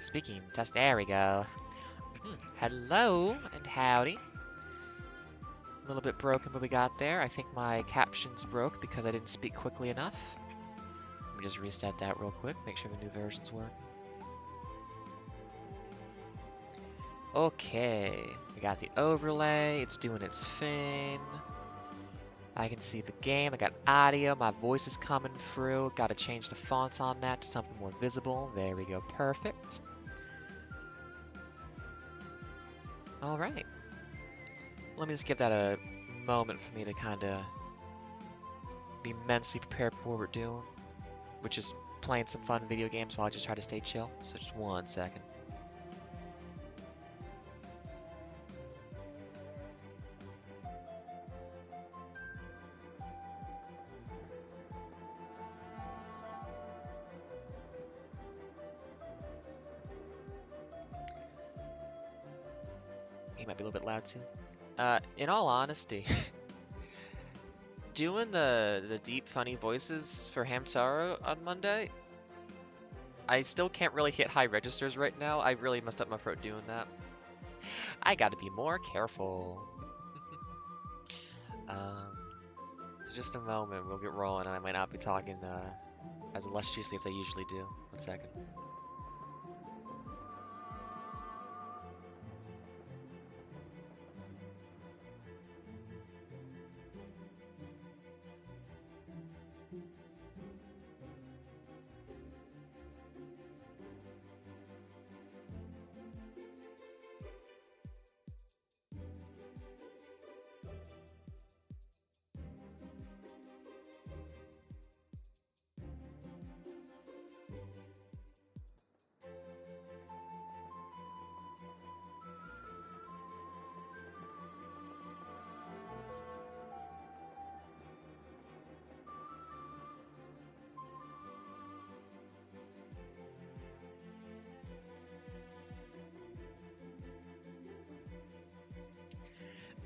Speaking test, there we go. Hello and howdy. A little bit broken, but we got there. I think my captions broke because I didn't speak quickly enough. Let me just reset that real quick, make sure the new versions work. Okay, we got the overlay, it's doing its thing. I can see the game, I got audio, my voice is coming through. Gotta change the fonts on that to something more visible. There we go, perfect. Alright. Let me just give that a moment for me to kind of be mentally prepared for what we're doing, which is playing some fun video games while I just try to stay chill. So just 1 second. He might be a little bit loud too. In all honesty, doing the deep funny voices for Hamtaro on Monday, I still can't really hit high registers right now. I really messed up my throat doing that. I gotta be more careful. So just a moment, we'll get rolling, and I might not be talking as illustriously as I usually do. 1 second.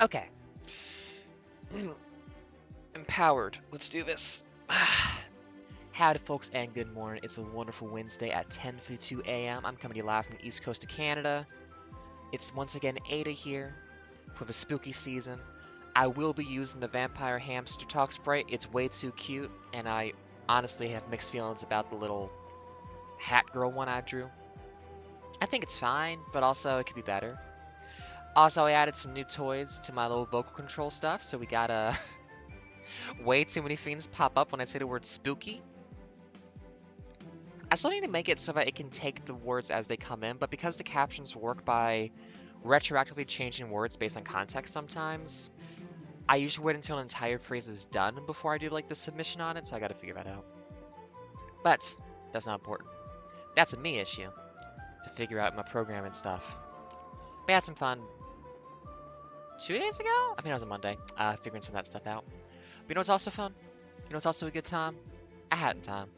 Okay. Empowered. Let's do this. Howdy folks and good morning. It's a wonderful Wednesday at 10:52 a.m. I'm coming to you live from the east coast of Canada. It's once again Ada here for the spooky season. I will be using the vampire hamster talk sprite. It's way too cute, and I honestly have mixed feelings about the little hat girl one I drew. I think it's fine, but also it could be better. Also, I added some new toys to my little vocal control stuff, so we got way too many things pop up when I say the word spooky. I still need to make it so that it can take the words as they come in, but because the captions work by retroactively changing words based on context sometimes, I usually wait until an entire phrase is done before I do like the submission on it, so I gotta figure that out. But that's not important. That's a me issue, to figure out my programming stuff. We had some fun 2 days ago? I think it was a Monday, figuring some of that stuff out. But you know what's also fun? You know what's also a good time? A hat in time.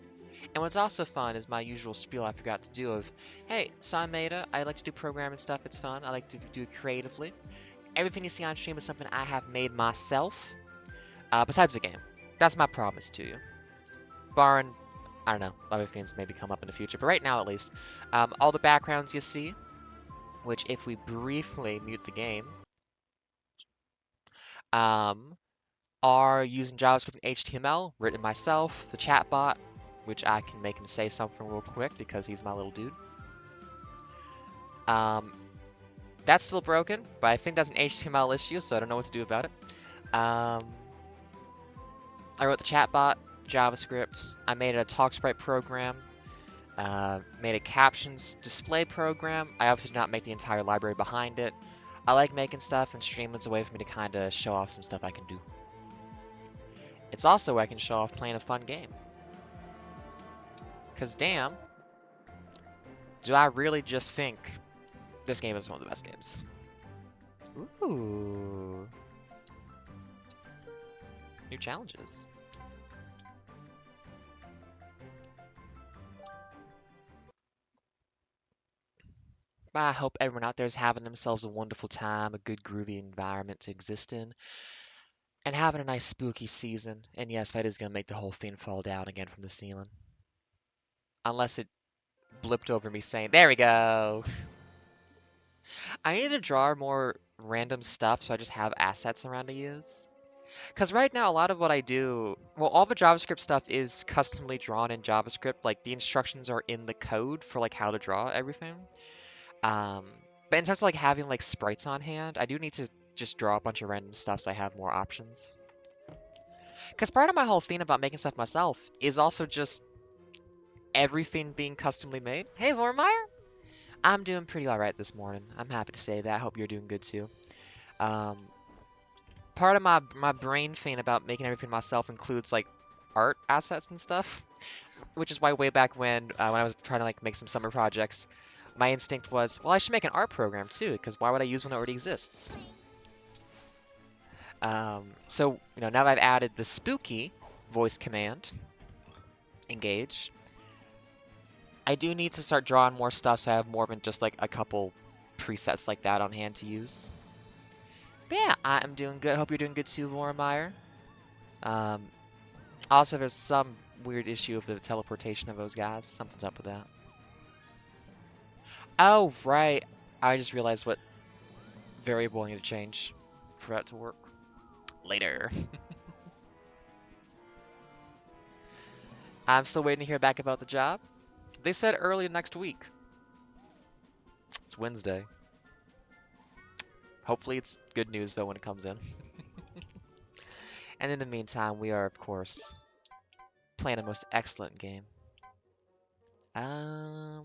And what's also fun is my usual spiel I forgot to do of, hey, so I'm Ada, I like to do programming stuff, it's fun, I like to do it creatively. Everything you see on stream is something I have made myself, besides the game. That's my promise to you. Barring, I don't know, other things maybe come up in the future, but right now at least, all the backgrounds you see, which if we briefly mute the game, are using JavaScript and HTML, written myself, the chatbot, which I can make him say something real quick because he's my little dude. That's still broken, but I think that's an HTML issue, so I don't know what to do about it. I wrote the chatbot, JavaScript. I made a TalkSprite program. Made a captions display program. I obviously did not make the entire library behind it. I like making stuff, and streaming's a way for me to kind of show off some stuff I can do. It's also a way I can show off playing a fun game. Because damn, do I really just think this game is one of the best games? Ooh. New challenges. I hope everyone out there is having themselves a wonderful time, a good groovy environment to exist in, and having a nice spooky season. And yes, that is going to make the whole thing fall down again from the ceiling. Unless it blipped over me saying, there we go. I need to draw more random stuff so I just have assets around to use. Because right now, a lot of what I do, well, all the JavaScript stuff is customly drawn in JavaScript. Like, the instructions are in the code for, like, how to draw everything. Um, but in terms of, like, having, like, sprites on hand, I do need to just draw a bunch of random stuff so I have more options. Because part of my whole thing about making stuff myself is also just everything being customly made. Hey, Vormeyer! I'm doing pretty alright this morning. I'm happy to say that. I hope you're doing good, too. Um, Part of my brain thing about making everything myself includes like art assets and stuff, which is why way back when I was trying to like make some summer projects, my instinct was, well, I should make an art program too, because why would I use one that already exists? So now that I've added the spooky voice command, engage, I do need to start drawing more stuff so I have more than just like a couple presets like that on hand to use. But yeah, I'm doing good. Hope you're doing good too, Laura Meyer. Also, there's some weird issue with the teleportation of those guys. Something's up with that. Oh, right. I just realized what variable I need to change for that to work. Later. I'm still waiting to hear back about the job. They said early next week. It's Wednesday. Hopefully it's good news, though, when it comes in. And in the meantime, we are, of course, playing a most excellent game. Yeah,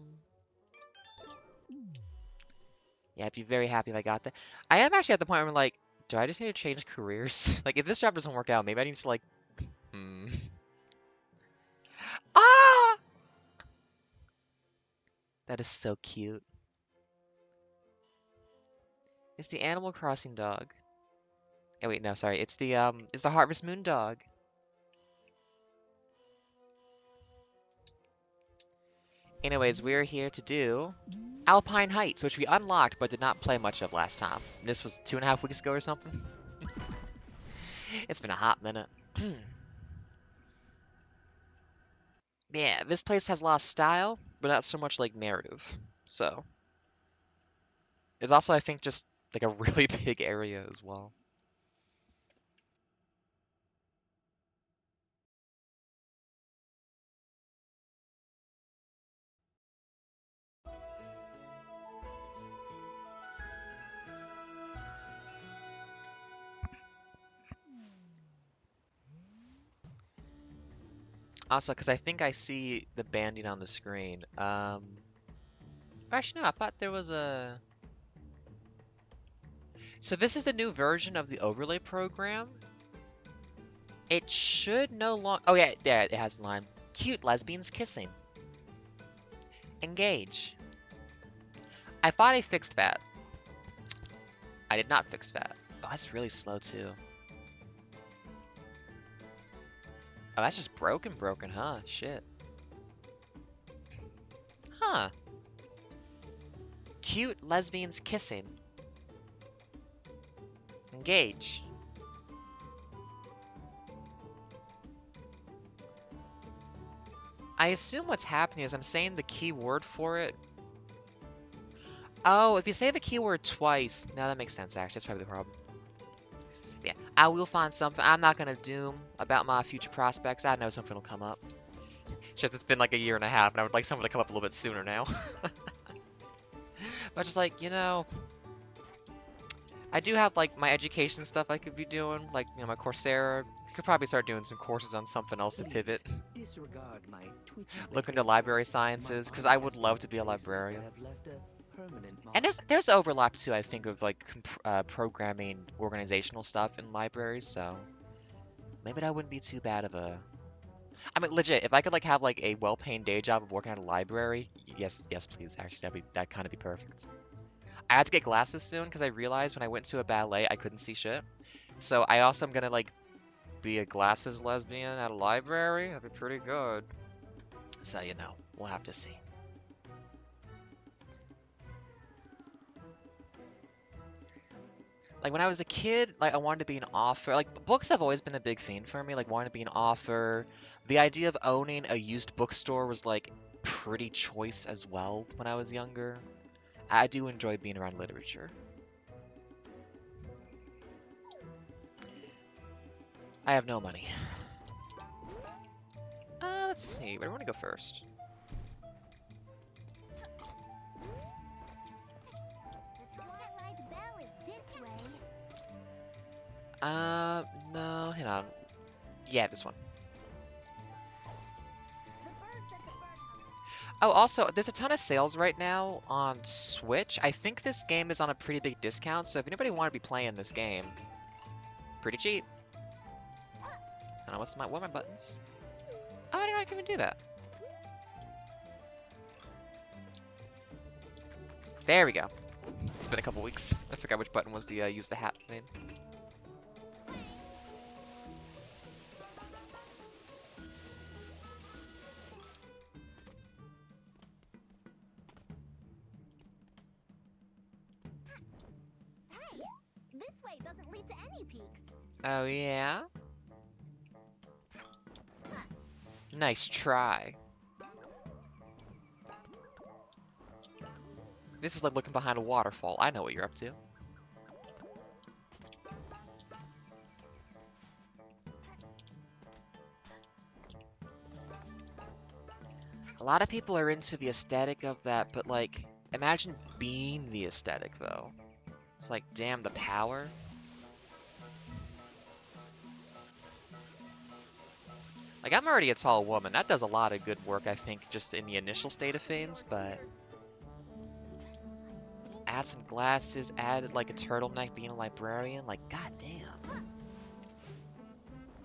I'd be very happy if I got that. I am actually at the point where I'm like, do I just need to change careers? Like, if this job doesn't work out, maybe I need to, like, Ah! That is so cute. It's the Animal Crossing dog. Oh, wait, no, sorry. It's the Harvest Moon dog. Anyways, we're here to do Alpine Heights, which we unlocked but did not play much of last time. This was 2.5 weeks ago or something. It's been a hot minute. Yeah, this place has a lot of style, but not so much like narrative. So, it's also, I think, just like a really big area as well. Also, because I think I see the banding on the screen. Actually, no, I thought there was a... So this is the new version of the overlay program. It should no longer... Oh yeah, there, it has the line. Cute lesbians kissing. Engage. I thought I fixed that. I did not fix that. Oh, that's really slow too. Oh, that's just broken, huh? Shit. Huh. Cute lesbians kissing. Engage. I assume what's happening is I'm saying the keyword for it. Oh, if you say the keyword twice, no, that makes sense actually. That's probably the problem. Yeah, I will find something. I'm not gonna doom about my future prospects. I know something will come up. It's just it's been like a year and a half, and I would like something to come up a little bit sooner now. But just like, I do have like my education stuff I could be doing, like, my Coursera. I could probably start doing some courses on something else to pivot. Look into library sciences, because I would love to be a librarian. And there's overlap too, I think, of like programming organizational stuff in libraries, so maybe that wouldn't be too bad of a... I mean, legit, if I could like have like a well-paying day job of working at a library, yes, please, actually, that'd kind of be perfect. I have to get glasses soon because I realized when I went to a ballet I couldn't see shit. So I also am gonna like be a glasses lesbian at a library. That'd be pretty good. So we'll have to see. Like when I was a kid, like I wanted to be an author. Like books have always been a big thing for me. Like wanting to be an author. The idea of owning a used bookstore was like pretty choice as well when I was younger. I do enjoy being around literature. I have no money. Let's see. Where do I want to go first? No, hang on. Yeah, this one. Oh, also, there's a ton of sales right now on Switch. I think this game is on a pretty big discount, so if anybody want to be playing this game, pretty cheap. I don't know, what are my buttons? Oh, I didn't know I could even do that. There we go. It's been a couple weeks. I forgot which button was the use the hat thing. Hey, this way doesn't lead to any peaks. Oh, yeah? Nice try. This is like looking behind a waterfall. I know what you're up to. A lot of people are into the aesthetic of that, but like, imagine being the aesthetic though. It's like, damn, the power. Like, I'm already a tall woman. That does a lot of good work, I think, just in the initial state of things, but add some glasses, add like a turtleneck being a librarian, like, goddamn.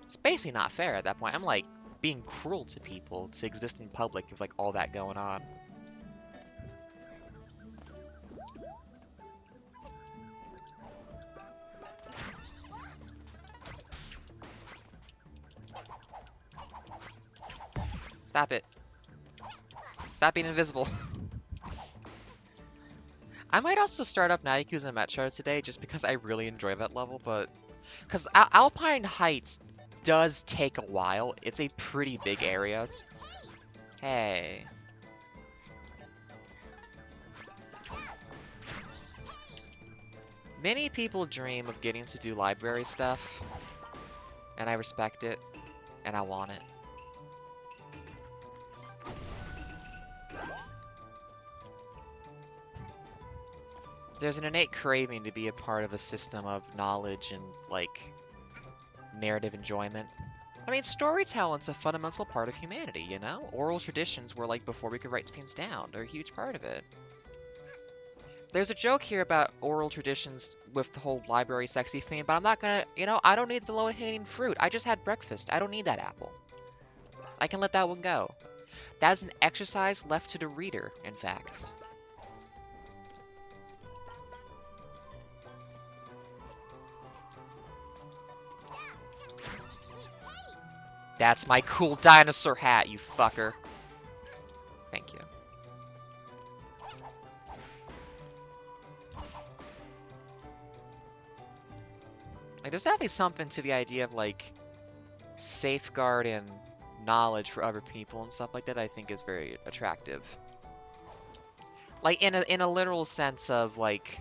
It's basically not fair at that point. I'm like being cruel to people to exist in public with like all that going on. Stop it. Stop being invisible. I might also start up Nyakuza Metro today just because I really enjoy that level, but because Alpine Heights does take a while. It's a pretty big area. Hey. Many people dream of getting to do library stuff, and I respect it, and I want it. There's an innate craving to be a part of a system of knowledge and, like, narrative enjoyment. I mean, storytelling's a fundamental part of humanity, you know? Oral traditions were like before we could write things down. They're a huge part of it. There's a joke here about oral traditions with the whole library sexy thing, but I'm not gonna, you know, I don't need the low-hanging fruit. I just had breakfast. I don't need that apple. I can let that one go. That's an exercise left to the reader, in fact. That's my cool dinosaur hat, you fucker. Thank you. Like, there's definitely something to the idea of, like, safeguarding knowledge for other people and stuff like that I think is very attractive. Like, in a literal sense of, like,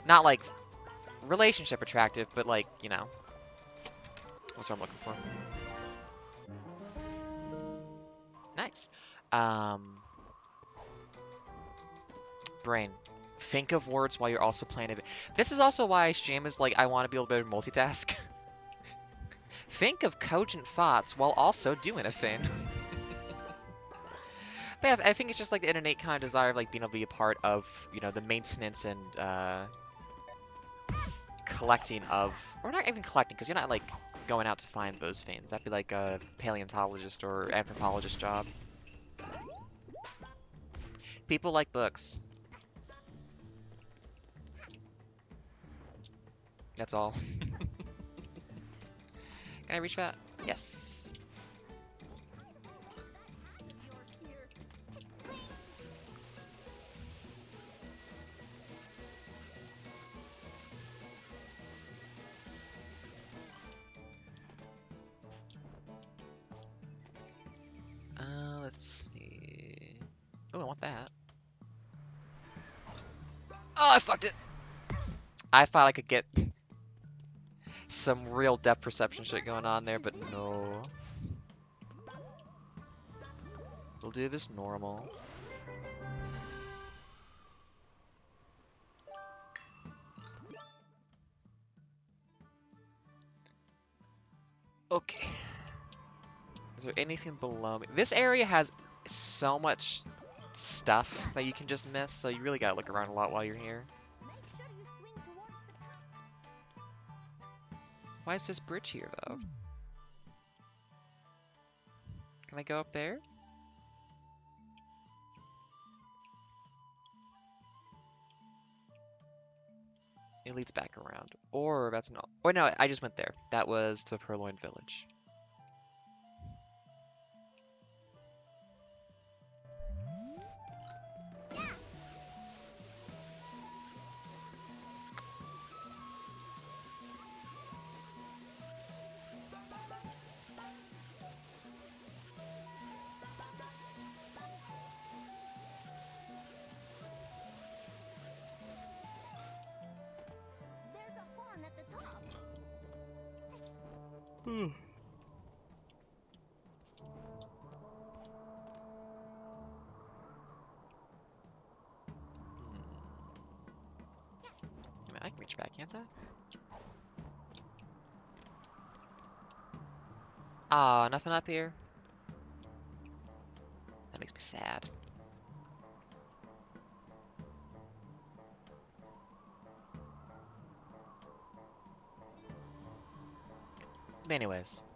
not, like, relationship attractive, but, like, you know. That's what I'm looking for. Nice. Brain. Think of words while you're also playing it. This is also why I stream is like I want to be able to multitask. Think of cogent thoughts while also doing a thing. But yeah, I think it's just like the innate kind of desire of like being able to be a part of, you know, the maintenance and collecting of, or not even collecting, because you're not like going out to find those things. That'd be like a paleontologist or anthropologist job. People like books. That's all. Can I reach that? Yes. Let's see. that. Oh, I fucked it! I thought I could get some real depth perception shit going on there, but no. We'll do this normal. Okay. Is there anything below me? This area has so much stuff that you can just miss, so you really gotta look around a lot while you're here. Make sure you swing towards the path. Why is this bridge here, though? Can I go up there? It leads back around. Or that's not. Or no, I just went there. That was the Purloined Village. There's a fawn at the top. I mean, I can reach back, can't I? Ah, nothing up here. That makes me sad. But anyways,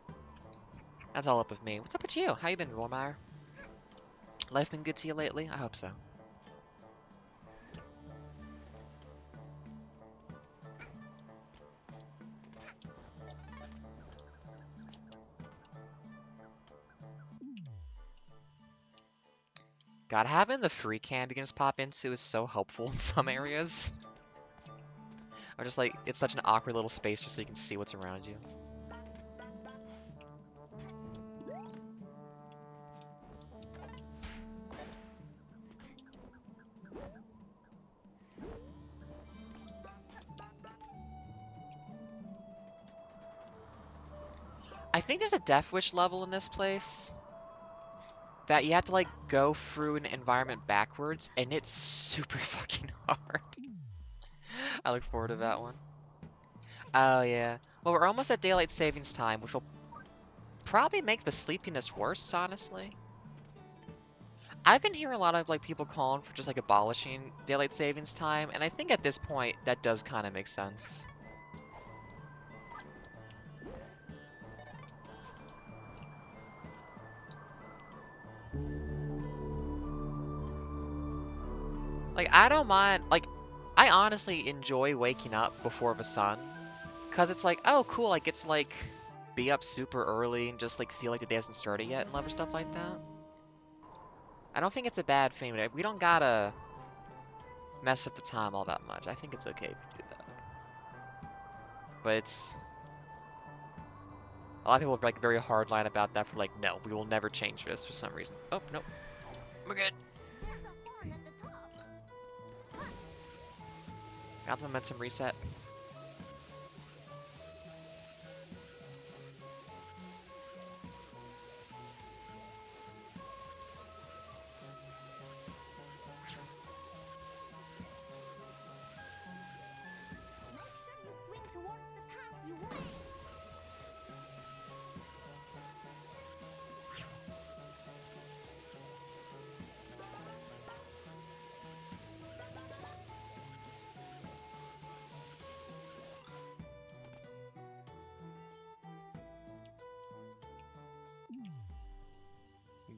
that's all up with me. What's up with you? How you been, Vormeyer? Life been good to you lately? I hope so. God, having the free cam you can just pop into is so helpful in some areas. Or just like, it's such an awkward little space just so you can see what's around you. I think there's a Death Wish level in this place that you have to like go through an environment backwards, and it's super fucking hard. I look forward to that one. Oh yeah. Well, we're almost at daylight savings time, which will probably make the sleepiness worse, honestly. I've been hearing a lot of like people calling for just like abolishing daylight savings time, and I think at this point that does kind of make sense. Like, I don't mind, like, I honestly enjoy waking up before the sun, because it's like, oh, cool, I get to, like, be up super early and just, like, feel like the day hasn't started yet and other stuff like that. I don't think it's a bad thing. We don't gotta mess up the time all that much. I think it's okay if we do that. But it's... A lot of people are, like, very hardline about that for, like, no, we will never change this for some reason. Oh, nope. We're good. There's a fawn at the top. Got the momentum reset. Make sure you swing towards the path you want.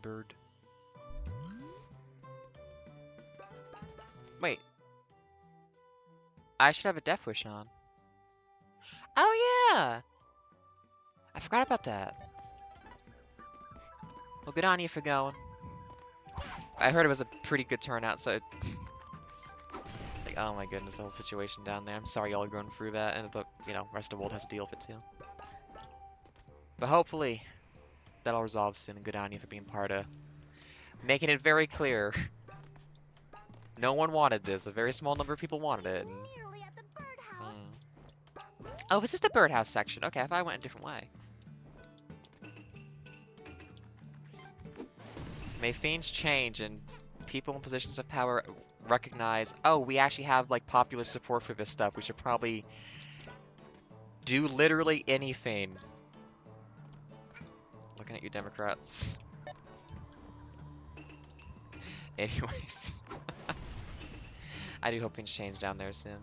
Bird. Wait. I should have a Death Wish on. Oh yeah! I forgot about that. Well, good on you for going. I heard it was a pretty good turnout, so... Like, oh my goodness, the whole situation down there. I'm sorry y'all are going through that, and the, you know, rest of the world has to deal with it too. But hopefully, that'll resolve soon, and good on you for being part of making it very clear No one wanted this. A very small number of people wanted it. And... Nearly at the birdhouse. Oh, is this the birdhouse section? Okay, if I went a different way. May fiends change and people in positions of power recognize, oh, we actually have like popular support for this stuff. We should probably do literally anything. Looking at you, Democrats. Anyways. I do hope things change down there soon.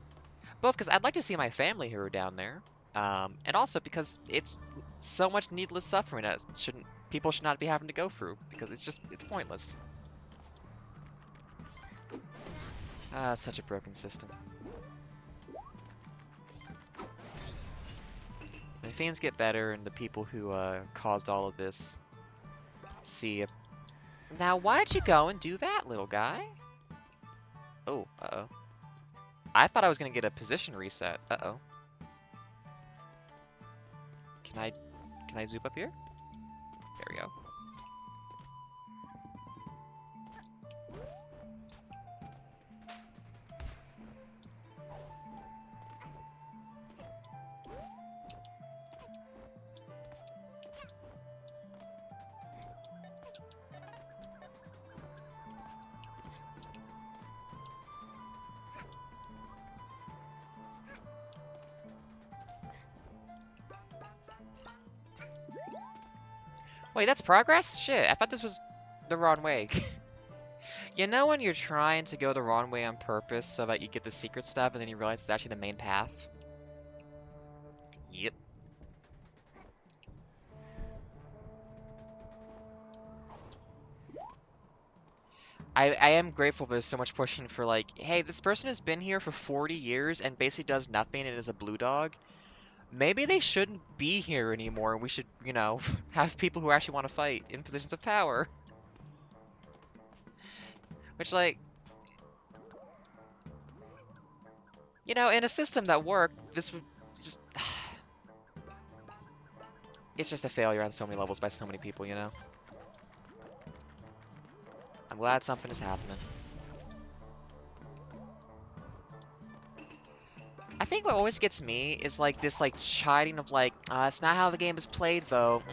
Both because I'd like to see my family who are down there. And also because it's so much needless suffering that people should not be having to go through. Because it's pointless. Such a broken system. And things get better and the people who caused all of this see. Now why'd you go and do that, little guy? Oh, uh-oh. I thought I was gonna get a position reset. Uh-oh. Can I zoom up here? There we go. Wait, that's progress? Shit, I thought this was the wrong way. You know when you're trying to go the wrong way on purpose so that you get the secret stuff and then you realize it's actually the main path? Yep. I am grateful there's so much pushing for like, hey, this person has been here for 40 years and basically does nothing and is a blue dog. Maybe they shouldn't be here anymore and we should, you know, have people who actually want to fight in positions of power. Which, like, you know, in a system that worked, this would just... It's just a failure on so many levels by so many people, you know? I'm glad something is happening. I think what always gets me is, like, this, like, chiding of, like, it's not how the game is played, though.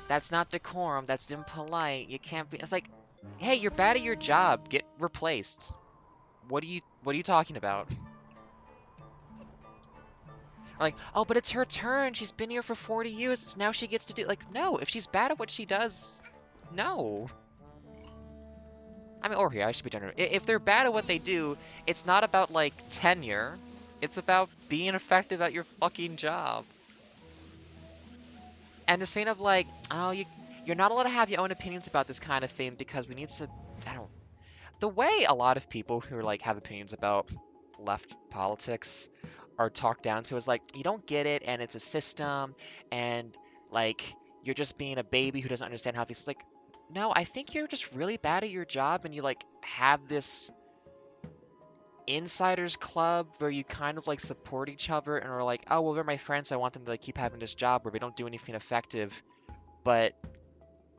That's not decorum. That's impolite. You can't be... It's like, hey, you're bad at your job. Get replaced. What are you talking about? Like, oh, but it's her turn. She's been here for 40 years. Now she gets to do... Like, no. If she's bad at what she does, no. I mean, or here, I should be generous. If they're bad at what they do, it's not about, like, tenure. It's about being effective at your fucking job. And this thing of, like, oh, you're not allowed to have your own opinions about this kind of thing because we need to... I don't... The way a lot of people who, like, have opinions about left politics are talked down to is, like, you don't get it, and it's a system, and, like, you're just being a baby who doesn't understand how these... It's like, no, I think you're just really bad at your job, and you, like, have this insiders club where you kind of, like, support each other and are like, oh, well, they're my friends, so I want them to, like, keep having this job where they don't do anything effective, but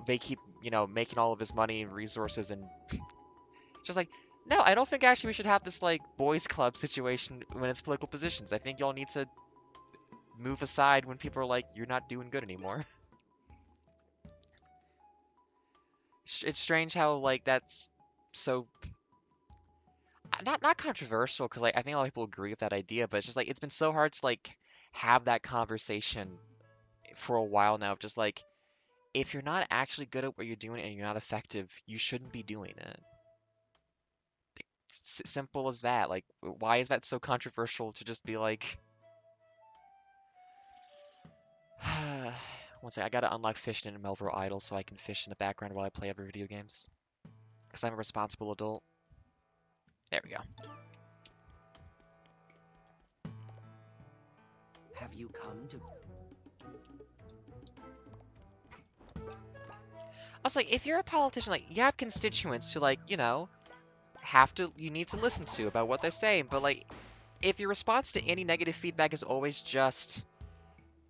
they keep, you know, making all of this money and resources, and just like, no, I don't think actually we should have this, like, boys club situation when it's political positions. I think y'all need to move aside when people are like, you're not doing good anymore. It's strange how, like, that's so... Not controversial, because, like, I think a lot of people agree with that idea, but it's just, like, it's been so hard to, like, have that conversation for a while now. Just, like, if you're not actually good at what you're doing and you're not effective, you shouldn't be doing it. Simple as that. Like, why is that so controversial to just be like... One second, I gotta unlock fishing in Melville Idle so I can fish in the background while I play other video games. Because I'm a responsible adult. There we go. Have you come to... I was like, if you're a politician, like, you have constituents who, like, you know, you need to listen to about what they're saying, but, like, if your response to any negative feedback is always just,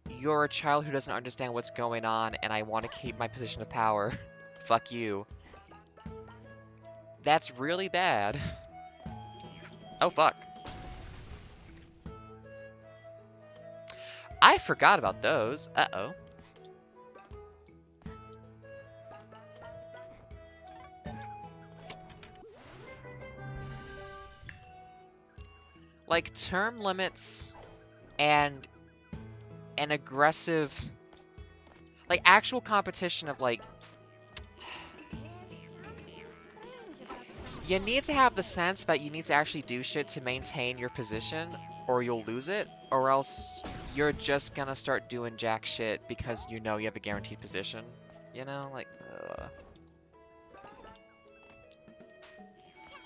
you're a child who doesn't understand what's going on, and I want to keep my position of power, fuck you, that's really bad. Oh, fuck. I forgot about those. Uh-oh. Like, term limits and an aggressive... Like, actual competition of, like... You need to have the sense that you need to actually do shit to maintain your position, or you'll lose it, or else you're just gonna start doing jack shit because you know you have a guaranteed position. You know? Like,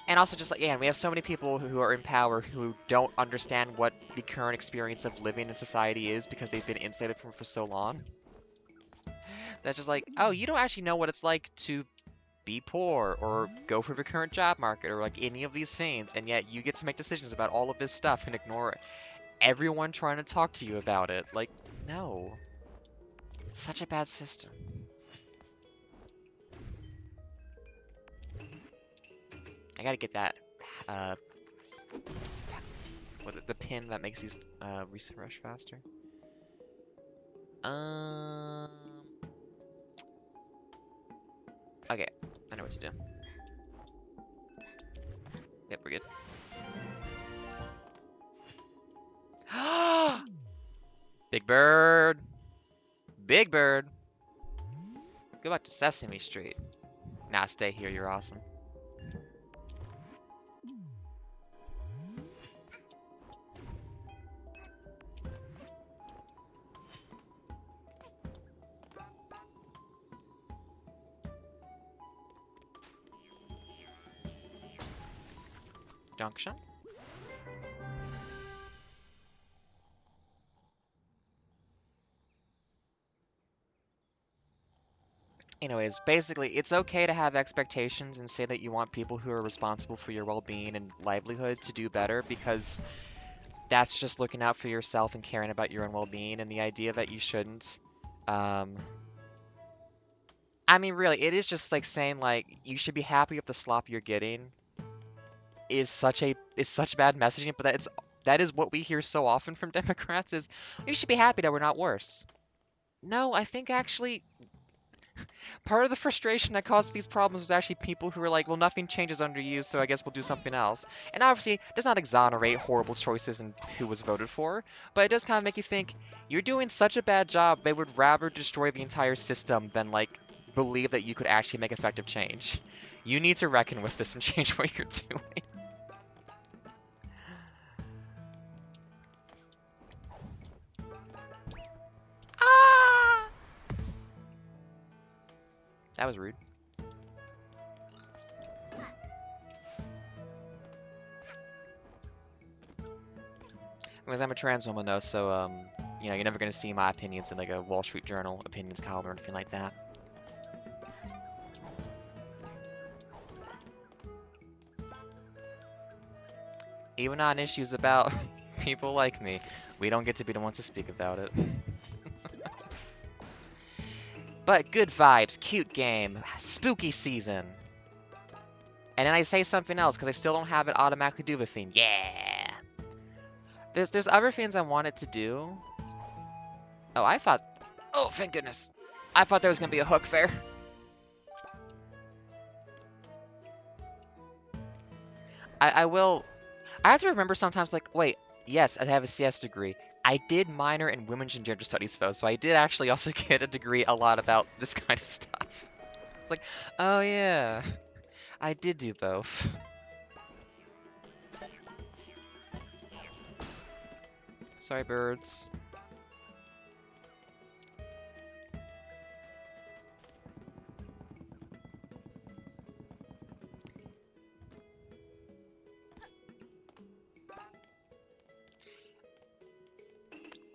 And also just like, yeah, we have so many people who are in power who don't understand what the current experience of living in society is because they've been insulated from it for so long. That's just like, oh, you don't actually know what it's like to be poor or go for the current job market or like any of these things, and yet you get to make decisions about all of this stuff and ignore everyone trying to talk to you about it. Like, no. It's such a bad system. I gotta get that, was it the pin that makes these, reset rush faster? Okay, I know what to do. Yep, we're good. Big Bird! Big Bird! Go back to Sesame Street. Nah, stay here, you're awesome. Junction? Anyways, basically, it's okay to have expectations and say that you want people who are responsible for your well-being and livelihood to do better, because that's just looking out for yourself and caring about your own well-being, and the idea that you shouldn't, I mean, really, it is just like saying, like, you should be happy with the slop you're getting is such bad messaging, but that is what we hear so often from Democrats is, you should be happy that we're not worse. No, I think actually part of the frustration that caused these problems was actually people who were like, well, nothing changes under you, so I guess we'll do something else. And obviously, it does not exonerate horrible choices and who was voted for, but it does kind of make you think, you're doing such a bad job, they would rather destroy the entire system than, like, believe that you could actually make effective change. You need to reckon with this and change what you're doing. Ah! That was rude. Because I'm a trans woman though, so you know, you're never gonna see my opinions in like a Wall Street Journal opinions column or anything like that. Even on issues about people like me, we don't get to be the ones to speak about it. But good vibes, cute game, spooky season. And then I say something else because I still don't have it automatically do the thing. Yeah. There's other things I wanted to do. Oh, oh, thank goodness. I thought there was gonna be a hook there. I have to remember sometimes, like, wait, yes, I have a CS degree. I did minor in women's and gender studies though, so I did actually also get a degree a lot about this kind of stuff. It's like, oh yeah, I did do both. Sorry, birds.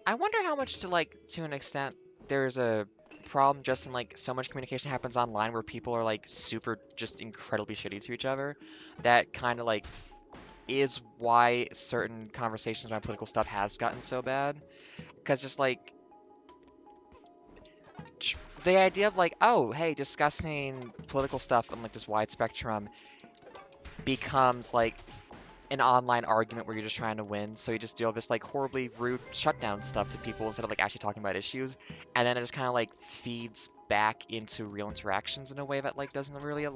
I wonder how much to an extent, there's a problem just in, like, so much communication happens online where people are, like, super, just incredibly shitty to each other. That kind of, like, is why certain conversations around political stuff has gotten so bad. Because just, like, the idea of, like, oh, hey, discussing political stuff on, like, this wide spectrum becomes, like, an online argument where you're just trying to win, so you just do all this like horribly rude shutdown stuff to people instead of like actually talking about issues, and then it just kind of like feeds back into real interactions in a way that like doesn't really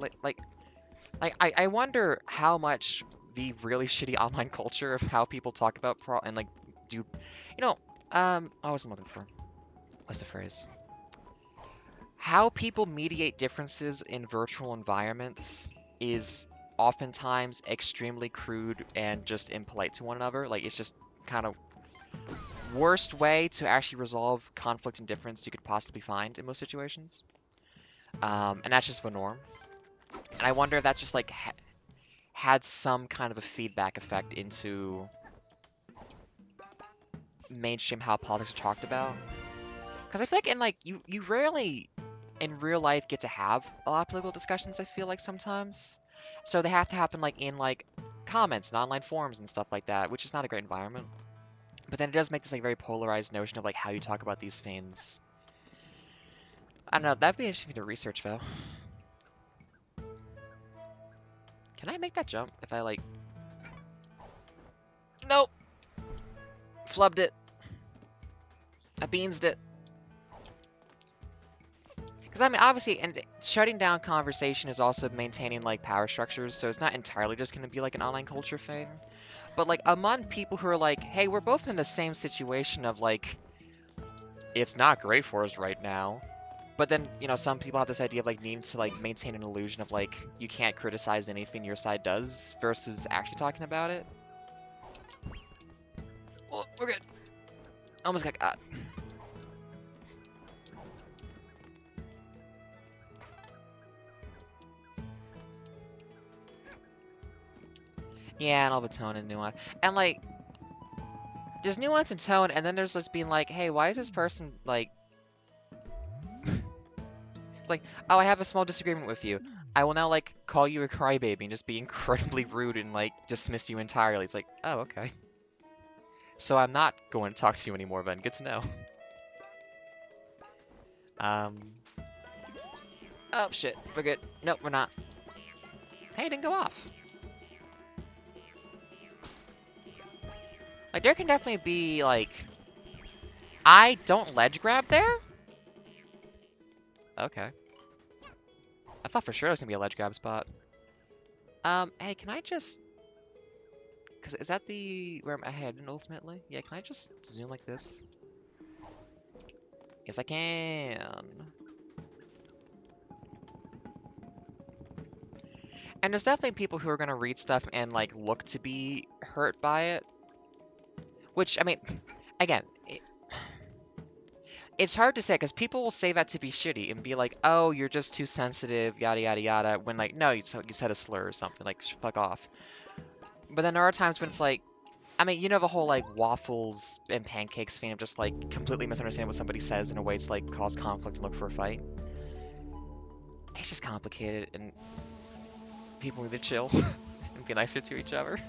I wonder how much the really shitty online culture of how people talk about and like do, what was I looking for? What's the phrase? How people mediate differences in virtual environments is oftentimes extremely crude and just impolite to one another. Like, it's just kind of worst way to actually resolve conflict and difference you could possibly find in most situations. And that's just the norm. And I wonder if that's just like had some kind of a feedback effect into mainstream how politics are talked about. Because I feel like you rarely in real life get to have a lot of political discussions, I feel like sometimes. So they have to happen like in like comments and online forums and stuff like that, which is not a great environment. But then it does make this like very polarized notion of like how you talk about these things. I don't know, that'd be interesting to research though. Can I make that jump if I like... Nope! Flubbed it. I beansed it. Because, I mean, obviously, and shutting down conversation is also maintaining, like, power structures, so it's not entirely just going to be, like, an online culture thing. But, like, among people who are like, hey, we're both in the same situation of, like, it's not great for us right now. But then, some people have this idea of, like, needing to, like, maintain an illusion of, like, you can't criticize anything your side does versus actually talking about it. Oh, we're good. Almost got got. Yeah, and all the tone and nuance. And, like, there's nuance and tone, and then there's this being like, hey, why is this person, like... It's like, oh, I have a small disagreement with you. I will now, like, call you a crybaby and just be incredibly rude and, like, dismiss you entirely. It's like, oh, okay. So I'm not going to talk to you anymore, then. Good to know. Oh, shit. We're good. Nope, we're not. Hey, it didn't go off. Like, there can definitely be, like... I don't ledge grab there? Okay. I thought for sure it was gonna be a ledge grab spot. Hey, can I just... Cause is that where I'm heading ultimately? Yeah, can I just zoom like this? Yes, I can. And there's definitely people who are gonna read stuff and, like, look to be hurt by it. Which, I mean, again, it's hard to say, because people will say that to be shitty and be like, oh, you're just too sensitive, yada, yada, yada, when, like, no, you said a slur or something, like, fuck off. But then there are times when it's like, I mean, the whole, like, waffles and pancakes thing of just, like, completely misunderstanding what somebody says in a way to, like, cause conflict and look for a fight. It's just complicated, and people need to chill and be nicer to each other.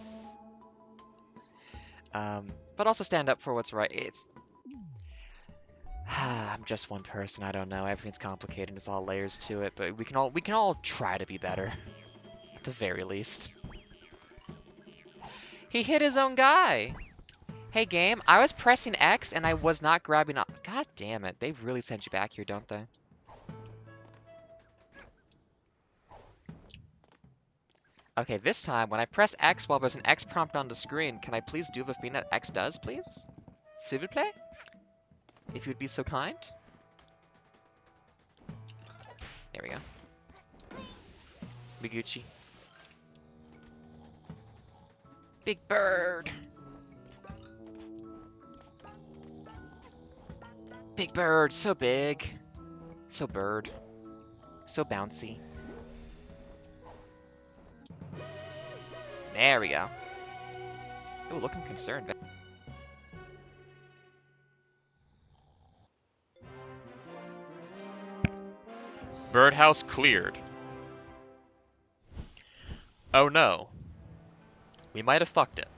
But also stand up for what's right. I'm just one person, I don't know. Everything's complicated, there's a lot of layers to it, but we can all try to be better. At the very least. He hit his own guy! Hey game, I was pressing X and I was not grabbing up. God damn it, they really send you back here, don't they? Okay, this time, when I press X while there's an X prompt on the screen, can I please do the thing that X does, please? S'il vous plaît? If you'd be so kind. There we go. Biguchi. Big bird! Big bird, so big. So bird. So bouncy. There we go. Oh, looking concerned. Birdhouse cleared. Oh no. We might have fucked it.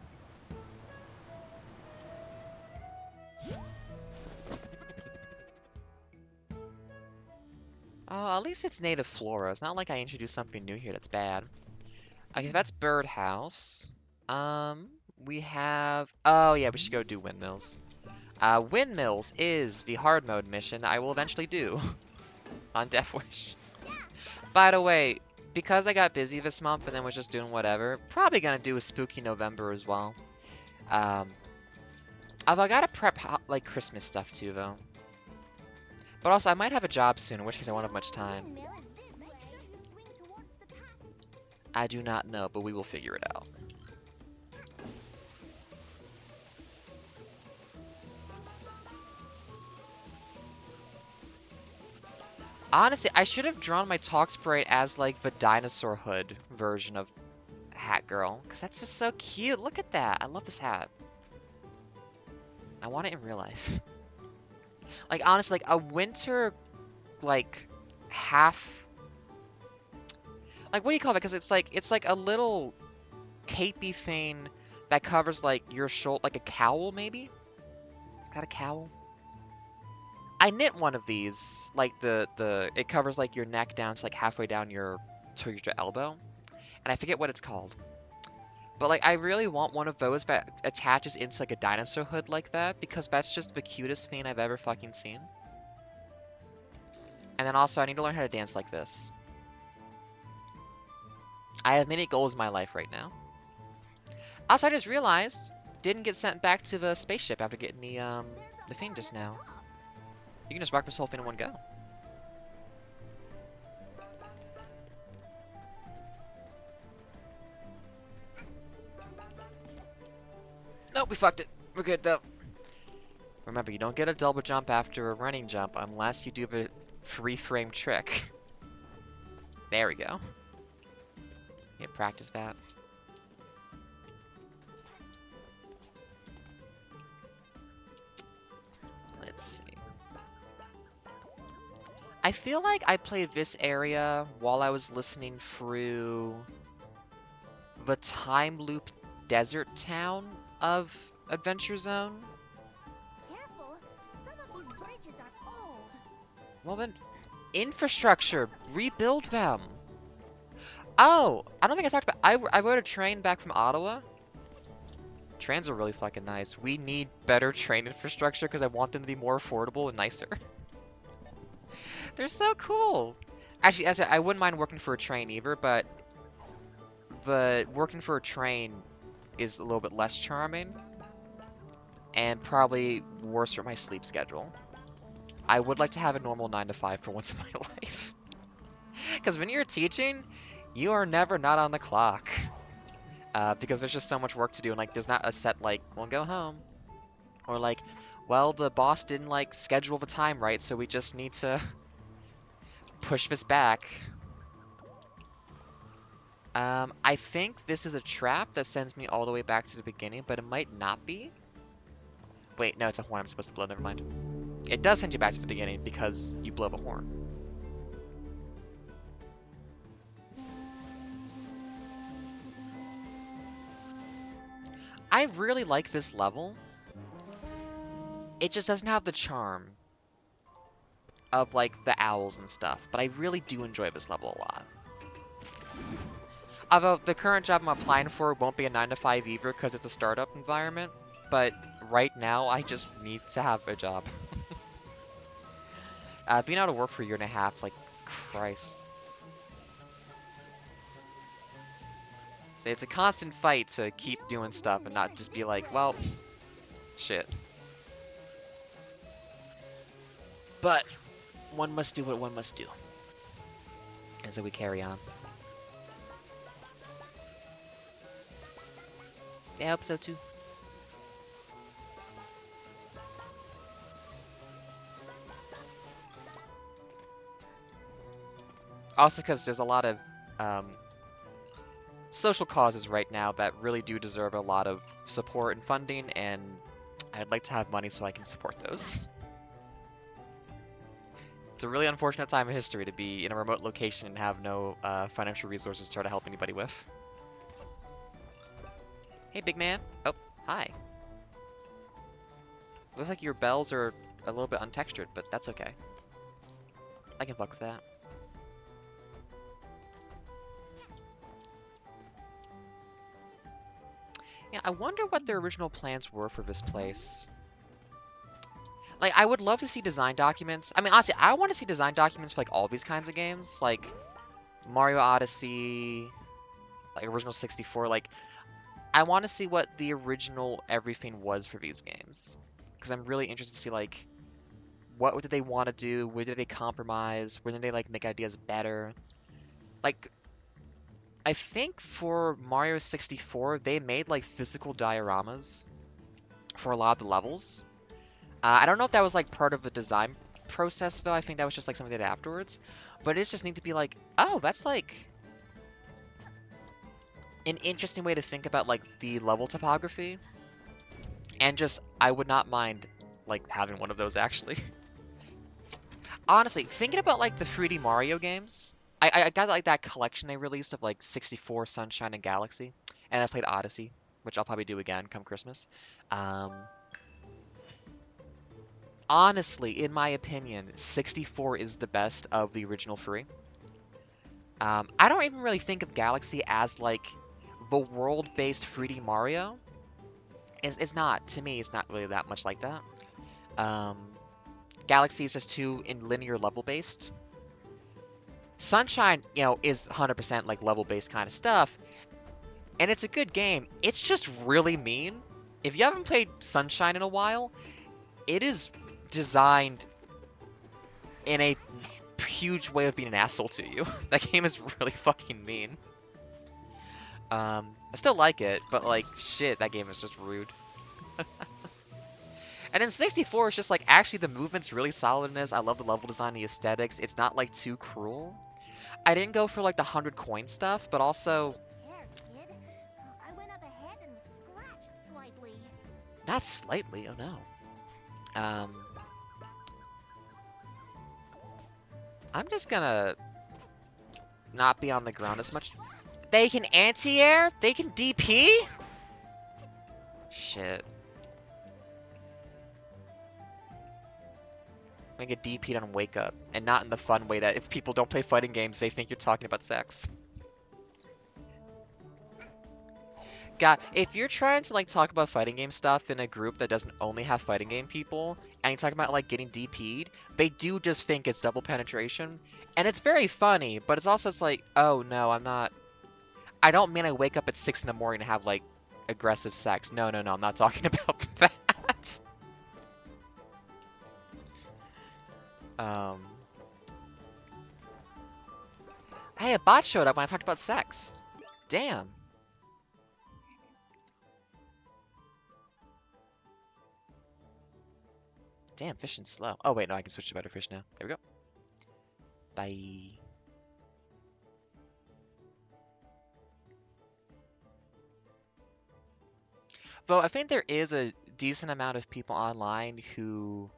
Oh, at least it's native flora. It's not like I introduced something new here that's bad. Okay, so that's birdhouse. We have... Oh, yeah, we should go do windmills. Windmills is the hard mode mission that I will eventually do on Death Wish. By the way, because I got busy this month and then was just doing whatever, probably gonna do a spooky November as well. Although I gotta prep like Christmas stuff too, though. But also, I might have a job soon, in which case I won't have much time. Windmill is this way. Make sure you swing towards the path. I do not know, but we will figure it out. Honestly, I should have drawn my talk sprite as like the dinosaur hood version of Hat Girl, because that's just so cute. Look at that. I love this hat. I want it in real life. Like, honestly, like a winter, like, half... Like, what do you call it? Because it's like a little capey thing that covers, like, your shoulder, like a cowl, maybe? Is that a cowl? I knit one of these, like, it covers, like, your neck down to, like, halfway down towards your elbow. And I forget what it's called. But, like, I really want one of those that attaches into, like, a dinosaur hood like that, because that's just the cutest thing I've ever fucking seen. And then also, I need to learn how to dance like this. I have many goals in my life right now. Also, I just realized, didn't get sent back to the spaceship after getting the thing just now. You can just rock this whole thing in one go. Nope, we fucked it. We're good though. Remember, you don't get a double jump after a running jump unless you do the free frame trick. There we go. Yeah, practice that. Let's see. I feel like I played this area while I was listening through the time loop desert town of Adventure Zone. Careful. Some of these bridges are old. Well then, infrastructure, rebuild them. Oh, I don't think I talked about, I rode a train back from Ottawa. Trains are really fucking nice. We need better train infrastructure because I want them to be more affordable and nicer. They're so cool. Actually, as I wouldn't mind working for a train either, but working for a train is a little bit less charming and probably worse for my sleep schedule. I would like to have a normal 9 to 5 for once in my life. Because when you're teaching, you are never not on the clock. Because there's just so much work to do, and like there's not a set like, well, go home. Or like, well, the boss didn't like schedule the time right, so we just need to push this back. I think this is a trap that sends me all the way back to the beginning, but it might not be. Wait, no, it's a horn I'm supposed to blow, never mind. It does send you back to the beginning because you blow the horn. I really like this level. It just doesn't have the charm of like the owls and stuff, but I really do enjoy this level a lot. Although the current job I'm applying for won't be a 9 to 5 either because it's a startup environment, but right now I just need to have a job. Being out of work for a year and a half, like, Christ. It's a constant fight to keep doing stuff and not just be like, well, shit. But one must do what one must do. And so we carry on. Yeah, I hope so too. Also because there's a lot of social causes right now that really do deserve a lot of support and funding, and I'd like to have money so I can support those. It's a really unfortunate time in history to be in a remote location and have no financial resources to try to help anybody with. Hey, big man. Oh, hi. Looks like your bells are a little bit untextured, but that's okay. I can fuck with that. Yeah, I wonder what their original plans were for this place. Like, I would love to see design documents. I mean, honestly, I want to see design documents for, like, all these kinds of games. Like, Mario Odyssey, like, original 64. Like, I want to see what the original everything was for these games. Because I'm really interested to see, like, what did they want to do? Where did they compromise? Where did they, like, make ideas better? Like, I think for Mario 64, they made, like, physical dioramas for a lot of the levels. I don't know if that was like part of the design process though. I think that was just like something they did afterwards. But it's just neat to be like, oh, that's like an interesting way to think about like the level topography. And just, I would not mind like having one of those actually. Honestly, thinking about like the 3D Mario games, I got like that collection they released of like 64, Sunshine, and Galaxy. And I played Odyssey, which I'll probably do again come Christmas. Honestly, in my opinion, 64 is the best of the original three. I don't even really think of Galaxy as like the world-based 3D Mario. It's not, to me, it's not really that much like that. Galaxy is just too in linear level-based. Sunshine, you know, is 100% like level-based kind of stuff. And it's a good game. It's just really mean. If you haven't played Sunshine in a while, it is designed in a huge way of being an asshole to you. That game is really fucking mean. I still like it, but like, shit, that game is just rude. And in 64, it's just like, actually the movement's really solid in this. I love the level design, the aesthetics. It's not like too cruel. I didn't go for like the 100 coin stuff, but also... Care, kid. I went up ahead and scratched slightly. Not slightly, oh no. I'm just gonna not be on the ground as much. They can anti-air? They can DP? Shit. I'm gonna get DP'd on Wake Up, and not in the fun way that if people don't play fighting games, they think you're talking about sex. God, if you're trying to like talk about fighting game stuff in a group that doesn't only have fighting game people, and you're talking about like getting DP'd, they do just think it's double penetration, and it's very funny, but it's also it's like, oh no, I don't mean I wake up at 6 in the morning to have like aggressive sex. No, no, no, I'm not talking about that. Hey, a bot showed up when I talked about sex. Damn. Damn, fishing's slow. Oh, wait, no, I can switch to better fish now. There we go. Bye. Though I think there is a decent amount of people online who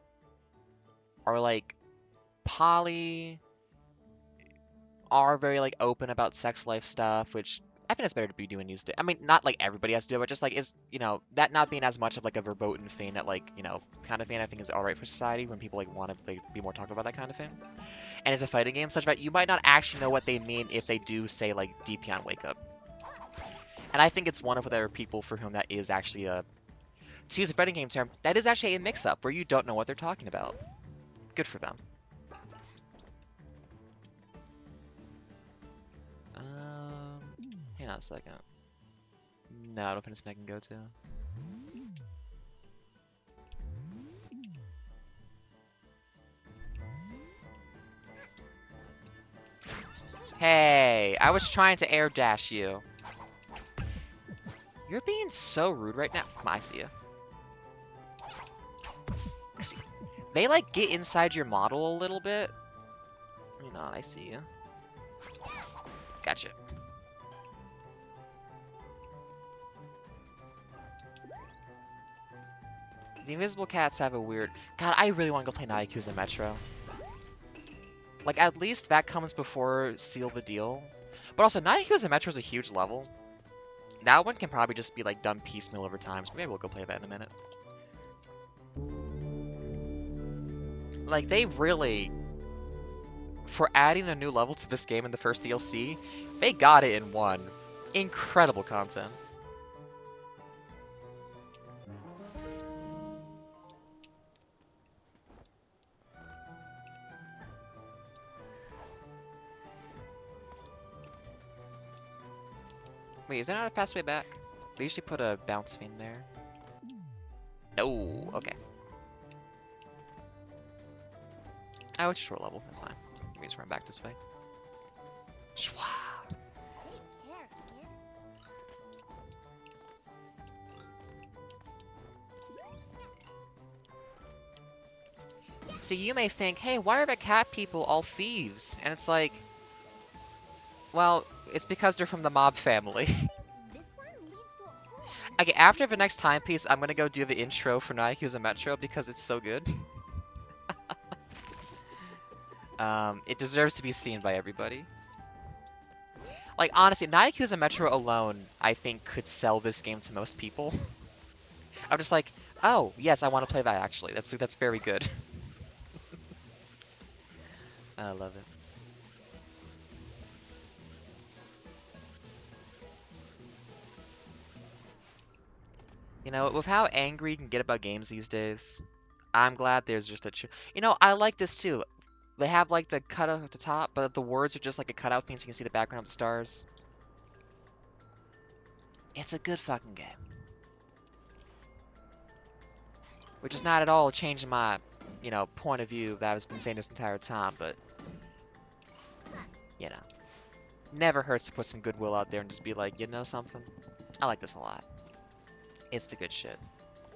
are like poly, are very like open about sex life stuff, which I think it's better to be doing these days. I mean, not like everybody has to do it, but just like is, you know, that not being as much of like a verboten thing that like, you know, kind of thing I think is alright for society when people like want to like, be more talkative about that kind of thing. And it's a fighting game such that you might not actually know what they mean if they do say like DP on Wake Up. And I think it's one of the people for whom that is actually a, to use a fighting game term, that is actually a mix-up where you don't know what they're talking about. Good for them. Hang on a second. No, I don't think it's something I can go to. Hey, I was trying to air dash you. You're being so rude right now. Come on, I see you. See, they like get inside your model a little bit. Hang on, I see you. Gotcha. The invisible cats have a weird... God, I really want to go play Nyakuza Metro. Like, at least that comes before Seal the Deal. But also, Nyakuza Metro is a huge level. That one can probably just be, like, done piecemeal over time, so maybe we'll go play that in a minute. Like, they really... For adding a new level to this game in the first DLC, they got it in one. Incredible content. Wait, is there not a fast way back? They usually put a bounce fiend there. No, okay. Oh, it's a short level, that's fine. You can just run back this way. Shwa! Take care, kid. See, you may think, hey, why are the cat people all thieves? And it's like, well, it's because they're from the mob family. This one leads to a pool. Okay, after the next timepiece, I'm gonna go do the intro for Nyakuza Metro because it's so good. It deserves to be seen by everybody. Like, honestly, Nyakuza Metro alone, I think, could sell this game to most people. I'm just like, oh, yes, I want to play that, actually. That's very good. I love it. You know, with how angry you can get about games these days, I'm glad there's just a... You know, I like this, too. They have, like, the cutout at the top, but the words are just like a cutout thing so you can see the background of the stars. It's a good fucking game. Which is not at all changing my, you know, point of view that I've been saying this entire time, but... You know. Never hurts to put some goodwill out there and just be like, you know something? I like this a lot. It's the good shit.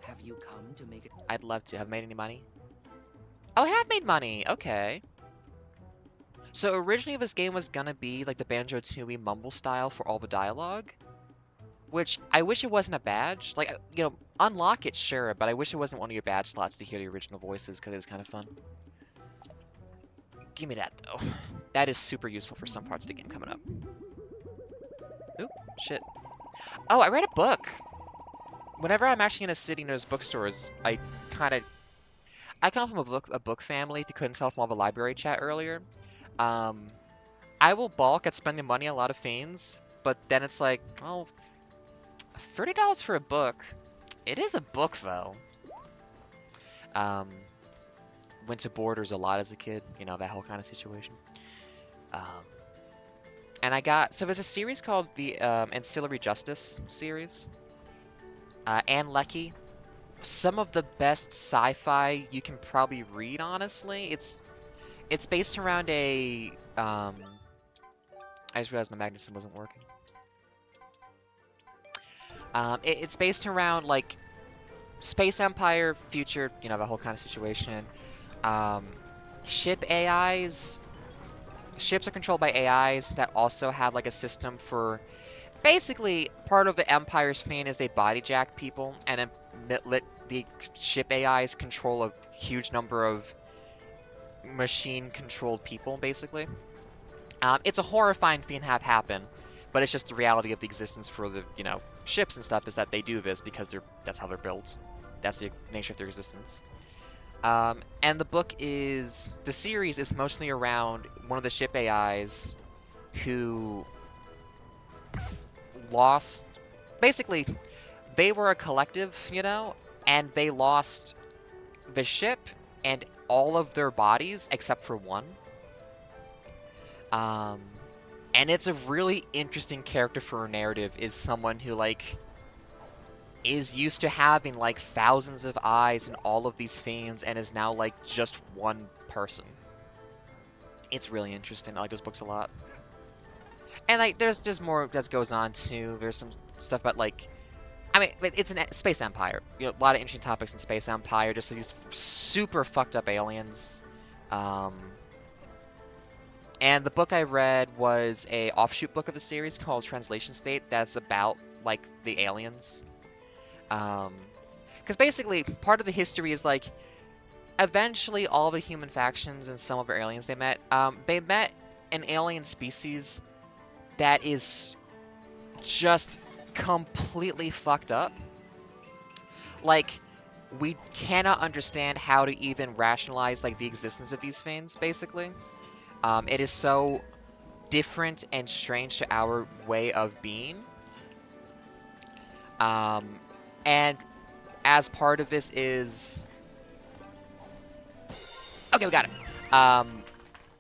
Have you come to make it? I'd love to. Have made any money? Oh, I have made money! Okay. So originally this game was gonna be like the Banjo-Tooie mumble style for all the dialogue. Which, I wish it wasn't a badge. Like, you know, unlock it, sure, but I wish it wasn't one of your badge slots to hear the original voices, because it's kind of fun. Give me that, though. That is super useful for some parts of the game coming up. Oop, shit. Oh, I read a book! Whenever I'm actually in a city and there's bookstores, I come from a book family, if you couldn't tell from all the library chat earlier. I will balk at spending money on a lot of fiends, but then it's like, oh, $30 for a book. It is a book, though. Went to Borders a lot as a kid, you know, that whole kind of situation. And I got, so there's a series called the Ancillary Justice series. Anne Leckie. Some of the best sci-fi you can probably read, honestly. It's based around a, I just realized my magnetism wasn't working. It's based around, like, Space Empire, future, you know, the whole kind of situation. Ship AIs. Ships are controlled by AIs that also have, like, a system for... Basically, part of the Empire's thing is they bodyjack people, and then let the ship AIs control a huge number of machine-controlled people, basically. It's a horrifying thing to have happen, but it's just the reality of the existence for the, you know, ships and stuff is that they do this because that's how they're built. That's the nature of their existence. And the series is mostly around one of the ship AIs who lost, basically, they were a collective, you know, and they lost the ship and all of their bodies except for one. And it's a really interesting character for a narrative, is someone who, like, is used to having, like, thousands of eyes and all of these fiends and is now, like, just one person. It's really interesting. I like those books a lot. And, like, there's more that goes on, too. There's some stuff about, like... I mean, it's a Space Empire. You know, a lot of interesting topics in Space Empire. Just these super fucked up aliens. And the book I read was a offshoot book of the series called Translation State that's about, like, the aliens. Because basically, part of the history is, like, eventually all the human factions and some of the aliens they met an alien species that is just completely fucked up. Like, we cannot understand how to even rationalize, like, the existence of these things, basically. It is so different and strange to our way of being. And as part of this is... Okay, we got it.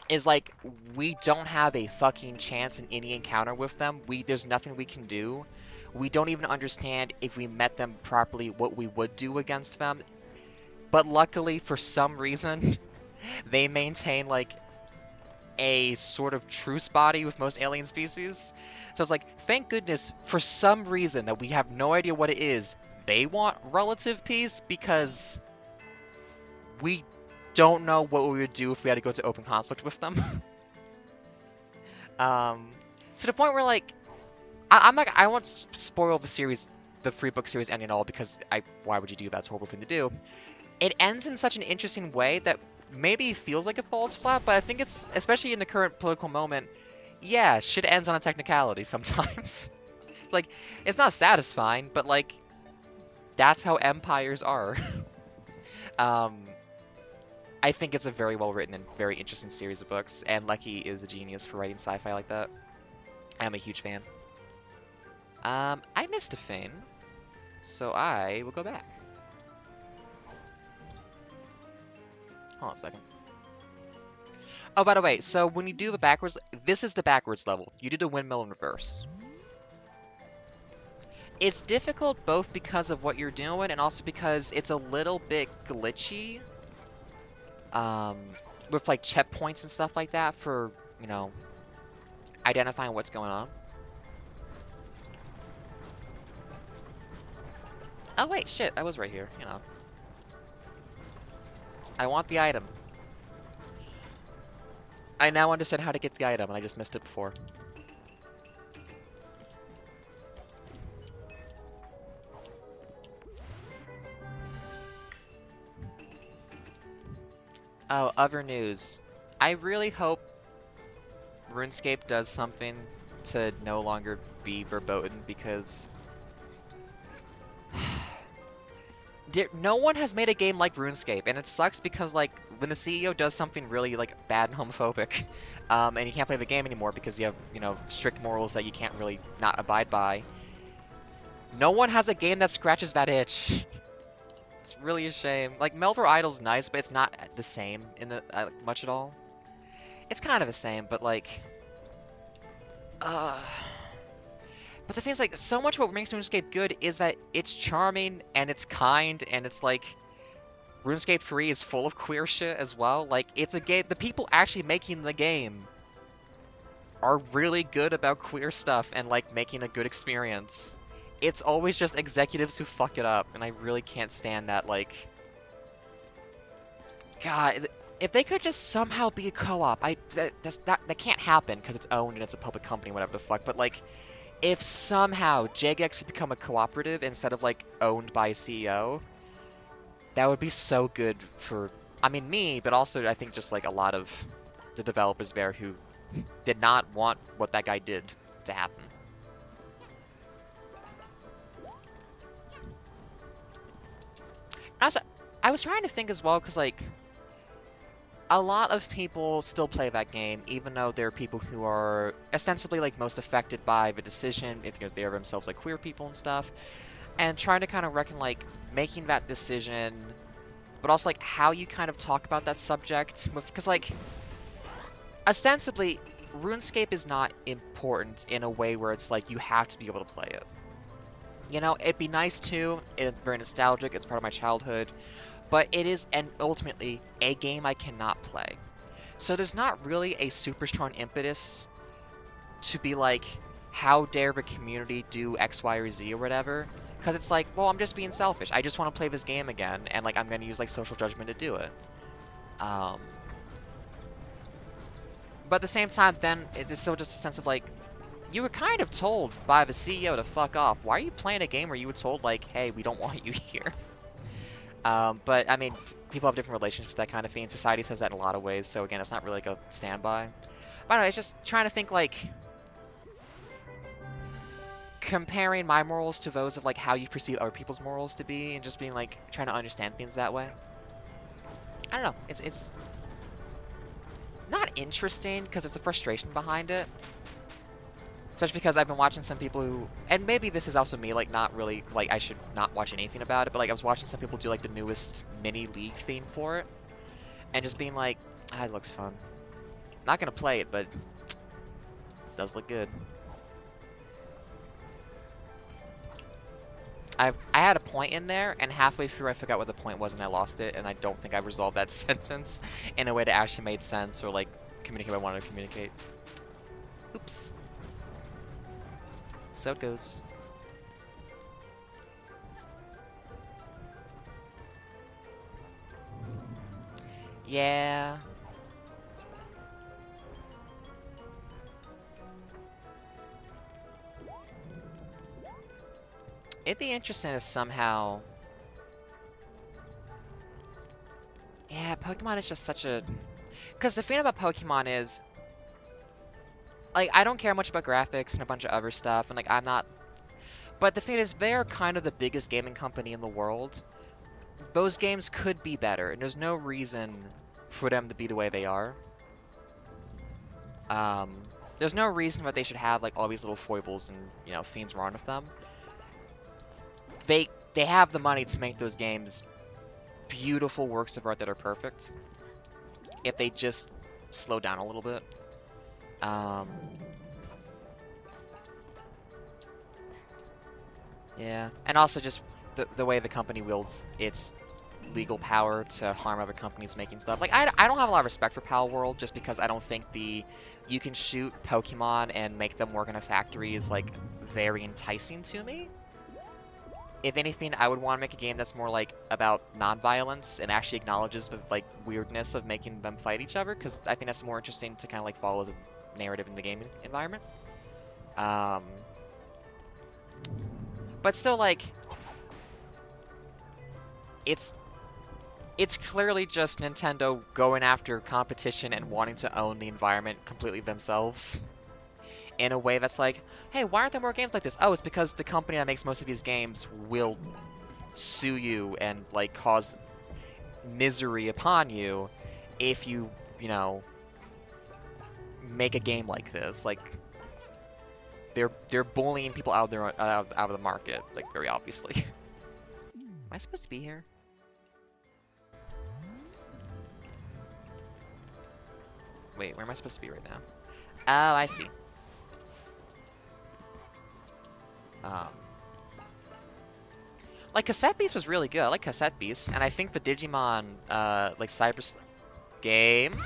is like we don't have a fucking chance in any encounter with them. There's nothing we can do. We don't even understand if we met them properly what we would do against them. But luckily, for some reason, they maintain like a sort of truce body with most alien species. So it's like, thank goodness, for some reason that we have no idea what it is, they want relative peace because we don't know what we would do if we had to go to open conflict with them. To the point where like, I won't spoil the series, the free book series ending at all because why would you do that? It's a horrible thing to do. It ends in such an interesting way that maybe feels like it falls flat, but I think it's, especially in the current political moment, yeah, shit ends on a technicality sometimes. It's like, it's not satisfying, but like, that's how empires are. I think it's a very well written and very interesting series of books, and Lecky is a genius for writing sci-fi like that. I'm a huge fan. I missed a thing, so I will go back. Hold on a second. Oh, by the way, so when you do the backwards, this is the backwards level. You do the windmill in reverse. It's difficult both because of what you're doing and also because it's a little bit glitchy. With like checkpoints and stuff like that for, you know, identifying what's going on. Oh wait, shit, I was right here, you know. I want the item. I now understand how to get the item, and I just missed it before. Oh, other news. I really hope RuneScape does something to no longer be verboten, because no one has made a game like RuneScape, and it sucks because, like, when the CEO does something really, like, bad and homophobic, and you can't play the game anymore because you have, you know, strict morals that you can't really not abide by, no one has a game that scratches that itch. It's really a shame. Like, Melvor Idol's nice, but it's not the same in the, much at all. It's kind of the same, but, like, But the thing is, like, so much of what makes RuneScape good is that it's charming, and it's kind, and it's, like, RuneScape 3 is full of queer shit as well. Like, it's a game, the people actually making the game are really good about queer stuff and, like, making a good experience. It's always just executives who fuck it up, and I really can't stand that, like... God, if they could just somehow be a co-op, that can't happen because it's owned and it's a public company, whatever the fuck, but, like... If somehow Jagex could become a cooperative instead of, like, owned by a CEO, that would be so good for, I mean, me, but also I think just, like, a lot of the developers there who did not want what that guy did to happen. Also, I was trying to think as well, because, like, a lot of people still play that game, even though there are people who are ostensibly, like, most affected by the decision, if they are themselves, like, queer people and stuff, and trying to kind of reckon, like, making that decision, but also, like, how you kind of talk about that subject, because, like, ostensibly, RuneScape is not important in a way where it's, like, you have to be able to play it. You know, it'd be nice, too, it's very nostalgic, it's part of my childhood, but it is ultimately a game I cannot play. So there's not really a super strong impetus to be like, how dare the community do X, Y, or Z or whatever? Because it's like, well, I'm just being selfish. I just want to play this game again, and like I'm going to use like social judgment to do it. But at the same time, then it's still just a sense of like, you were kind of told by the CEO to fuck off. Why are you playing a game where you were told like, hey, we don't want you here? But, I mean, people have different relationships with that kind of thing. Society says that in a lot of ways, so again, it's not really like a standby. But anyway, it's just trying to think, like, comparing my morals to those of, like, how you perceive other people's morals to be, and just being, like, trying to understand things that way. I don't know. It's not interesting, because it's a frustration behind it. Especially because I've been watching some people who, and maybe this is also me, like, not really, like, I should not watch anything about it, but, like, I was watching some people do, like, the newest mini-league theme for it, and just being like, ah, it looks fun. Not gonna play it, but it does look good. I had a point in there, and halfway through I forgot what the point was and I lost it, and I don't think I resolved that sentence in a way that actually made sense or like communicate what I wanted to communicate. Oops. So it goes. Yeah. It'd be interesting if somehow... Yeah, Pokemon is just such a... Because the thing about Pokemon is... Like, I don't care much about graphics and a bunch of other stuff, and like, I'm not... But the thing is, they're kind of the biggest gaming company in the world. Those games could be better, and there's no reason for them to be the way they are. There's no reason why they should have like all these little foibles and, you know, things wrong with them. They have the money to make those games beautiful works of art that are perfect. If they just slow down a little bit. Yeah, and also just the way the company wields its legal power to harm other companies making stuff. Like, I don't have a lot of respect for Pal World just because I don't think you can shoot Pokemon and make them work in a factory is like very enticing to me. If anything, I would want to make a game that's more like about non-violence and actually acknowledges the like weirdness of making them fight each other, because I think that's more interesting to kind of like follow as a narrative in the gaming environment. But still, like, it's clearly just Nintendo going after competition and wanting to own the environment completely themselves. In a way that's like, hey, why aren't there more games like this? Oh, it's because the company that makes most of these games will sue you and, like, cause misery upon you if you, you know, make a game like this. Like, they're bullying people out of the market, like, very obviously. Am I supposed to be here? Wait, where am I supposed to be right now? Oh, I see. Like, Cassette Beast was really good. I like Cassette Beast, and I think the Digimon, like, game.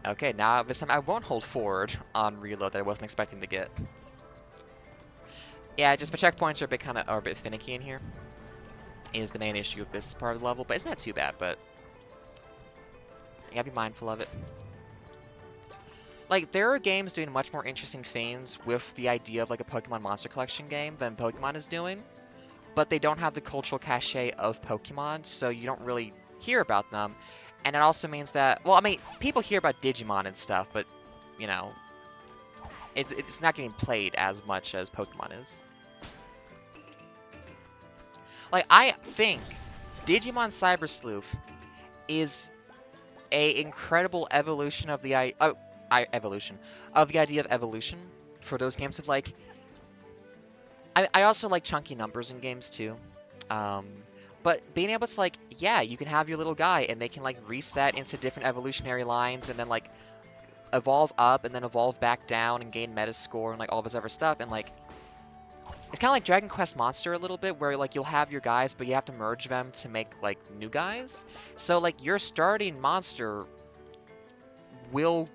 Okay, now this time I won't hold forward on reload that I wasn't expecting to get. Yeah, just the checkpoints are a bit finicky in here. Is the main issue of this part of the level, but it's not too bad. But you gotta be mindful of it. Like, there are games doing much more interesting things with the idea of like a Pokemon Monster Collection game than Pokemon is doing, but they don't have the cultural cachet of Pokemon, so you don't really hear about them. And it also means that, well, I mean, people hear about Digimon and stuff, but, you know, it's not getting played as much as Pokemon is. Like, I think Digimon Cyber Sleuth is a incredible evolution of the idea of evolution for those games of, like, I also like chunky numbers in games too. But being able to, like, yeah, you can have your little guy and they can, like, reset into different evolutionary lines and then, like, evolve up and then evolve back down and gain Metascore and, like, all this other stuff. And, like, it's kind of like Dragon Quest Monster a little bit, where, like, you'll have your guys, but you have to merge them to make, like, new guys. So, like, your starting monster will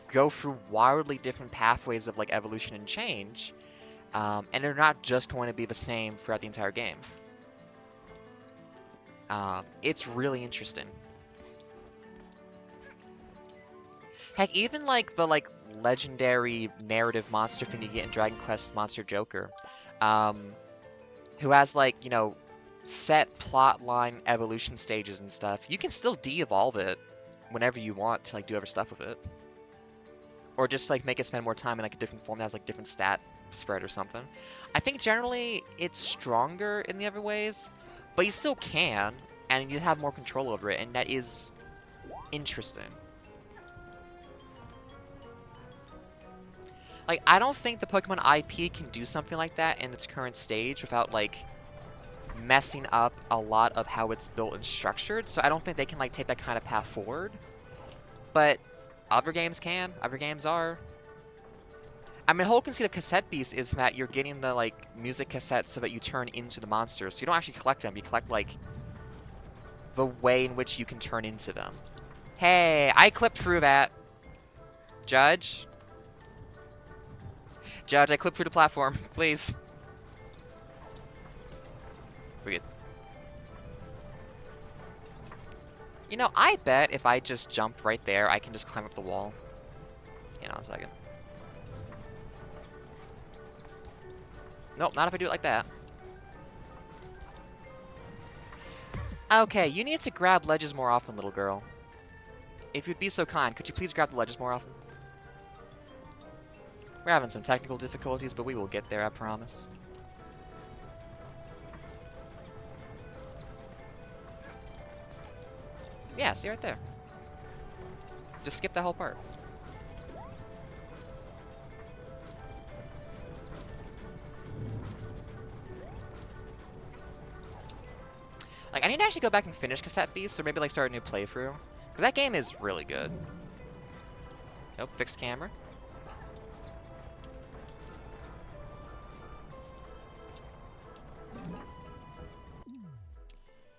go through wildly different pathways of, like, evolution and change. And they're not just going to be the same throughout the entire game. It's really interesting. Heck, even like the legendary narrative monster thing you get in Dragon Quest Monster Joker, who has, like, you know, set plotline evolution stages and stuff. You can still de-evolve it whenever you want to, like, do other stuff with it, or just, like, make it spend more time in, like, a different form that has, like, different stat spread or something. I think generally it's stronger in the other ways, but you still can, and you have more control over it, and that is interesting. Like, I don't think the Pokemon IP can do something like that in its current stage without, like, messing up a lot of how it's built and structured, so I don't think they can, like, take that kind of path forward. But other games can. Other games are. I mean, the whole conceit of cassette beasts is that you're getting the, like, music cassettes so that you turn into the monsters. So you don't actually collect them. You collect, like, the way in which you can turn into them. Hey, I clipped through that. Judge? Judge, I clipped through the platform. Please. We're good. You know, I bet if I just jump right there, I can just climb up the wall. Hang on a second. Nope, not if I do it like that. Okay, you need to grab ledges more often, little girl. If you'd be so kind, could you please grab the ledges more often? We're having some technical difficulties, but we will get there, I promise. Yeah, see right there. Just skip that whole part. Like, I need to actually go back and finish Cassette Beast, or maybe, like, start a new playthrough. Because that game is really good. Nope, fixed camera.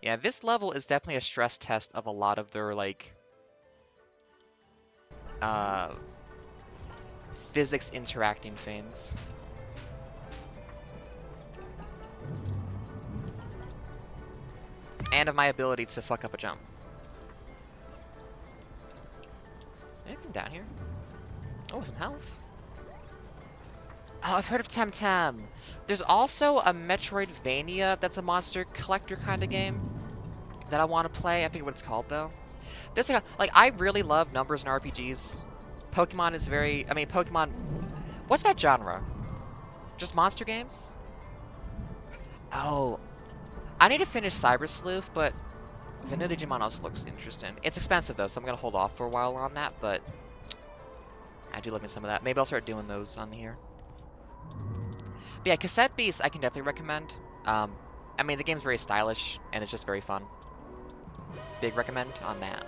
Yeah, this level is definitely a stress test of a lot of their, like, physics interacting things. And of my ability to fuck up a jump. Anything down here? Oh, some health. Oh, I've heard of Temtem. There's also a Metroidvania that's a monster collector kind of game that I want to play. I forget what it's called, though. There's like, I really love numbers and RPGs. Pokemon is very... I mean, Pokemon... What's that genre? Just monster games? Oh. I need to finish Cyber Sleuth, but Vanilla Digimon also looks interesting. It's expensive, though, so I'm going to hold off for a while on that, but I do look at some of that. Maybe I'll start doing those on here. But yeah, Cassette Beast I can definitely recommend. I mean, the game's very stylish, and it's just very fun. Big recommend on that.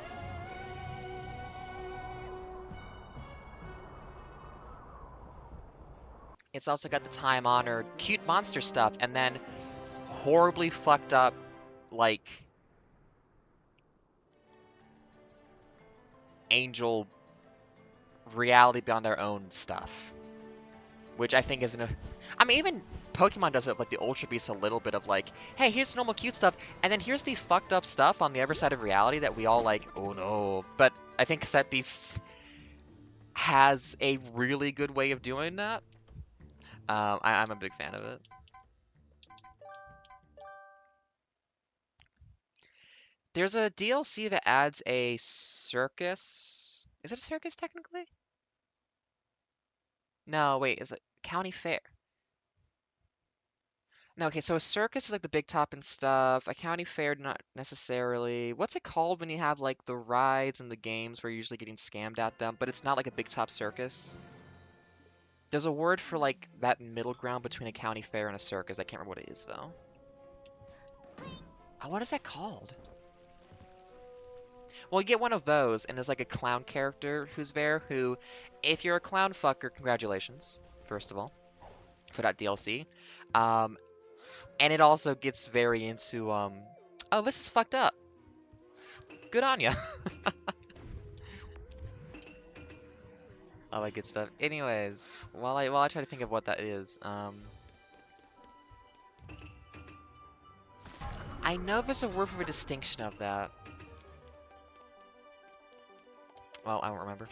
It's also got the time-honored cute monster stuff, and then horribly fucked up, like, angel reality beyond their own stuff. Which I think isn't a... I mean, even Pokemon does it with, like, the Ultra Beasts a little bit of, like, hey, here's normal cute stuff, and then here's the fucked up stuff on the other side of reality that we all, like, oh no. But I think Cassette Beasts has a really good way of doing that. I'm a big fan of it. There's a DLC that adds a circus. Is it a circus, technically? No, wait, is it county fair? No, okay, so a circus is like the big top and stuff. A county fair, not necessarily. What's it called when you have like the rides and the games where you're usually getting scammed at them, but it's not like a big top circus? There's a word for like that middle ground between a county fair and a circus. I can't remember what it is though. Oh, what is that called? Well, you get one of those, and there's like a clown character who's there who, if you're a clown fucker, congratulations, first of all, for that DLC. And it also gets very into, oh, this is fucked up. Good on ya. All that good stuff. Anyways, while I try to think of what that is, I know there's a word for a distinction of that. Well, I don't remember.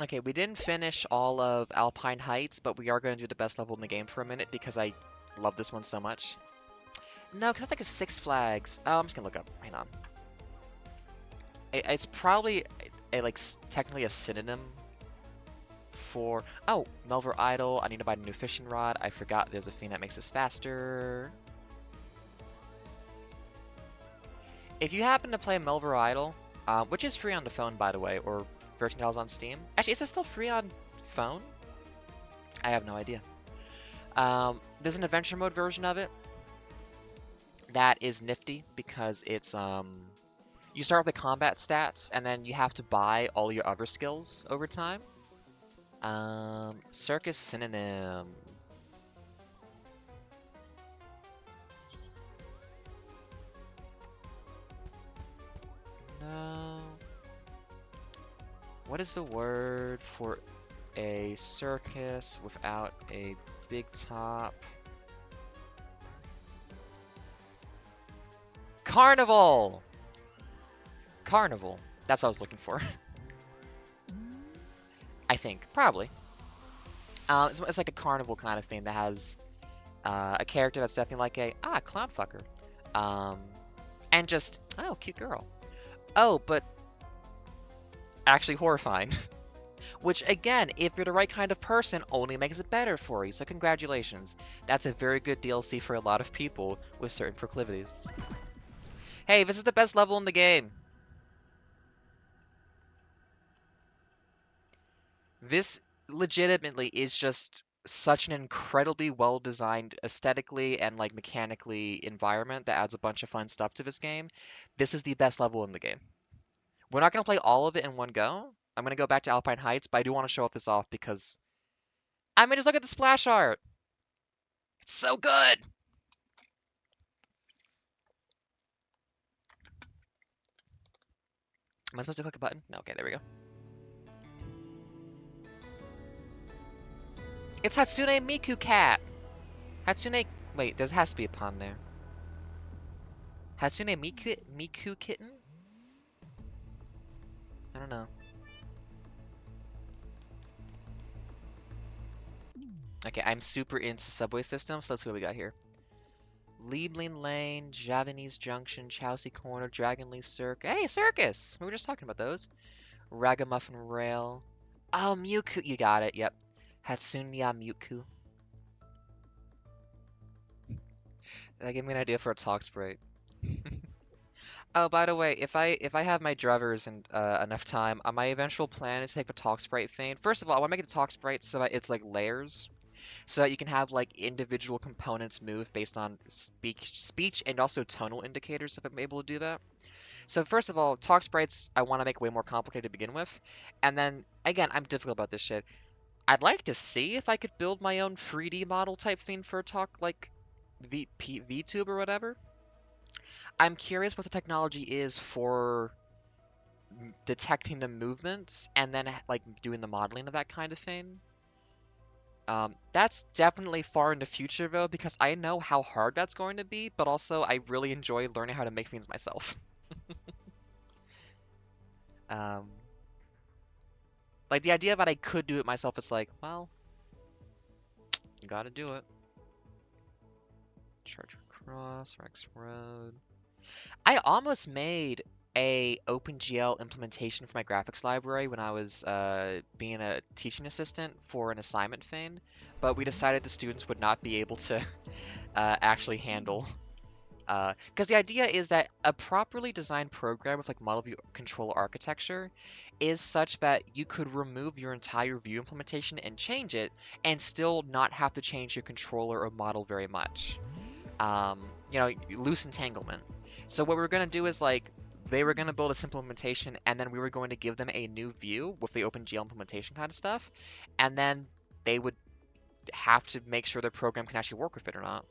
Okay, we didn't finish all of Alpine Heights, but we are going to do the best level in the game for a minute because I love this one so much. No, because it's like a Six Flags. Oh, I'm just gonna look up. Hang on. It's probably like technically a synonym for... Oh, Melver Idol. I need to buy a new fishing rod. I forgot there's a thing that makes this faster. If you happen to play Melver Idol, which is free on the phone, by the way, or $13 on Steam. Actually, is it still free on phone? I have no idea. There's an adventure mode version of it that is nifty because it's you start with the combat stats and then you have to buy all your other skills over time. Circus synonym. No. What is the word for a circus without a big top? Carnival! Carnival. That's what I was looking for. I think. Probably. It's like a carnival kind of thing that has a character that's definitely like a, clown fucker. And just, oh, cute girl. Oh, but actually horrifying. Which, again, if you're the right kind of person, only makes it better for you. So congratulations. That's a very good DLC for a lot of people with certain proclivities. Hey, this is the best level in the game. This legitimately is just such an incredibly well-designed aesthetically and like mechanically environment that adds a bunch of fun stuff to this game. This is the best level in the game. We're not going to play all of it in one go. I'm going to go back to Alpine Heights, but I do want to show this off because I mean, just look at the splash art. It's so good. Am I supposed to click a button? No, okay, there we go. It's Hatsune Miku Cat. Hatsune, wait, there has to be a pun there. Hatsune Miku Kitten? I don't know. Okay, I'm super into subway systems, so let's see what we got here. Liebling Lane, Javanese Junction, Chelsea Corner, Dragonlee Circus. Hey, Circus! We were just talking about those. Ragamuffin Rail. Oh, Mewtwo. You got it, yep. Hatsunya Mewtwo. That gave me an idea for a talk sprite. Oh, by the way, if I have my druthers and enough time, my eventual plan is to take the talk sprite thing. First of all, I want to make the talk sprite so that it's like layers, so that you can have like individual components move based on speech and also tonal indicators if I'm able to do that. So first of all, talk sprites I want to make way more complicated to begin with, and then again, I'm difficult about this shit. I'd like to see if I could build my own 3D model type thing for talk like VTube or whatever. I'm curious what the technology is for detecting the movements and then like doing the modeling of that kind of thing. That's definitely far in the future though, because I know how hard that's going to be, but also I really enjoy learning how to make things myself. Um, like the idea that I could do it myself is like, well, you gotta do it. Charger Cross, Rex Road. I almost made a OpenGL implementation for my graphics library when I was being a teaching assistant for an assignment thing, but we decided the students would not be able to actually handle. Because the idea is that a properly designed program with like model view controller architecture is such that you could remove your entire view implementation and change it and still not have to change your controller or model very much. You know, loose entanglement. So what we were going to do is like, they were going to build a simple implementation and then we were going to give them a new view with the OpenGL implementation kind of stuff. And then they would have to make sure their program can actually work with it or not.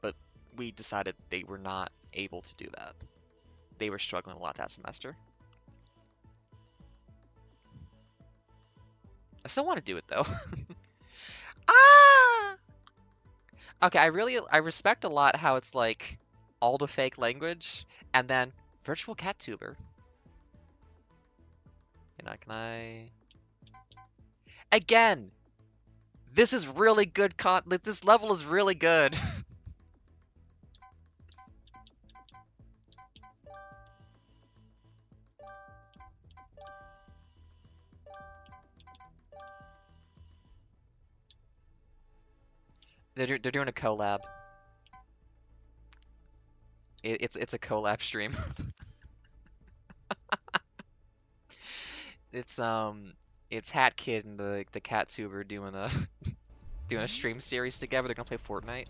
But we decided they were not able to do that. They were struggling a lot that semester. I still want to do it though. Ah! Okay, I respect a lot how it's like all the fake language and then virtual cat tuber. You know, can I? Again, this is really good this level is really good. They're doing a collab. It's a collab stream. It's Hat Kid and the Cat Tuber doing a doing a stream series together. They're gonna play Fortnite.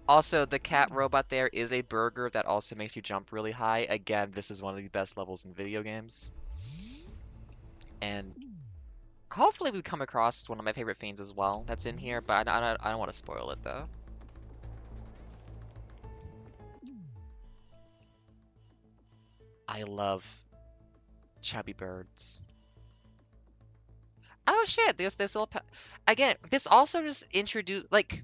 Also, the cat robot there is a burger that also makes you jump really high. Again, this is one of the best levels in video games. And hopefully we come across one of my favorite fiends as well that's in here, but I don't want to spoil it though. I love chubby birds. Oh shit, there's this little again, this also just introduced like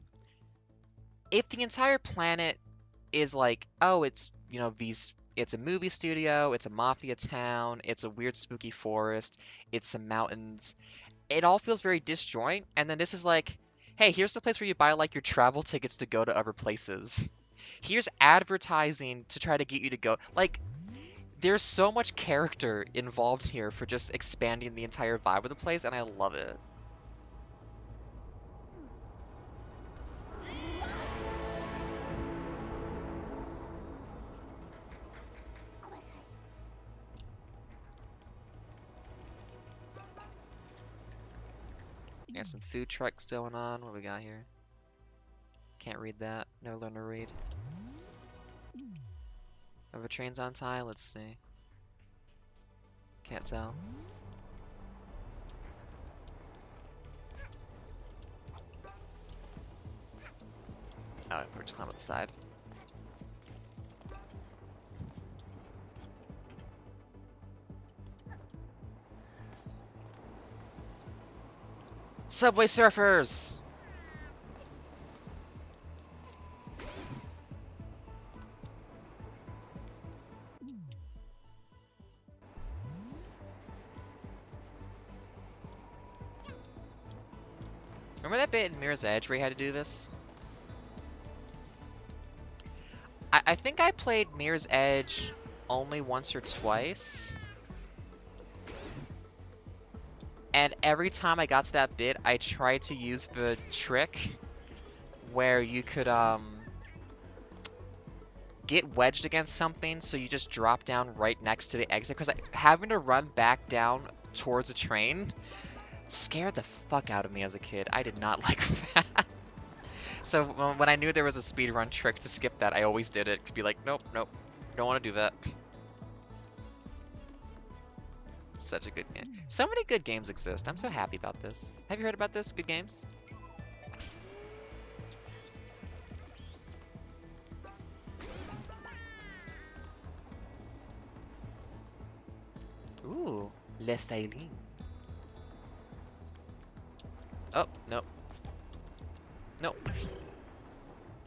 if the entire planet is like, oh, it's, you know, it's a movie studio, it's a mafia town, it's a weird spooky forest, it's some mountains. It all feels very disjoint, and then this is like, hey, here's the place where you buy like your travel tickets to go to other places. Here's advertising to try to get you to go. Like, there's so much character involved here for just expanding the entire vibe of the place, and I love it. Got some food trucks going on. What do we got here? Can't read that. Never learned to read. Are the trains on time? Let's see. Can't tell. Oh, we're just climbing up the side. Subway Surfers! Remember that bit in Mirror's Edge where you had to do this? I think I played Mirror's Edge only once or twice. And every time I got to that bit, I tried to use the trick where you could get wedged against something, so you just drop down right next to the exit. Because having to run back down towards a train scared the fuck out of me as a kid. I did not like that. So when I knew there was a speedrun trick to skip that, I always did it to be like, nope, nope, don't want to do that. Such a good game. So many good games exist. I'm so happy about this. Have you heard about this? Good games? Ooh, Le Thailin. Oh, nope. Nope.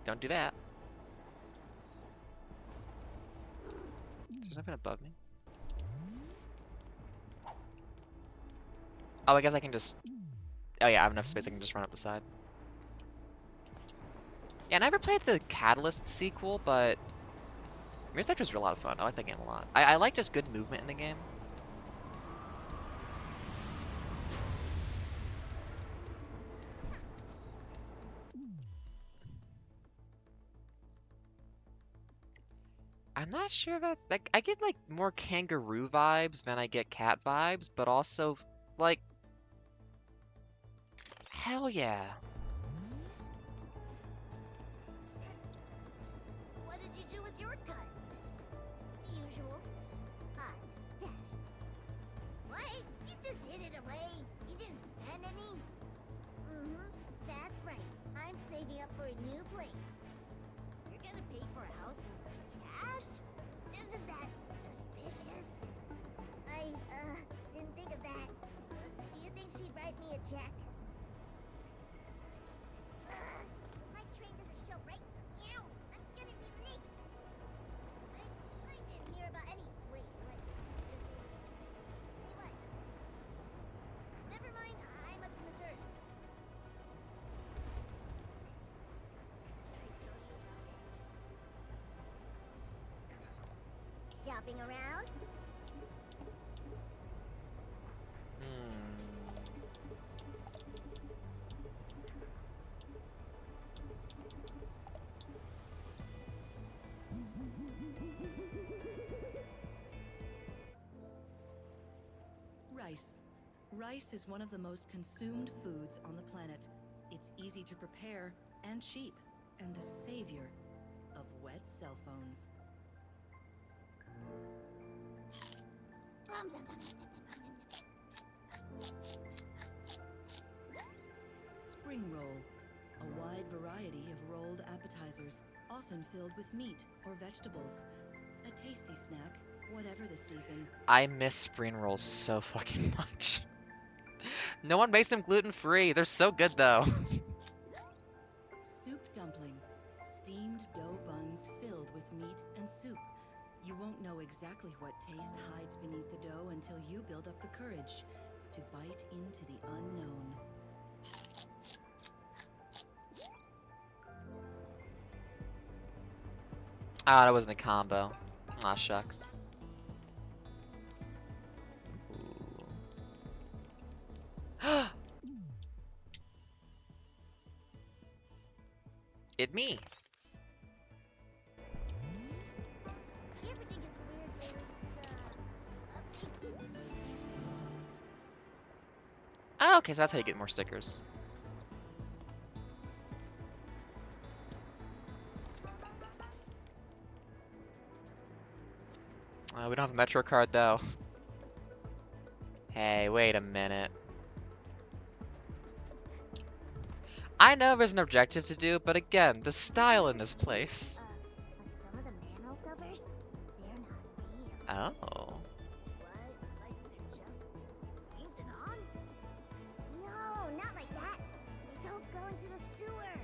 Don't do that. Is there something above me? Oh, I guess I can just... Oh yeah, I have enough space I can just run up the side. Yeah, I never played the Catalyst sequel, but... Mirror's Edge was a lot of fun. I like that game a lot. I like just good movement in the game. I'm not sure that's like I get like more kangaroo vibes than I get cat vibes, but also like hell yeah. So what did you do with your gun? The usual. Stashed. What? You just hid it away. You didn't spend any? Mm-hmm. That's right. I'm saving up for a new place. You're gonna pay for a house in cash? Isn't that suspicious? I, didn't think of that. Do you think she'd write me a check? My train doesn't show right now. I'm gonna be late. I didn't hear about any. Wait, what? Say what? Never mind. I must have misheard. Should I tell you about it? Shopping around? rice. Rice is one of the most consumed foods on the planet. It's easy to prepare and cheap, and the savior of wet cell phones. Spring roll, a wide variety of rolled appetizers, often filled with meat or vegetables. A tasty snack, whatever the season. I miss spring rolls so fucking much. No one makes them gluten-free. They're so good though. Soup dumpling, steamed dough buns filled with meat and soup. You won't know exactly what taste hides beneath the dough until you build up the courage to bite into the unknown. Ah, that wasn't a combo. Aw, shucks. Ooh. It me. See, everything gets weird. There's, a big... Oh, okay, so that's how you get more stickers. We don't have a Metro card though. Hey, wait a minute. I know there's an objective to do, but again, the style in this place. But some of the manhole covers, they're not real. Oh. What? Like they're just painted on? No, not like that. They don't go into the sewer.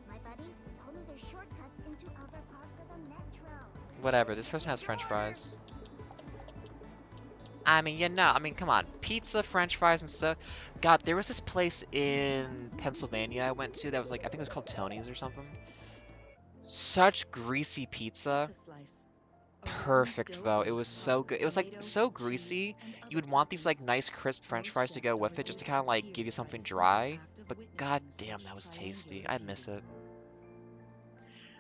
My buddy told me there's shortcuts into other parts of the metro. Whatever, this person has french fries. I mean, come on. Pizza, french fries, and stuff. God, there was this place in Pennsylvania I went to that was like, I think it was called Tony's or something. Such greasy pizza. Slice. Perfect, though. It was so good. It was, like, so greasy. You would want these, like, nice, crisp french fries to go with it just to kind of, like, give you something dry. But god damn, that was tasty. I miss it.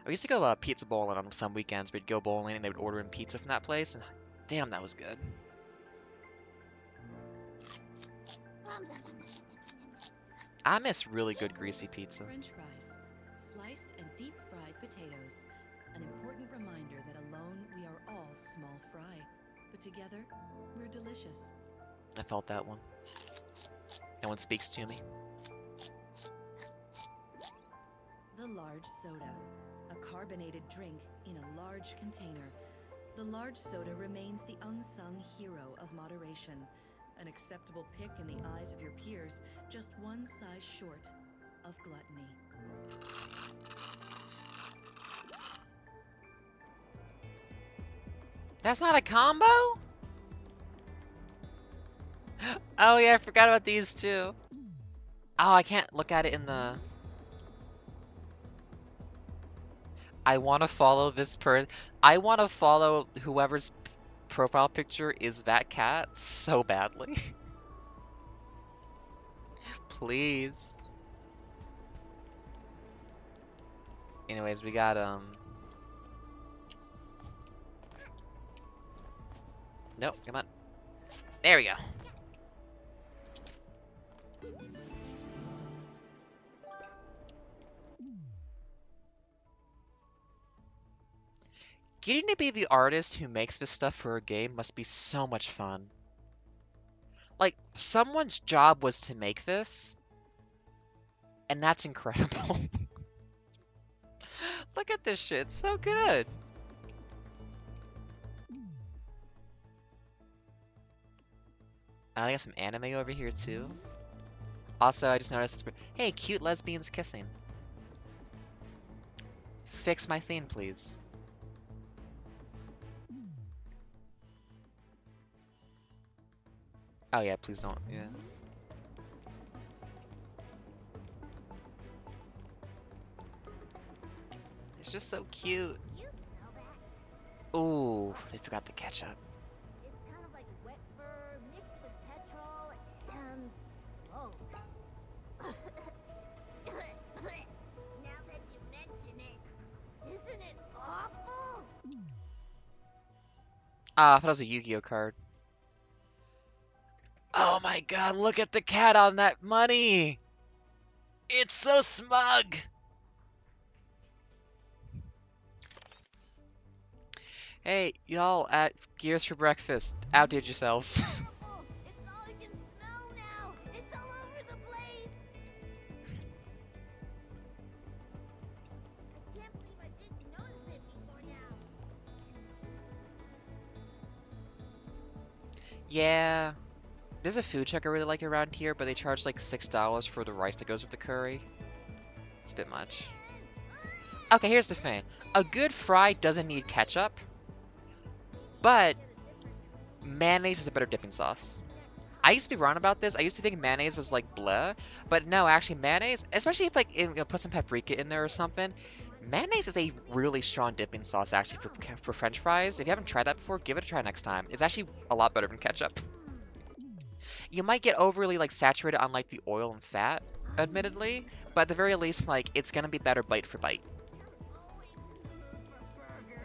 I used to go pizza bowling on some weekends. We'd go bowling and they would order in pizza from that place. And damn, that was good. I miss really good greasy pizza. French fries, sliced and deep fried potatoes. An important reminder that alone we are all small fry, but together we're delicious. I felt that one. No one speaks to me. The large soda, a carbonated drink in a large container. The large soda remains the unsung hero of moderation. An acceptable pick in the eyes of your peers, just one size short of gluttony. That's not a combo? Oh yeah, I forgot about these too. Oh, I can't look at it in the... I want to follow this I want to follow whoever's profile picture is that cat so badly. Please. Anyways, we got Nope, come on. There we go. Getting to be the artist who makes this stuff for a game must be so much fun. Like, someone's job was to make this, and that's incredible. Look at this shit, it's so good. I got some anime over here too. Also, I just noticed, hey, cute lesbians kissing. Fix my theme, please. Oh yeah, please don't, yeah. It's just so cute. You smell that? Ooh, they forgot the ketchup. It's kind of like wet fur mixed with petrol and smoke. Now that you mention it, isn't it awful? Ah, I thought it was a Yu-Gi-Oh card. Oh my my god, look at the cat on that money! It's so smug! Hey, y'all at Gears for Breakfast, outdid yourselves. Terrible! It's all I can smell now! It's all over the place! I can't believe I didn't notice it before now. Yeah, there's a food truck I really like around here, but they charge like $6 for the rice that goes with the curry. It's a bit much. Okay, here's the thing. A good fry doesn't need ketchup, but mayonnaise is a better dipping sauce. I used to be wrong about this. I used to think mayonnaise was like bleh, but no, actually mayonnaise, especially if like put some paprika in there or something, mayonnaise is a really strong dipping sauce actually for French fries. If you haven't tried that before, give it a try next time. It's actually a lot better than ketchup. You might get overly like saturated on like the oil and fat, admittedly, but at the very least, like it's gonna be better bite for bite. Always in the mood for burgers.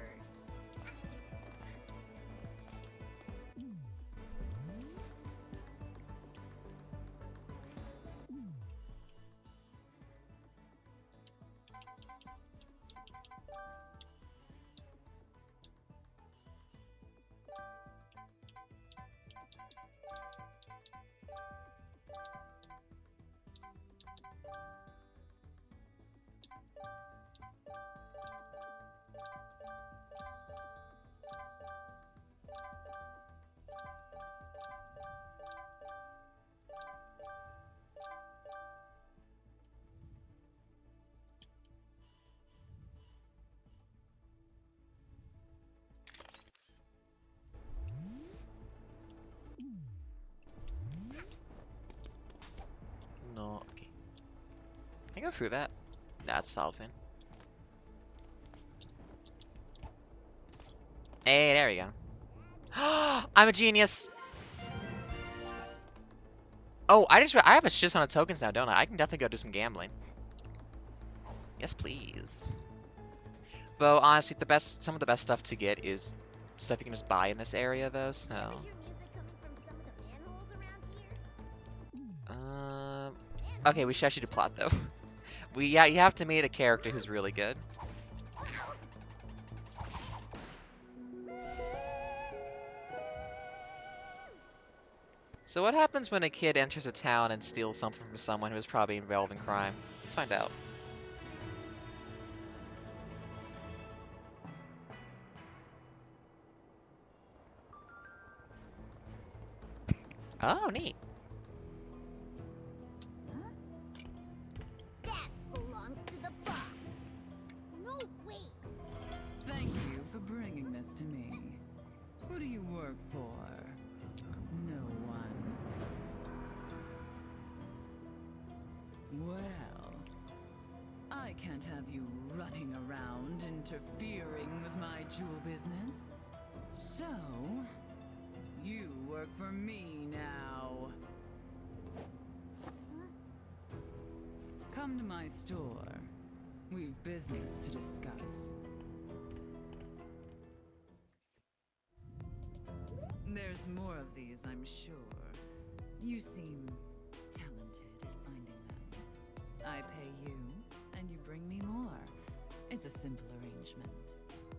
No, okay. Can I go through that? That's solid, man. Hey, there we go. I'm a genius. Oh, I have a shit ton of tokens now, don't I? I can definitely go do some gambling. Yes, please. Though honestly, some of the best stuff to get is stuff you can just buy in this area, though. So, I hear music coming from some of the manholes around here. okay, we should actually do plot though. Yeah, you have to meet a character who's really good. So what happens when a kid enters a town and steals something from someone who is probably involved in crime? Let's find out. Oh, neat. That belongs to the boss. No way. Thank you for bringing this to me. Who do you work for? No one. Well, I can't have you running around interfering with my jewel business. So, you work for me now. Come to my store. We've business to discuss. There's more of these, I'm sure. You seem talented at finding them. I pay you, and you bring me more. It's a simple arrangement.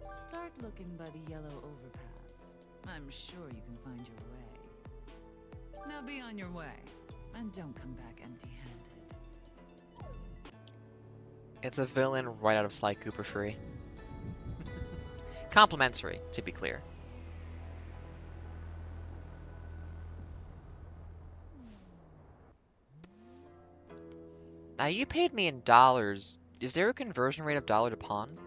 Start looking by the yellow overpass. I'm sure you can find your way. Now be on your way, and don't come back empty-handed. It's a villain right out of Sly Cooper free. Complimentary, to be clear. Now you paid me in dollars. Is there a conversion rate of dollar to pawn?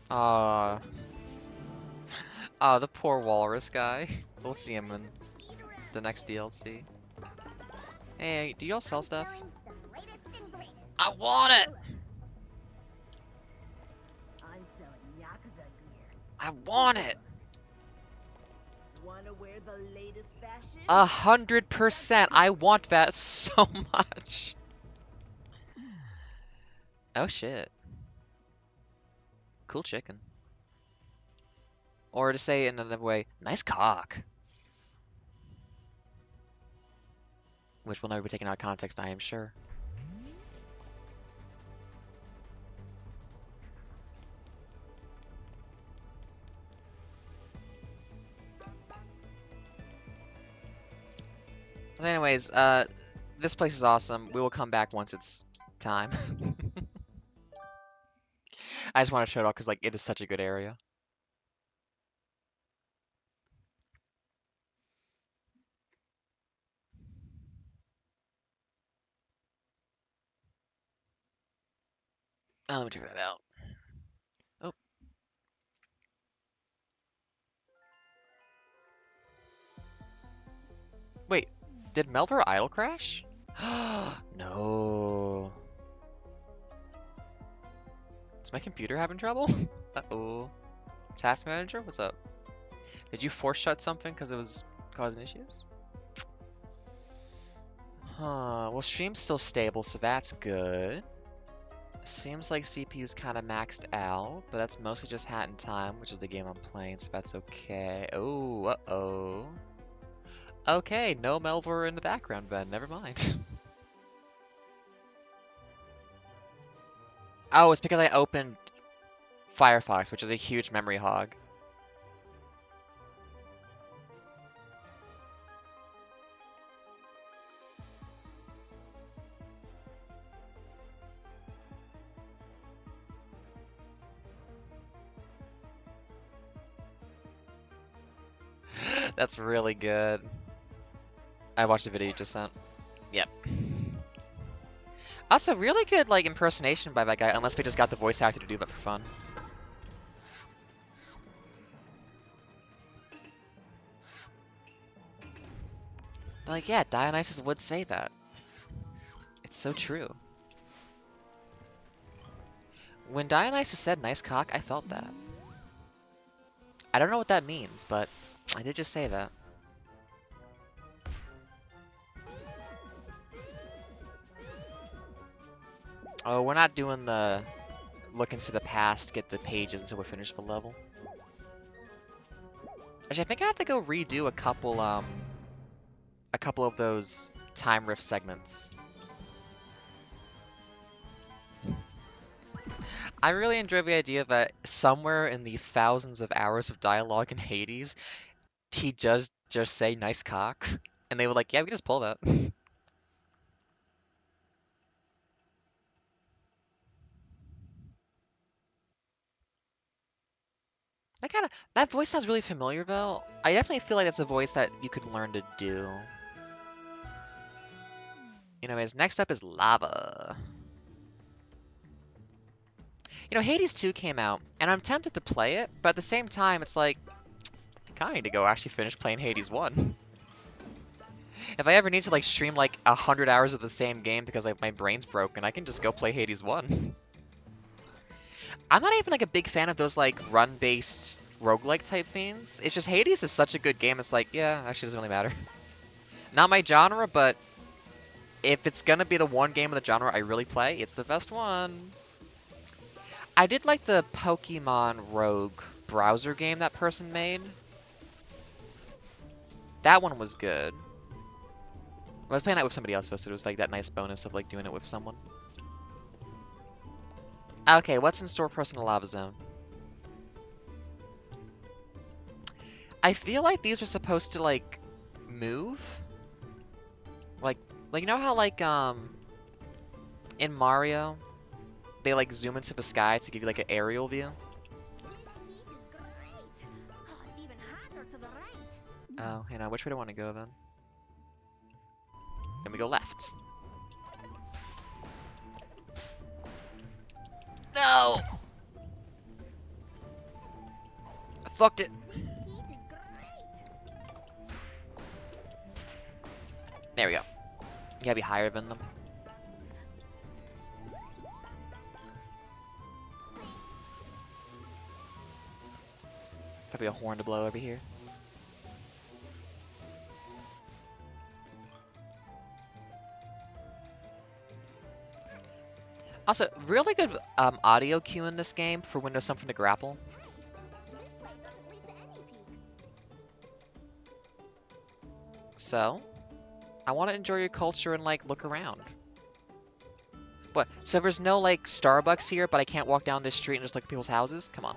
Oh, the poor walrus guy. We'll see him in the next DLC. Hey, do y'all sell stuff? Selling the latest and greatest. I want it! I'm selling Nyakuza gear. I want it! Wanna wear the latest fashion? 100%! I want that so much! Oh shit. Cool chicken. Or to say it in another way, nice cock. Which will never be taken out of context, I am sure. But anyways, this place is awesome. We will come back once it's time. I just want to show it off because like it is such a good area. Let me check that out. Oh, wait. Did Melver idle crash? No. Is my computer having trouble? Uh-oh. Task manager, what's up? Did you force shut something because it was causing issues? Huh. Well, stream's still stable, so that's good. Seems like CPU's kind of maxed out, but that's mostly just Hat in Time, which is the game I'm playing, so that's okay. Oh, uh-oh. Okay, no Melvor in the background, Ben. Never mind. Oh, it's because I opened Firefox, which is a huge memory hog. That's really good. I watched the video you just sent. Yep. Also, really good like impersonation by that guy, unless we just got the voice actor to do that for fun. But like, yeah, Dionysus would say that. It's so true. When Dionysus said nice cock, I felt that. I don't know what that means, but I did just say that. Oh, we're not doing the look into the past, get the pages until we finish the level. Actually, I think I have to go redo a couple of those time rift segments. I really enjoy the idea that somewhere in the thousands of hours of dialogue in Hades, he does just say nice cock. And they were like, yeah, we can just pull that. That voice sounds really familiar though. I definitely feel like that's a voice that you could learn to do. Anyways, next up is Lava. You know, Hades 2 came out, and I'm tempted to play it, but at the same time, it's like, I kinda need to go actually finish playing Hades 1. If I ever need to like stream like 100 hours of the same game because like my brain's broken, I can just go play Hades 1. I'm not even like a big fan of those like run-based roguelike type things. It's just Hades is such a good game, it's like, yeah, actually doesn't really matter. Not my genre, but if it's gonna be the one game of the genre I really play, it's the best one. I did like the Pokemon Rogue browser game that person made. That one was good. I was playing that with somebody else, so it was like that nice bonus of like doing it with someone. Okay, what's in store for us in the Lava Zone? I feel like these are supposed to like move. Like you know how like in Mario they like zoom into the sky to give you like an aerial view? This heat is great. Oh, it's even hotter to the right. Oh, you know, which way do I want to go then? Then we go left. No! I fucked it. This heat is great. There we go. You gotta be higher than them. Probably a horn to blow over here. Also, really good audio cue in this game for when there's something to grapple. This way doesn't lead to So, I want to enjoy your culture and, like, look around. What? So there's no, like, Starbucks here, but I can't walk down this street and just look at people's houses? Come on.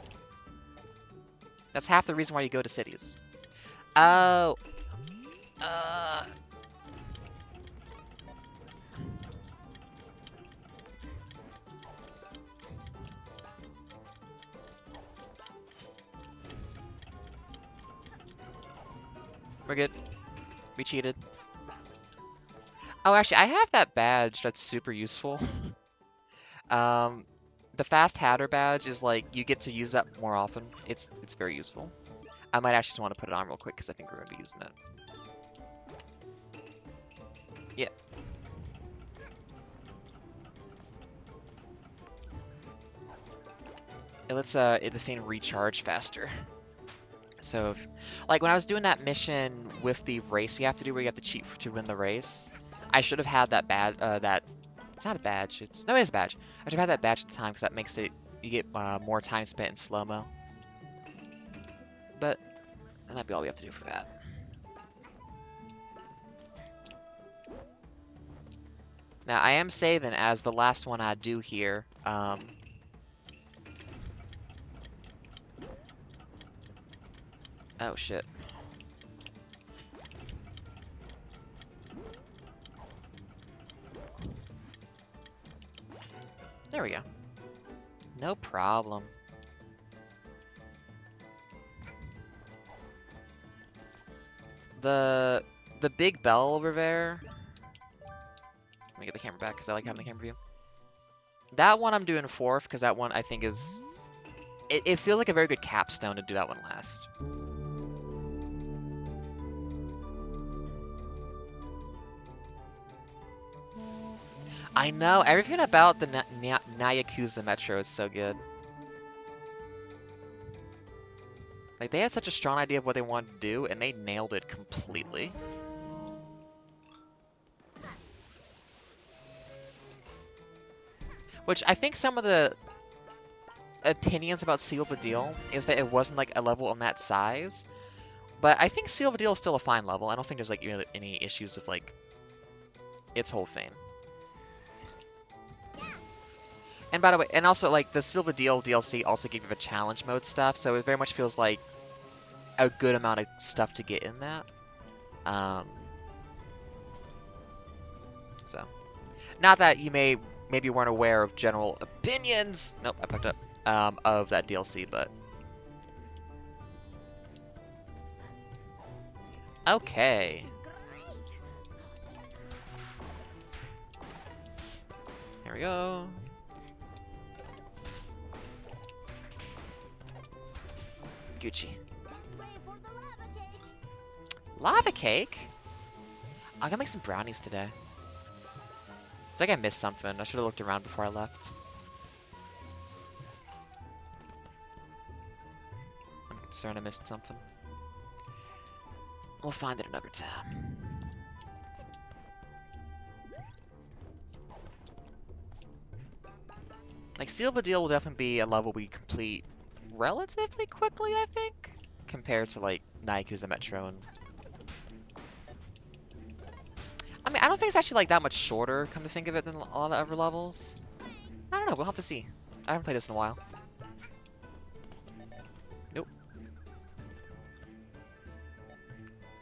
That's half the reason why you go to cities. Oh. We're good. We cheated. Oh, actually, I have that badge that's super useful. The Fast Hatter badge is like, you get to use that more often. It's very useful. I might actually just want to put it on real quick because I think we're going to be using it. Yeah. It lets the thing recharge faster. So, like when I was doing that mission with the race you have to do where you have to cheat to win the race, I should have had that it's not a badge, it is a badge. I should have had that badge at the time because that makes it, you get more time spent in slow-mo. But, that might be all we have to do for that. Now, I am saving as the last one I do here. Oh, shit. There we go. No problem. The big bell over there. Let me get the camera back because I like having the camera view. That one I'm doing fourth because that one I think is... It feels like a very good capstone to do that one last. I know, everything about the Nyakuza Metro is so good. Like, they had such a strong idea of what they wanted to do, and they nailed it completely. Which, I think some of the opinions about Seal of a Deal is that it wasn't, like, a level on that size. But I think Seal of a Deal is still a fine level. I don't think there's, like, really any issues with, like, its whole thing. And by the way, and also, like, the Seal of a Deal DLC also gave you the challenge mode stuff, so it very much feels like a good amount of stuff to get in that. So, not that you maybe weren't aware of general opinions. Nope, I picked up of that DLC, but okay. Here we go. Gucci. Lava cake? I'm gonna make some brownies today. I think I missed something. I should have looked around before I left. I'm concerned I missed something. We'll find it another time. Like, Seal of a Deal will definitely be a level we complete relatively quickly, I think, compared to, like, Nyakuza Metro and... I mean, I don't think it's actually, like, that much shorter, come to think of it, than a lot of other levels. I don't know, we'll have to see. I haven't played this in a while. Nope.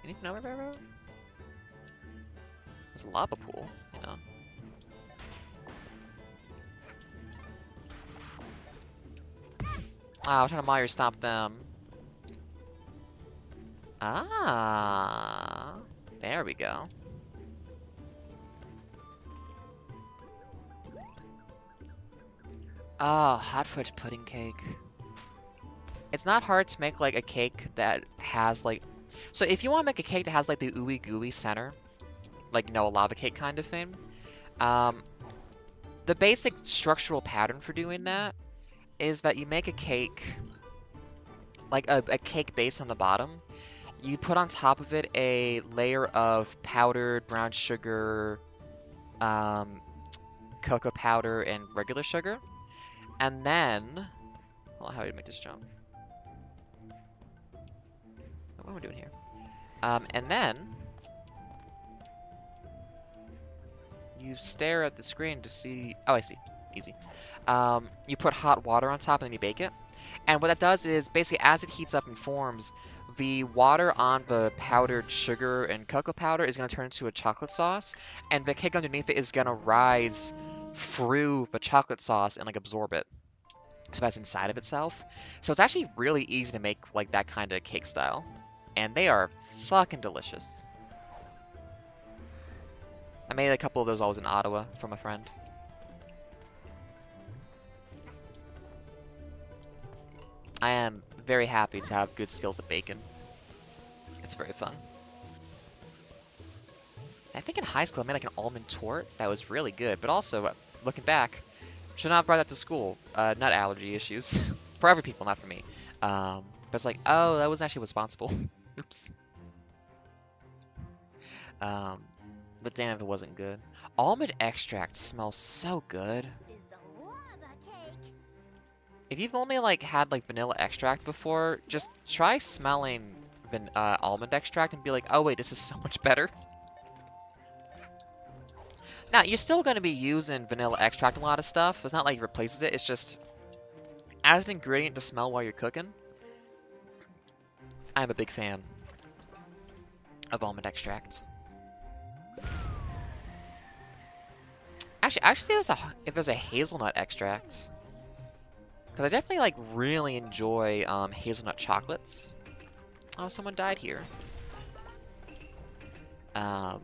Anything over there, bro? There's a lava pool, you know. Ah, I was trying to Mario stomp them. Ah, there we go. Oh, hot fudge pudding cake. It's not hard to make like a cake that has like... So if you want to make a cake that has like the ooey gooey center, like, you know, a lava cake kind of thing, the basic structural pattern for doing that is that you make a cake, like a cake base on the bottom. You put on top of it a layer of powdered brown sugar, cocoa powder, and regular sugar. And then, well, how do you make this jump? What am I doing here? And then you stare at the screen to see... Oh, I see. Easy. You put hot water on top and then you bake it. And what that does is, basically, as it heats up and forms, the water on the powdered sugar and cocoa powder is going to turn into a chocolate sauce, and the cake underneath it is going to rise through the chocolate sauce and, like, absorb it. So that's inside of itself. So it's actually really easy to make, like, that kind of cake style. And they are fucking delicious. I made a couple of those while I was in Ottawa from a friend. I am very happy to have good skills at bacon. It's very fun. I think in high school I made like an almond torte that was really good, but also, looking back, should not have brought that to school. Nut allergy issues. For other people, not for me. But it's like, oh, that wasn't actually responsible. Oops. But damn if it wasn't good. Almond extract smells so good. This is the lava cake. If you've only like had like vanilla extract before, just try smelling almond extract and be like, oh wait, this is so much better. Now, you're still going to be using vanilla extract in a lot of stuff. It's not like it replaces it. It's just as an ingredient to smell while you're cooking. I'm a big fan of almond extract. Actually, I should say if there's a hazelnut extract. Because I definitely, like, really enjoy hazelnut chocolates. Oh, someone died here. I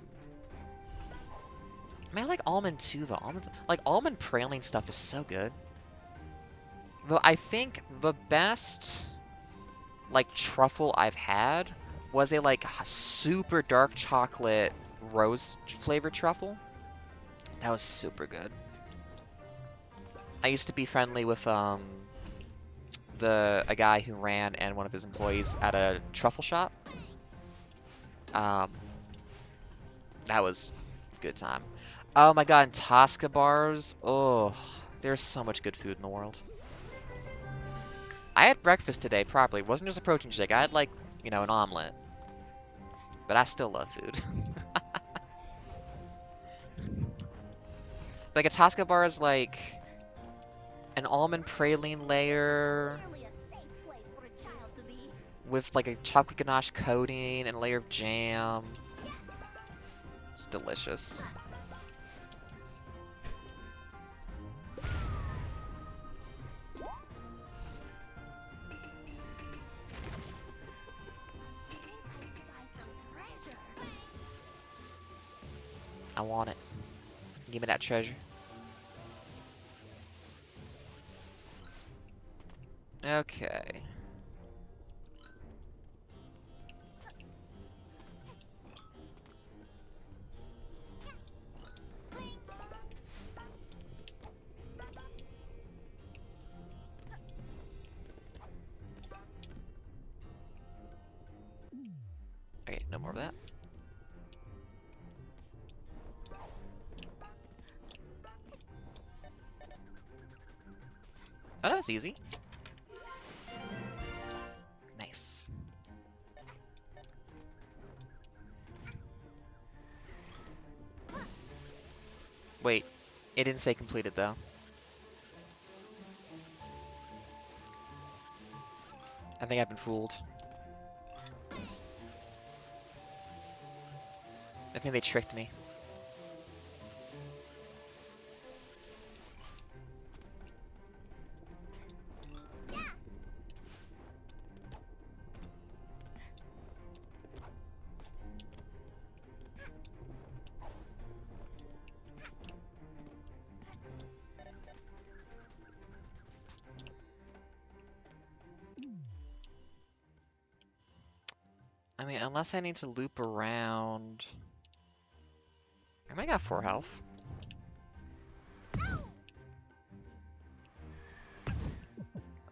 mean, I like almond too, though. Almond praline stuff is so good. Though I think the best, like, truffle I've had was a, like, super dark chocolate rose flavored truffle. That was super good. I used to be friendly with a guy who ran and one of his employees at a truffle shop. That was a good time. Oh my god, and Tosca bars. Oh, there's so much good food in the world. I had breakfast today properly. It wasn't just a protein shake. I had like, you know, an omelet. But I still love food. Like a Tosca bar is like an almond praline layer Clearly a safe place for a child to be. with like a chocolate ganache coating and a layer of jam. It's delicious. I want it. Give me that treasure. Okay. Okay, no more of that. Oh, that was easy. Nice. Wait, it didn't say completed though. I think I've been fooled. I think they tricked me. I mean, unless I need to loop around. I might got 4 health.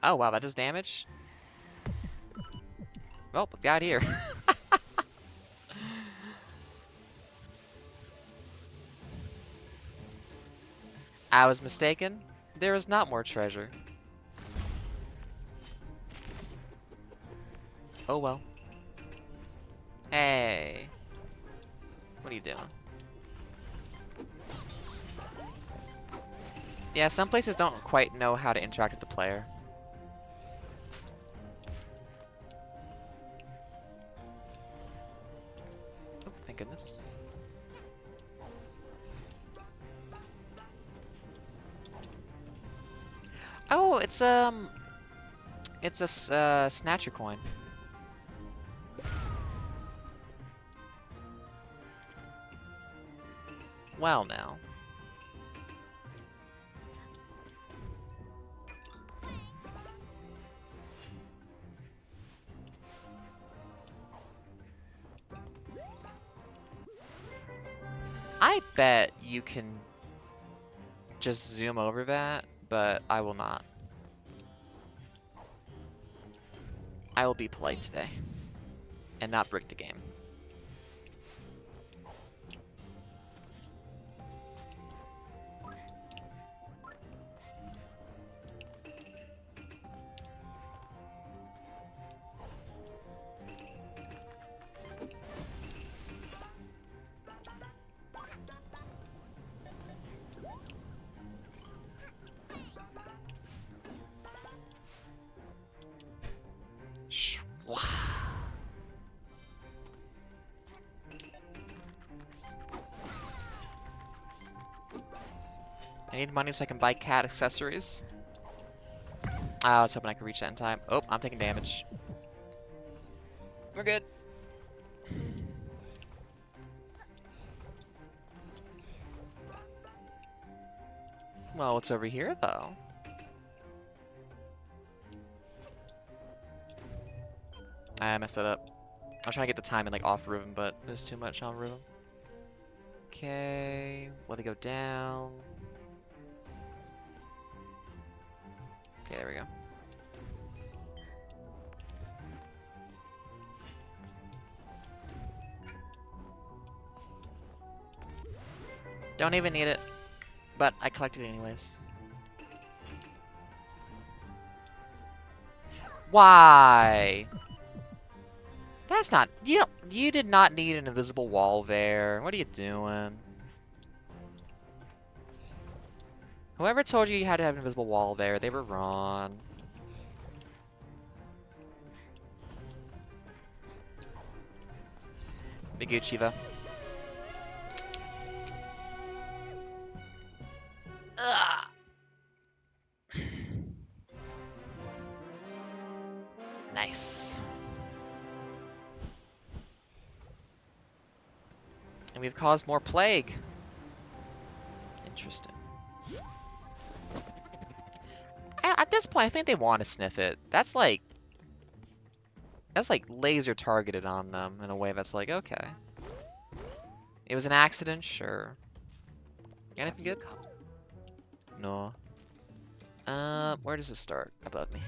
Oh wow, that does damage? Well, let's get out of here. I was mistaken. There is not more treasure. Oh well. Hey. What are you doing? Yeah, some places don't quite know how to interact with the player. Oh, thank goodness. Oh, it's a snatcher coin. Well, now. I bet you can just zoom over that, but I will not. I will be polite today and not brick the game. Wow. I need money so I can buy cat accessories. I was hoping I could reach that in time. Oh, I'm taking damage. We're good. Well, what's over here, though? I messed it up. I was trying to get the timing like off Riven, but it was too much on Riven. Okay, let it go down. Okay, there we go. Don't even need it, but I collected it anyways. Why? That's not, you did not need an invisible wall there. What are you doing? Whoever told you you had to have an invisible wall there, they were wrong. Big Uchiva. Ugh. Nice. And we've caused more plague. Interesting. At this point, I think they want to sniff it. That's like laser targeted on them in a way that's like, okay. It was an accident, sure. Anything good? No. Where does it start? Above me.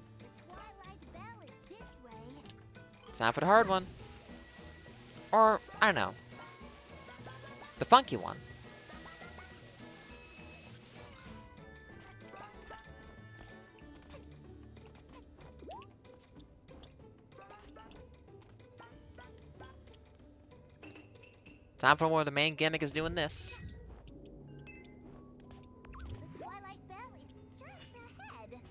The Twilight Bell is this way. Time for the hard one. Or, I don't know. The funky one. Time for where the main gimmick is doing this. The Twilight Bell is just ahead.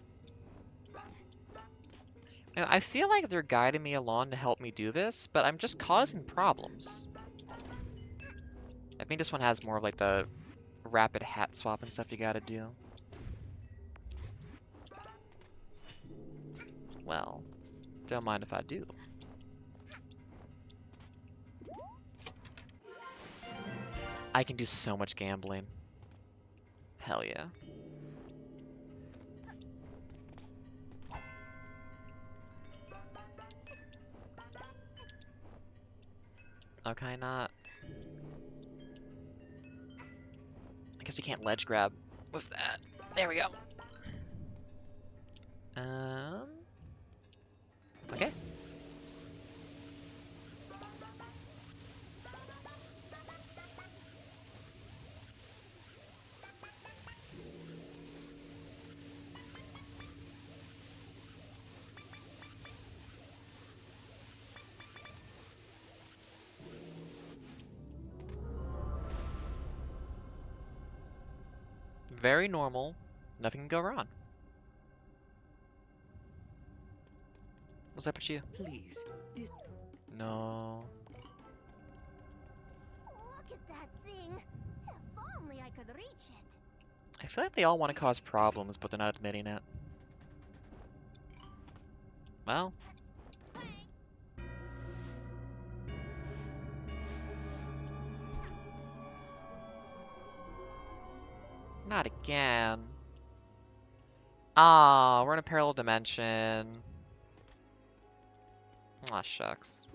Now, I feel like they're guiding me along to help me do this, but I'm just causing problems. I think this one has more of like the rapid hat swap and stuff you gotta do. Well, don't mind if I do. I can do so much gambling. Hell yeah. Okay, not. I guess you can't ledge grab with that. There we go. Okay. very normal. Nothing can go wrong. What's up with you? Please. No. Look at that thing. If only I could reach it. I feel like they all want to cause problems, but they're not admitting it. Well. Not again. Ah, we're in a parallel dimension. Aw, shucks.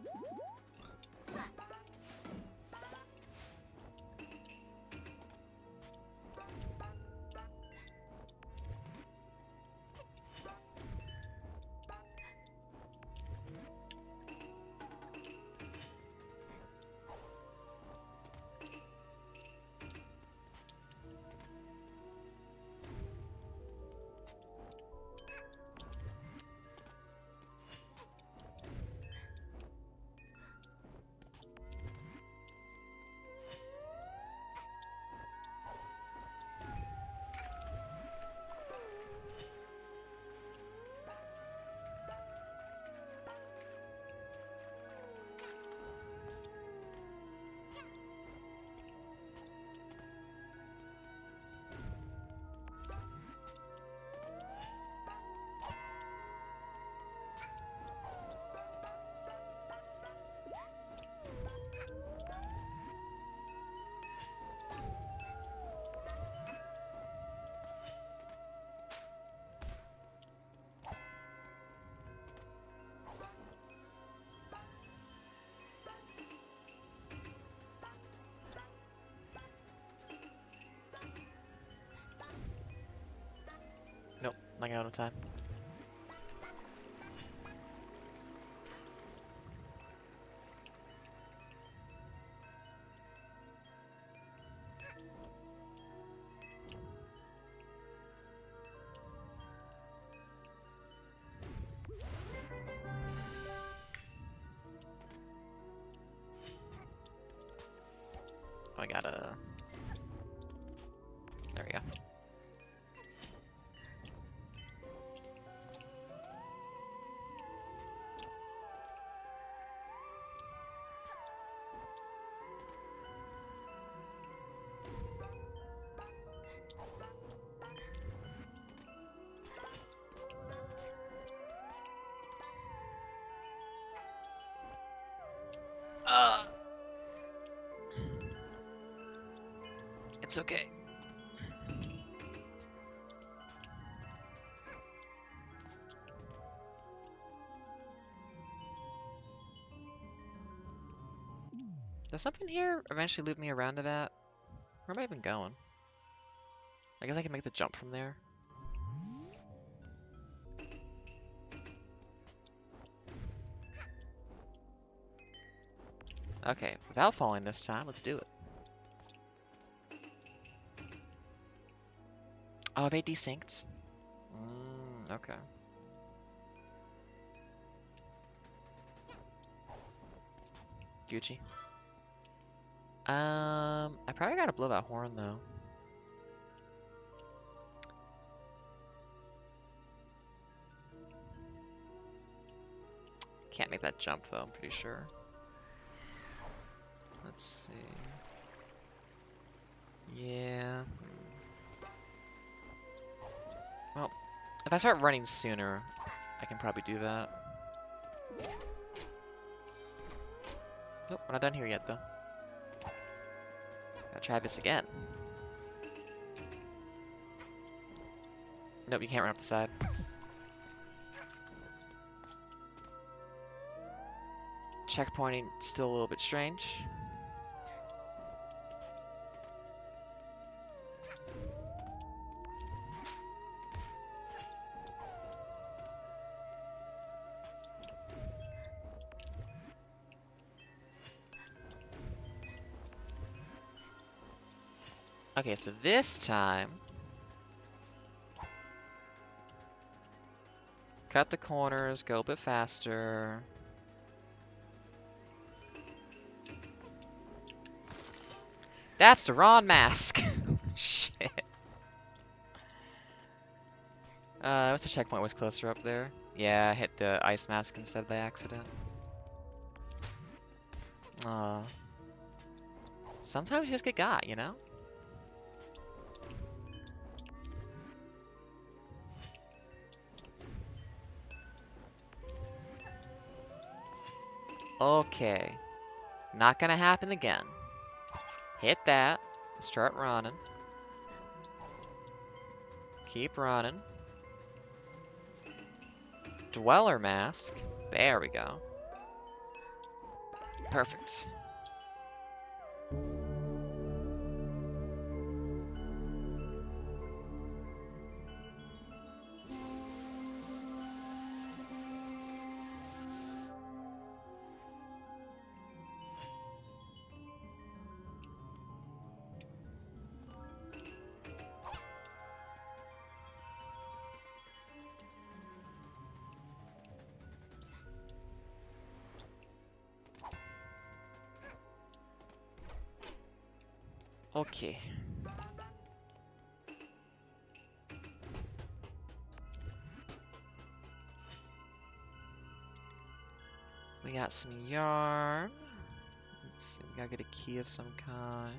Nope, not out of time. Oh, I gotta... There we go. It's okay. Does something here eventually loop me around to that? Where am I even going? I guess I can make the jump from there. Okay, without falling this time, let's do it. Oh, they desynced? Okay. Gucci. I probably gotta blow that horn though. Can't make that jump though, I'm pretty sure. Let's see. Yeah. Well, if I start running sooner, I can probably do that. Nope, we're not done here yet though. Gotta try this again. Nope, you can't run up the side. Checkpointing still a little bit strange. Okay, so this time, cut the corners, go a bit faster. That's the wrong mask. Shit. What's the checkpoint was closer up there? Yeah, I hit the ice mask instead by accident. Aw. Sometimes you just get got, you know? Okay. Not gonna happen again. Hit that. Start running. Keep running. Dweller mask. There we go. Perfect. Okay. We got some yarn. Let's see, we gotta get a key of some kind.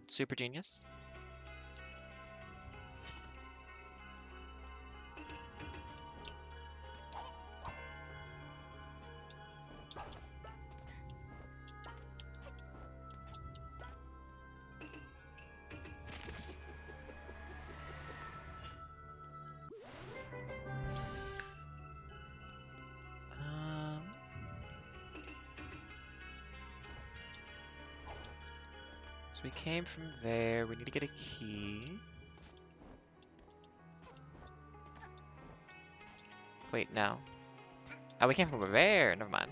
Super genius. So we came from there. We need to get a key. Wait, no. Oh, we came from over there. Never mind.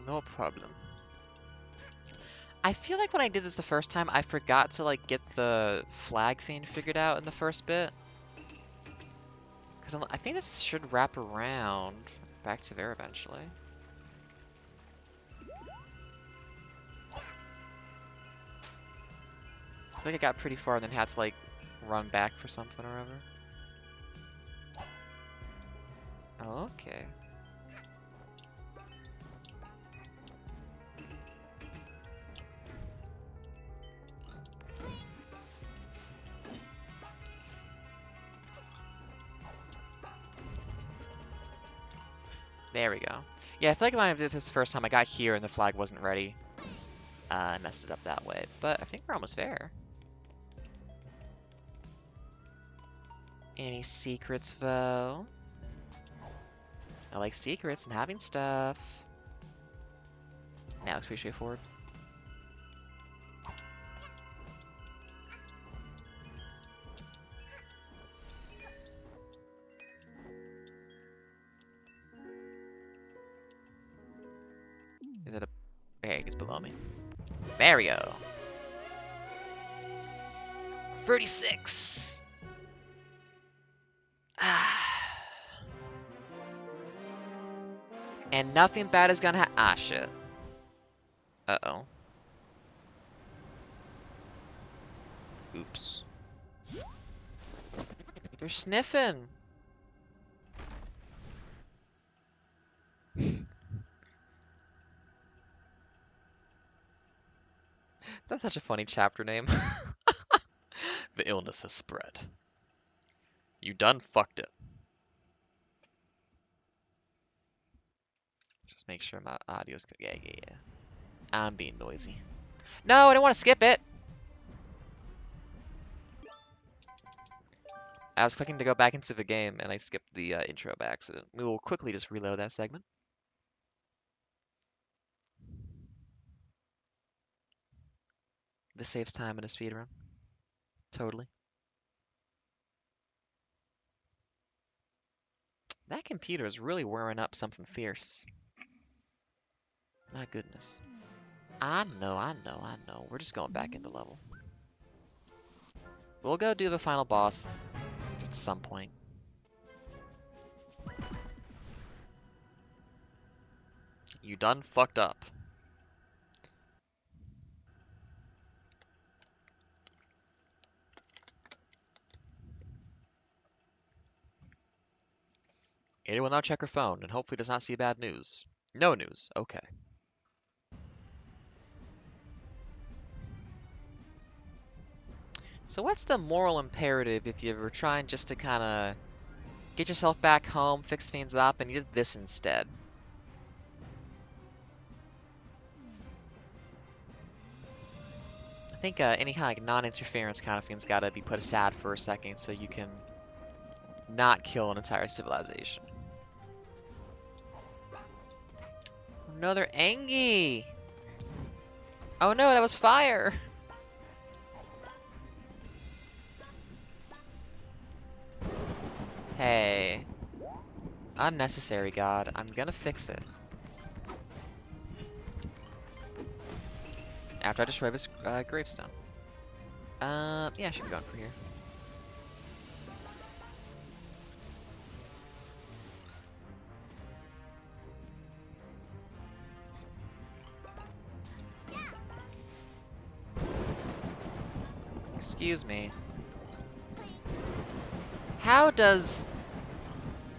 No problem. I feel like when I did this the first time, I forgot to like get the flag thing figured out in the first bit. Because I think this should wrap around back to there eventually. I feel like I got pretty far and then had to like run back for something or other. Okay. There we go. Yeah, I feel like when I did this the first time, I got here and the flag wasn't ready. I messed it up that way, but I think we're almost there. Any secrets, though? I like secrets and having stuff. Now it's pretty straightforward. Is it a... Okay, it's below me. There we go. 36! And nothing bad is gonna ah, shit. Uh-oh. Oops. They're sniffing! That's such a funny chapter name. The illness has spread. You done fucked it. Let's make sure my audio's good. Yeah, yeah, yeah. I'm being noisy. No, I don't want to skip it. I was clicking to go back into the game, and I skipped the intro by accident. We will quickly just reload that segment. This saves time in a speedrun. Totally. That computer is really wearing up something fierce. My goodness. I know. We're just going back into level. We'll go do the final boss at some point. You done fucked up. Ada will now check her phone and hopefully does not see bad news. No news. Okay. So what's the moral imperative if you were trying just to kind of get yourself back home, fix things up, and you did this instead? I think any kind of like non-interference kind of thing's gotta be put aside for a second so you can not kill an entire civilization. Another Angie! Oh no, that was fire! Hey. Unnecessary, God. I'm gonna fix it. After I destroy this gravestone. Yeah, I should be going for here. Excuse me. How does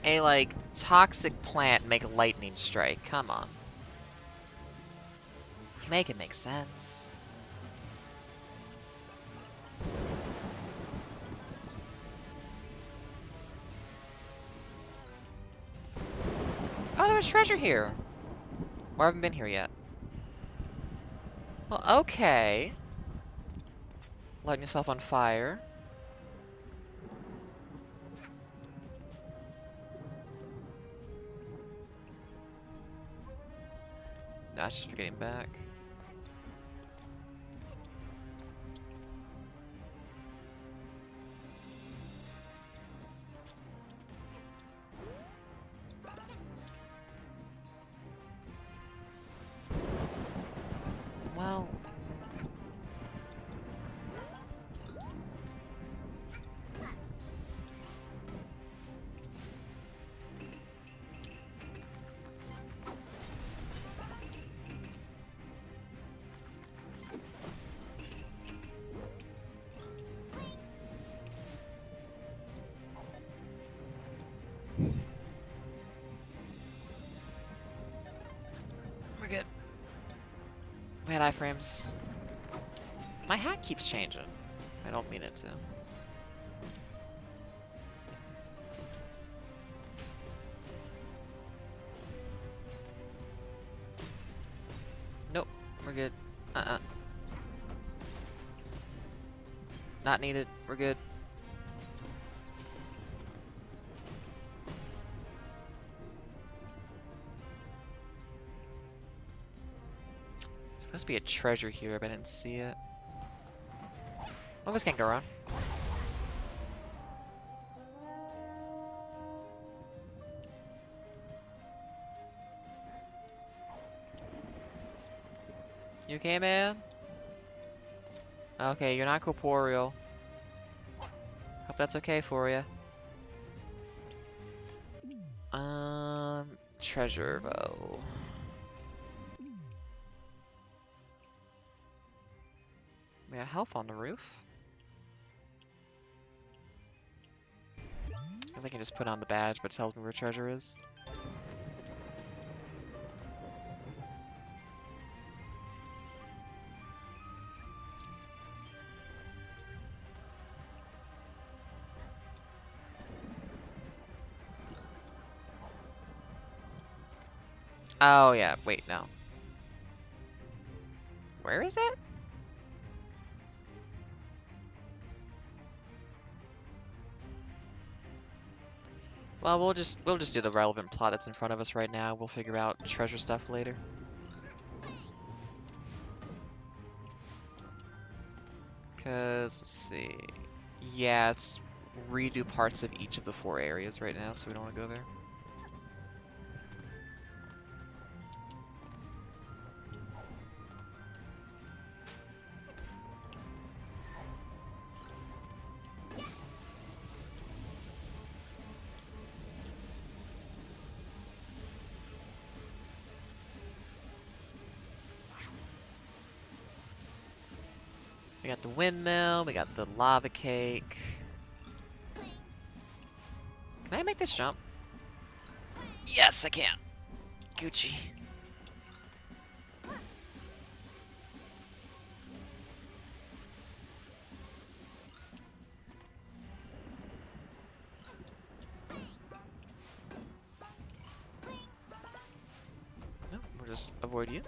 a, like, toxic plant make lightning strike? Come on. Make it make sense. Oh, there was treasure here. Or I haven't been here yet. Well, okay. Lighting yourself on fire. No, it's just for getting back. Well... We're good. Man, iframes. My hat keeps changing. I don't mean it to. Nope, we're good. Not needed. We're good. There's supposed to be a treasure here, but I didn't see it. Well, this can't go wrong. You okay, man? Okay, you're not corporeal. Hope that's okay for you. Treasure bow. We got health on the roof. I think I can just put on the badge, but it tells me where treasure is. Oh, yeah. Wait, no. Where is it? Well, we'll just do the relevant plot that's in front of us right now. We'll figure out treasure stuff later. Cause let's see. Yeah, it's redo parts of each of the 4 areas right now, so we don't want to go there. We got the windmill, we got the lava cake. Can I make this jump? Yes, I can. Gucci. No, we'll just avoid you.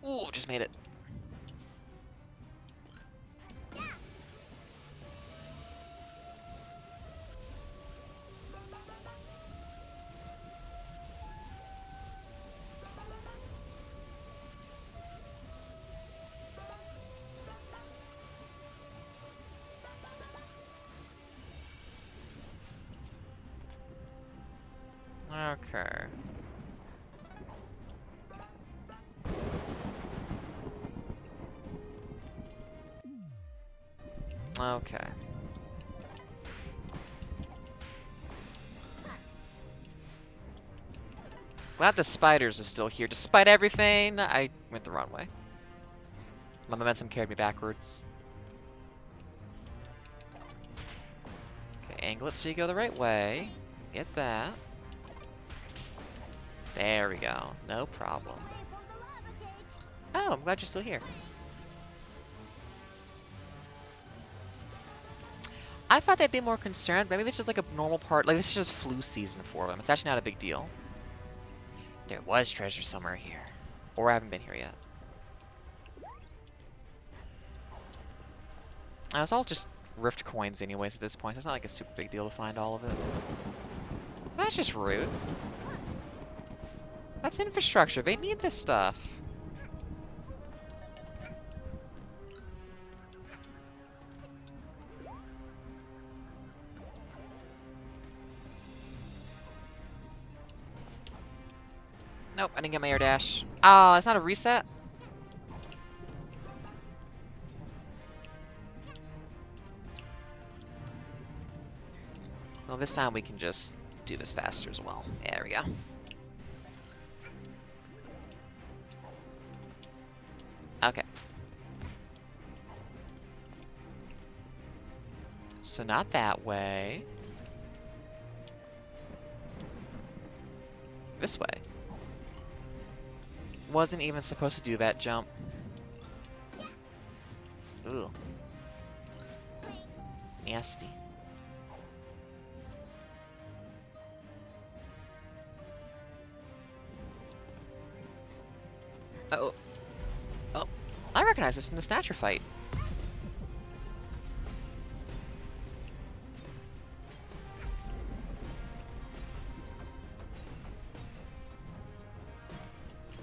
Ooh, just made it. Okay. Okay. Glad the spiders are still here. Despite everything, I went the wrong way. My momentum carried me backwards. Okay, angle it so you go the right way. Get that. There we go. No problem. Oh, I'm glad you're still here. I thought they'd be more concerned, but maybe this is like a normal part. Like, this is just flu season for them. It's actually not a big deal. There was treasure somewhere here. Or I haven't been here yet. It's all just rift coins anyways at this point. It's not like a super big deal to find all of it. That's just rude. That's infrastructure. They need this stuff. Nope, I didn't get my air dash. Oh, it's not a reset? Well, this time we can just do this faster as well. There we go. Okay. So not that way. This way. Wasn't even supposed to do that jump. Ooh. Nasty. Uh-oh. Oh. I recognize this from the Snatcher fight.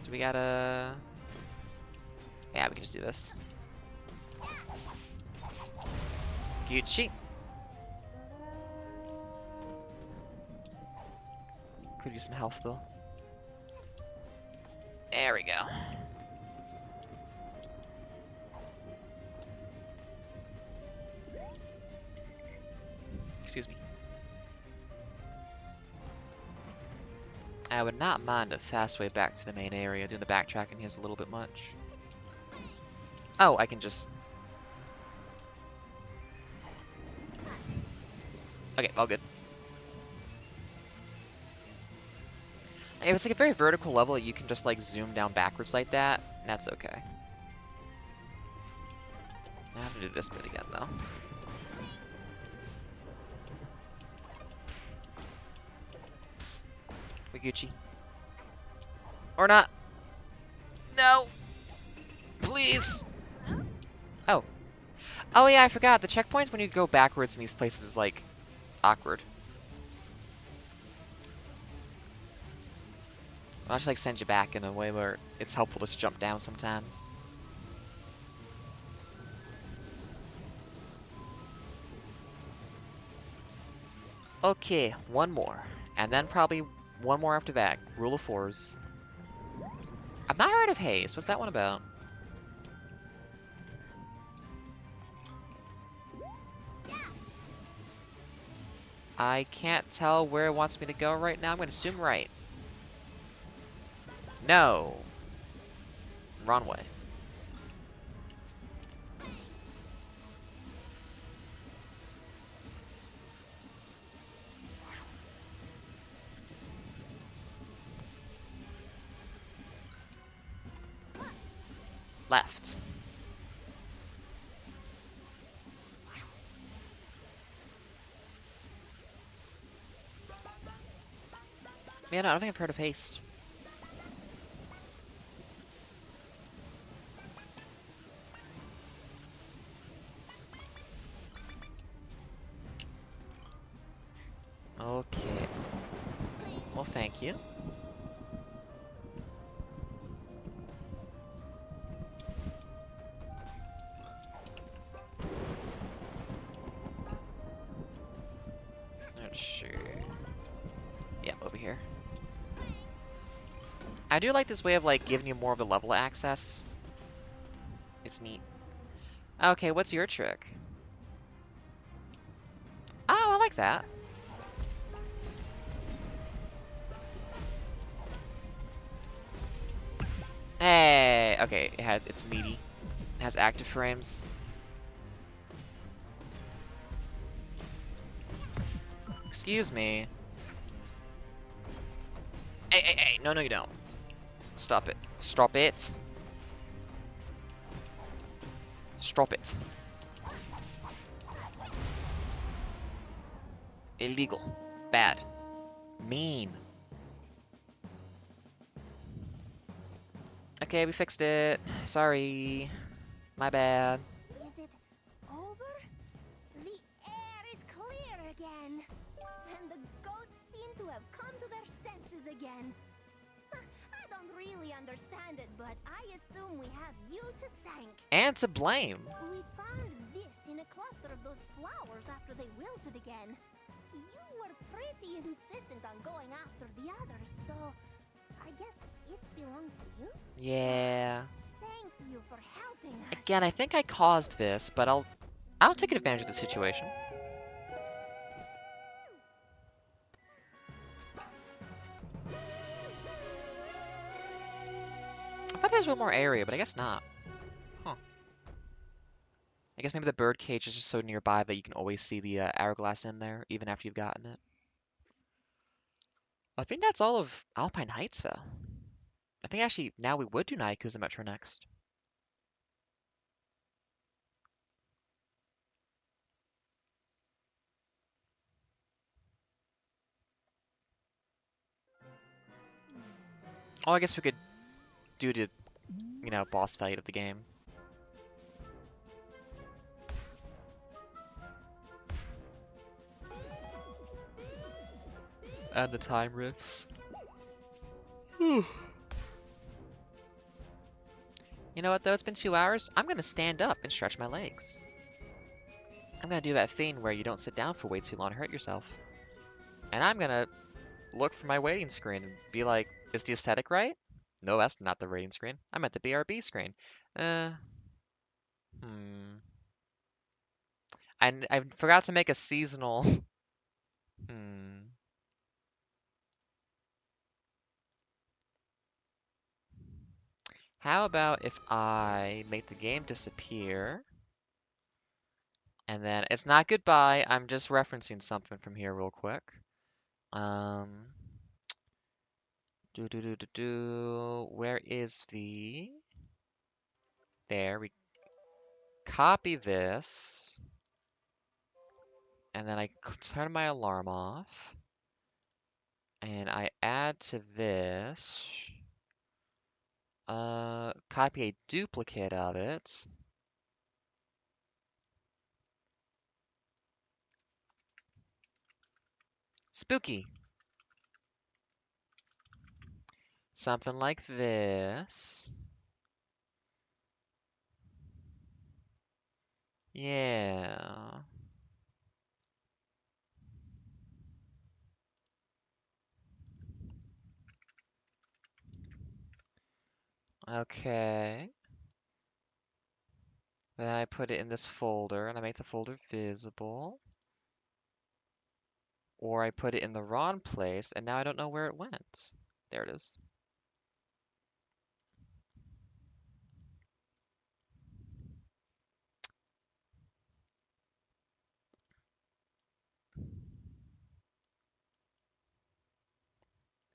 Do we gotta... Yeah, we can just do this. Gucci. Could use some health, though. There we go. Excuse me. I would not mind a fast way back to the main area. Doing the backtracking here is a little bit much. Oh, I can just... Okay, all good. If it's like a very vertical level, you can just like zoom down backwards like that. That's okay. I have to do this bit again though. Gucci. Or not. No! Please! Oh. Oh yeah, I forgot. The checkpoints when you go backwards in these places is, like, awkward. I'll just, like, send you back in a way where it's helpful to just jump down sometimes. Okay, one more. And then probably one more after that. Rule of fours. I've not heard of Haze. What's that one about? I can't tell where it wants me to go right now. I'm going to assume right. No. Wrong way. Left. Yeah, no, I don't think I've heard of Haste. Okay. Well, thank you. Let's see. Yeah, over here. I do like this way of, like, giving you more of the level access. It's neat. Okay, what's your trick? Oh, I like that. Hey, okay, it's meaty. It has active frames. Excuse me. Hey, no, you don't. Stop it. Stop it. Stop it. Illegal. Bad. Mean. Okay, we fixed it. Sorry. My bad. Is it over? The air is clear again. And the goats seem to have come to their senses again. I don't really understand it, but I assume we have you to thank. And to blame. We found this in a cluster of those flowers after they wilted again. You were pretty insistent on going after the others, so I guess it belongs to you? Yeah. Thank you for helping us. Again, I think I caused this, but I'll take advantage of the situation. I thought there was one more area, but I guess not. Huh. I guess maybe the bird cage is just so nearby that you can always see the hourglass in there, even after you've gotten it. I think that's all of Alpine Heights, though. I think actually now we would do Nyakuza Metro next. Oh, I guess we could do the, boss fight of the game. And the time riffs. You know what, though? It's been 2 hours. I'm going to stand up and stretch my legs. I'm going to do that thing where you don't sit down for way too long and hurt yourself. And I'm going to look for my waiting screen and be like, is the aesthetic right? No, that's not the rating screen. I meant the BRB screen. I forgot to make a seasonal. How about if I make the game disappear? And then it's not goodbye. I'm just referencing something from here real quick. Where is the? There, we copy this. And then I turn my alarm off. And I add that to this. Copy a duplicate of it. Spooky. Something like this. Yeah. Okay. Then I put it in this folder and I make the folder visible. Or I put it in the wrong place and now I don't know where it went. There it is.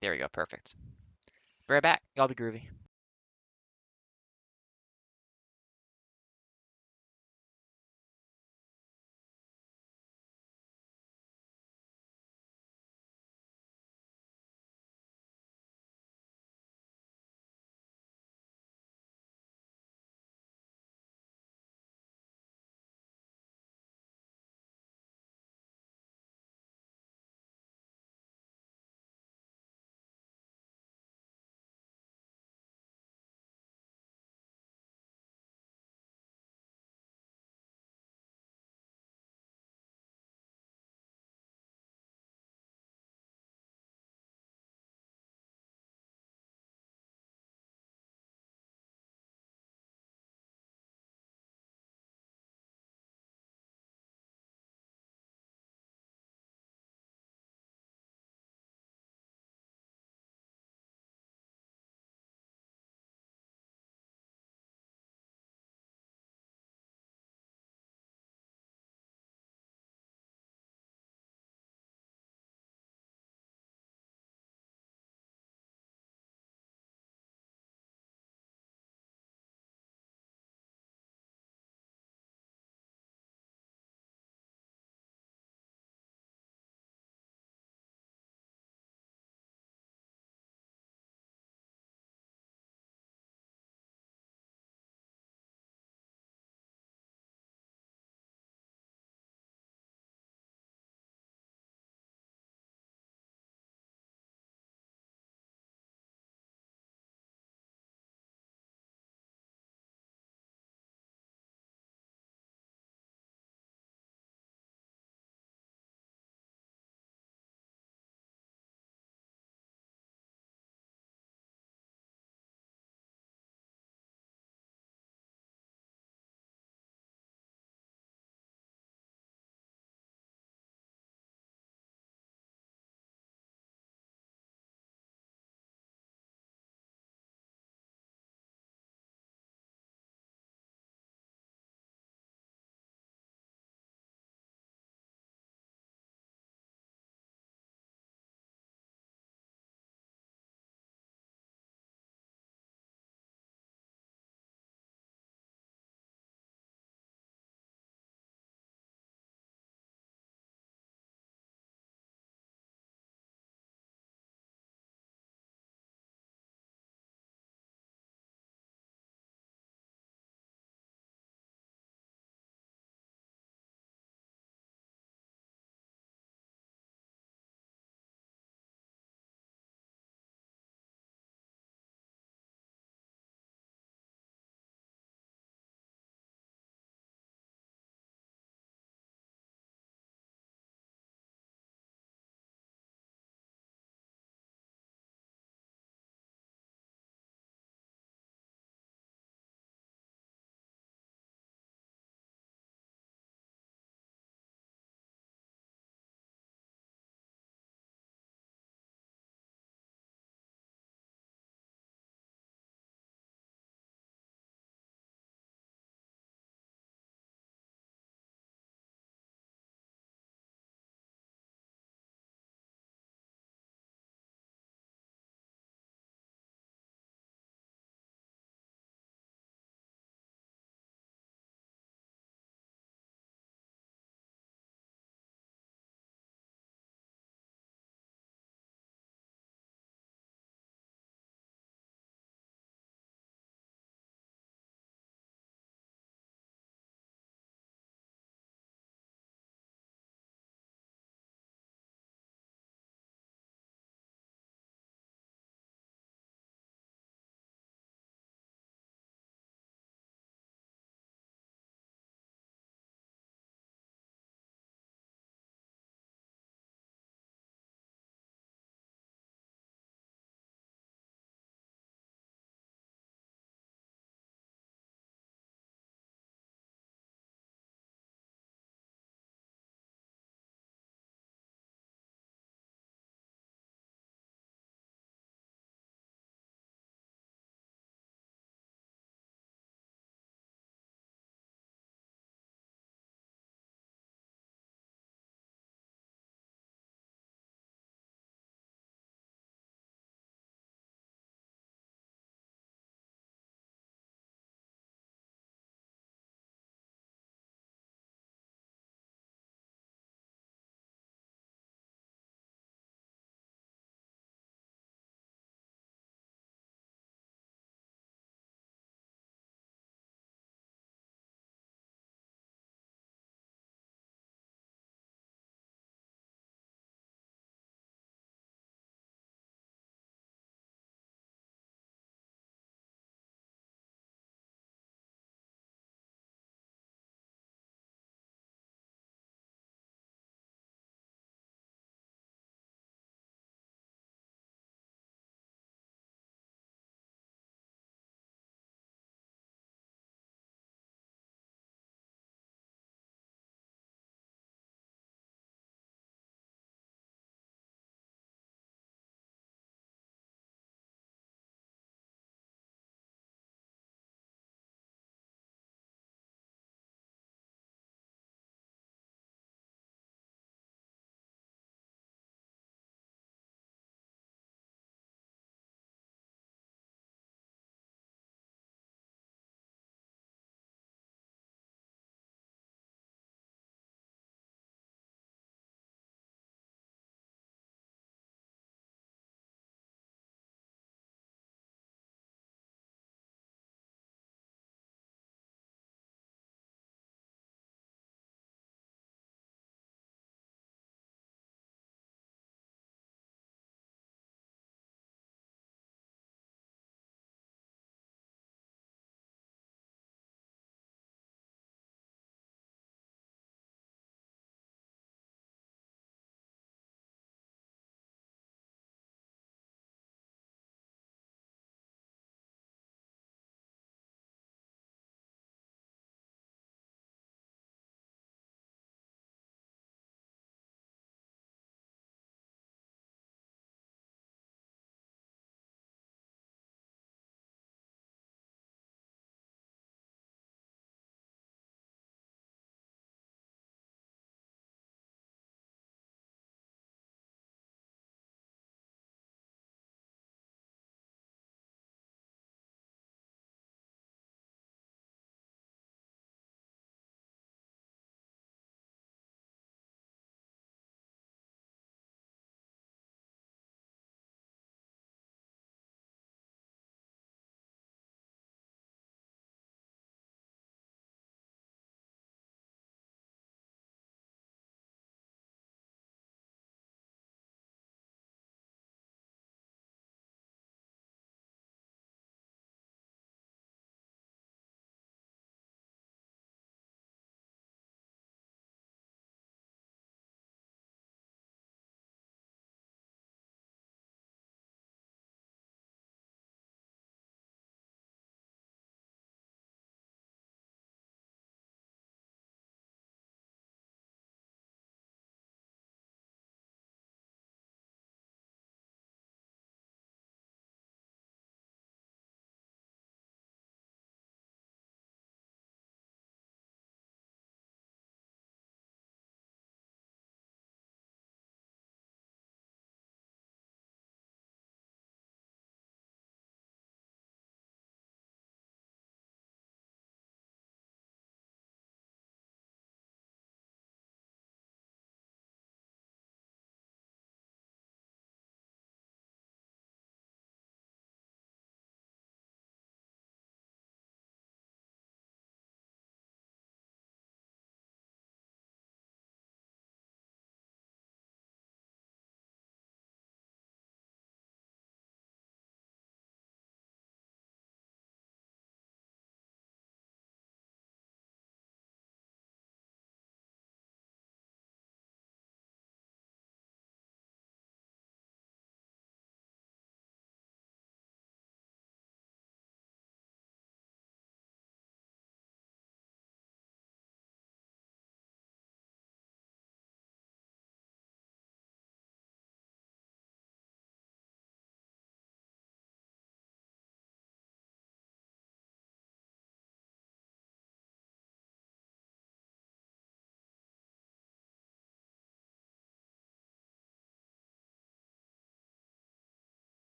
There we go, perfect. Be right back. Y'all be groovy.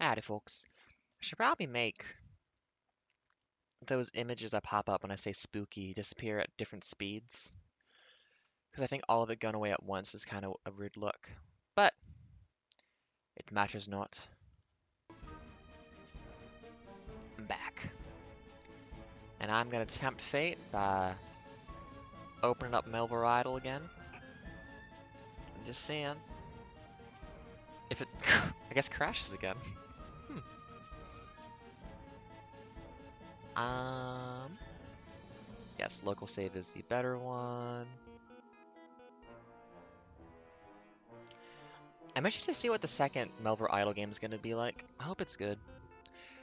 Howdy, folks. I should probably make those images that pop up when I say spooky disappear at different speeds. Because I think all of it going away at once is kind of a weird look. But it matters not. I'm back. And I'm gonna tempt fate by opening up Melville Idol again. I'm just seeing if it, I guess, crashes again. Yes, local save is the better one. I'm interested to see what the second Melville Idol game is going to be like. I hope it's good.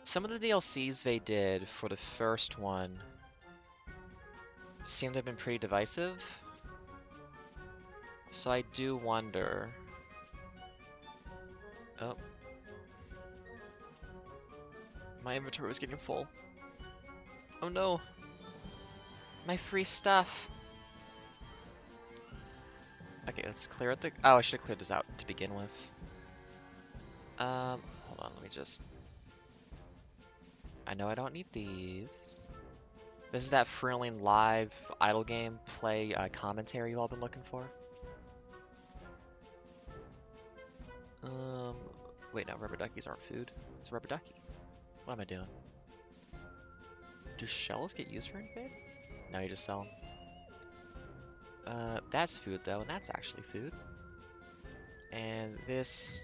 Some of the DLCs they did for the first one seem to have been pretty divisive. So I do wonder. Oh. My inventory was getting full. Oh no. My free stuff. Okay, let's clear out the... Oh, I should have cleared this out to begin with. Hold on, let me just... I know I don't need these. This is that thrilling live idle game play commentary you've all been looking for. Wait, no, rubber duckies aren't food. It's a rubber ducky. What am I doing? Do shells get used for anything? No, you just sell them. That's food though, and that's actually food. And this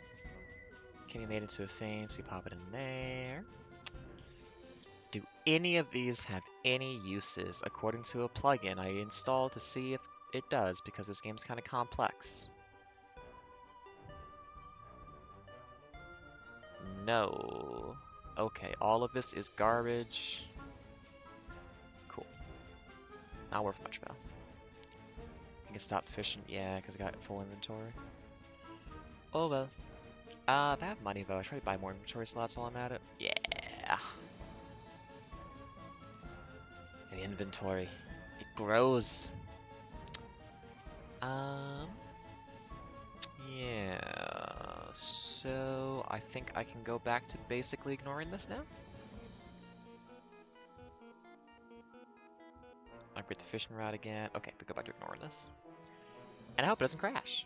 can be made into a thing, so we pop it in there. Do any of these have any uses according to a plugin I installed to see if it does, because this game's kind of complex? No. Okay, all of this is garbage. Cool. Not worth much though. I can stop fishing, yeah, because I got full inventory. Oh well. If I have money though, I try to buy more inventory slots while I'm at it. Yeah. The inventory. It grows. Yeah. So I think I can go back to basically ignoring this now. Upgrade the fishing rod again. Okay, we go back to ignoring this. And I hope it doesn't crash.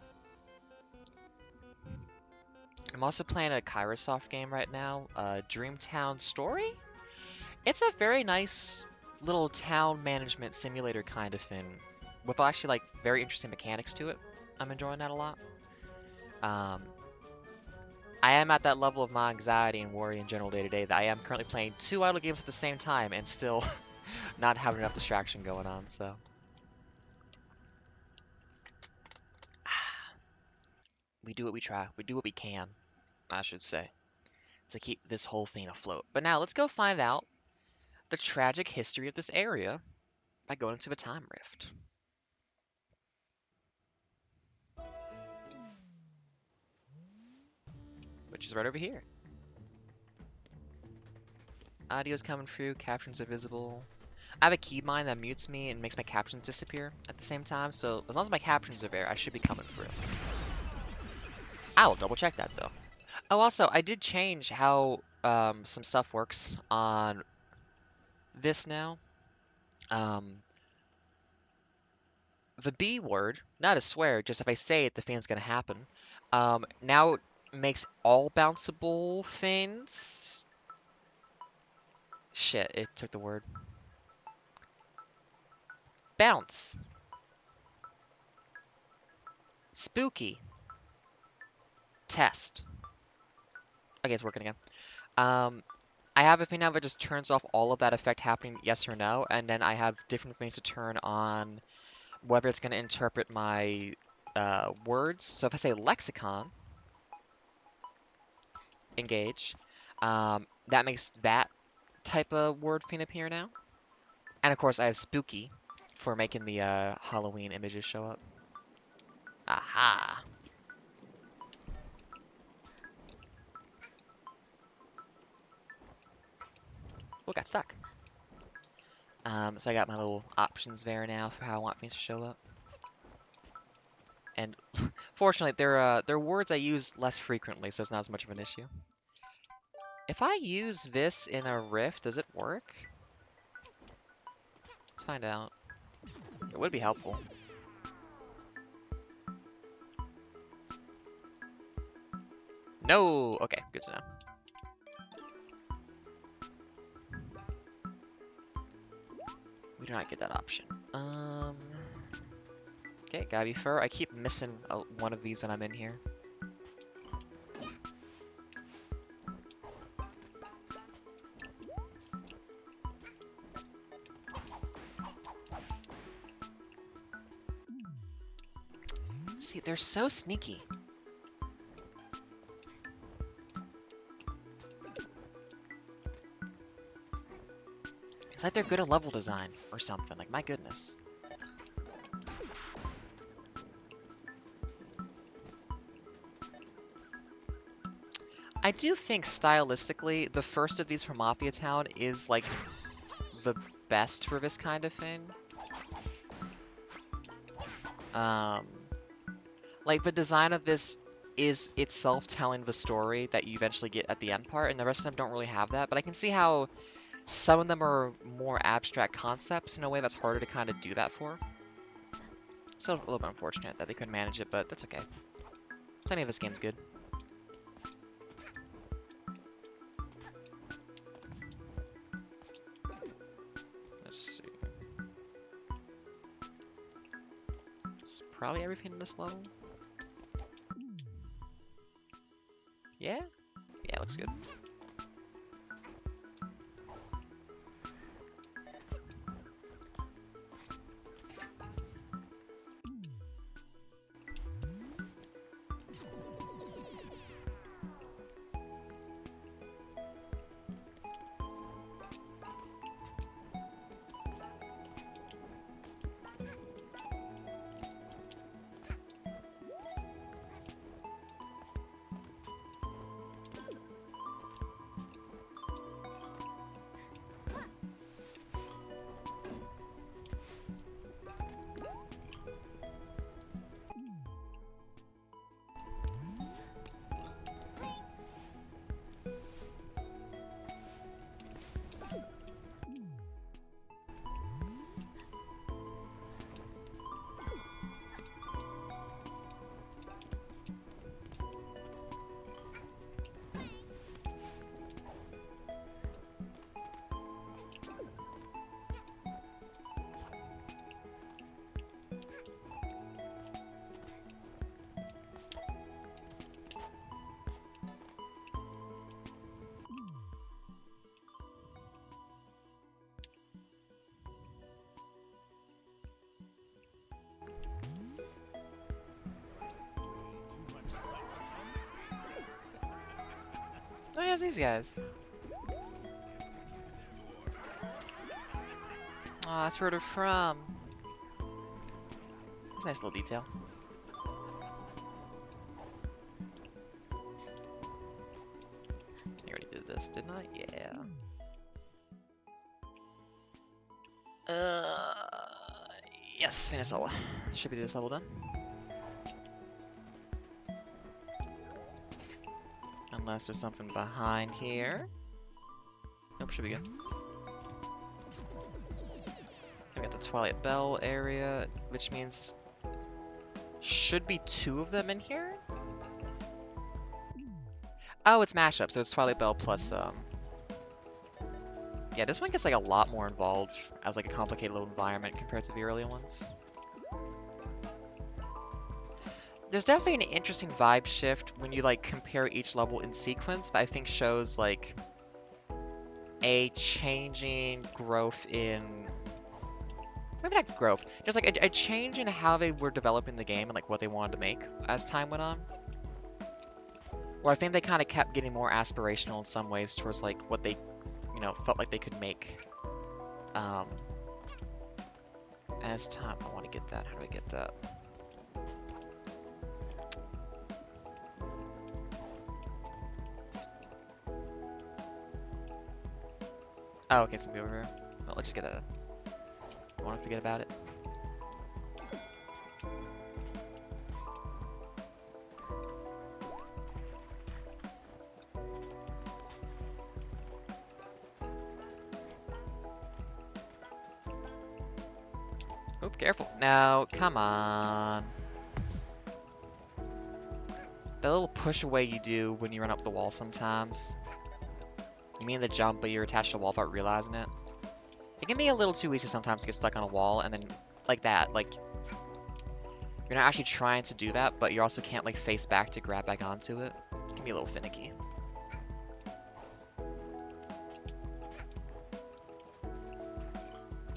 I'm also playing a Kairosoft game right now, Dreamtown Story. It's a very nice little town management simulator kind of thing, with actually like very interesting mechanics to it. I'm enjoying that a lot. I am at that level of my anxiety and worry in general day to day that I am currently playing 2 idle games at the same time and still not having enough distraction going on, so. We do what we try. We do what we can, I should say, to keep this whole thing afloat. But now let's go find out the tragic history of this area by going into a time rift. Which is right over here. Audio's coming through, captions are visible. I have a keybind that mutes me and makes my captions disappear at the same time, so as long as my captions are there, I should be coming through. I will double check that though. Oh, also, I did change how some stuff works on this now. The B word, not a swear, just if I say it, the thing's gonna happen. Now it makes all bounceable things. Shit, it took the word. Bounce. Spooky. Test. Okay, it's working again. I have a thing now that just turns off all of that effect happening, yes or no, and then I have different things to turn on whether it's going to interpret my words. So if I say lexicon, engage, that makes that type of word thing appear now. And of course I have spooky for making the Halloween images show up. Aha! Oh, got stuck. So I got my little options there now for how I want things to show up. And fortunately, they're words I use less frequently, so it's not as much of an issue. If I use this in a rift, does it work? Let's find out. It would be helpful. No! Okay, good to know. We do not get that option. Okay, gotta be fur. I keep missing one of these when I'm in here. See, they're so sneaky. It's like they're good at level design or something. Like, my goodness. I do think stylistically, the first of these from Mafia Town is like the best for this kind of thing. Like the design of this is itself telling the story that you eventually get at the end part, and the rest of them don't really have that. But I can see how some of them are more abstract concepts in a way that's harder to kind of do that for. Still a little bit unfortunate that they couldn't manage it, but that's okay. Plenty of this game's good. Let's see. It's probably everything in this level. Yeah? Yeah, looks good. Oh yeah, it's these guys. Aw, that's where they're from. That's a nice little detail. I already did this, didn't I? Yeah. Yes, finish all. Should be this level done. Unless there's something behind here. Nope, should be good. We got the Twilight Bell area, which means should be 2 of them in here. Oh, it's mashup, so it's Twilight Bell plus yeah, this one gets like a lot more involved as like a complicated little environment compared to the earlier ones. There's definitely an interesting vibe shift when you like compare each level in sequence, but I think shows like a changing growth in, maybe not growth, just like a change in how they were developing the game and like what they wanted to make as time went on. Where I think they kind of kept getting more aspirational in some ways towards like what they, you know, felt like they could make. As time, I want to get that. How do I get that? Oh, okay, it's gonna be over here. Well, let's just get that. I want to forget about it. Oop, careful. No, come on. That little push away you do when you run up the wall sometimes. You mean the jump, but you're attached to the wall without realizing it. It can be a little too easy sometimes to get stuck on a wall and then like that, like you're not actually trying to do that, but you also can't like face back to grab back onto it. It can be a little finicky.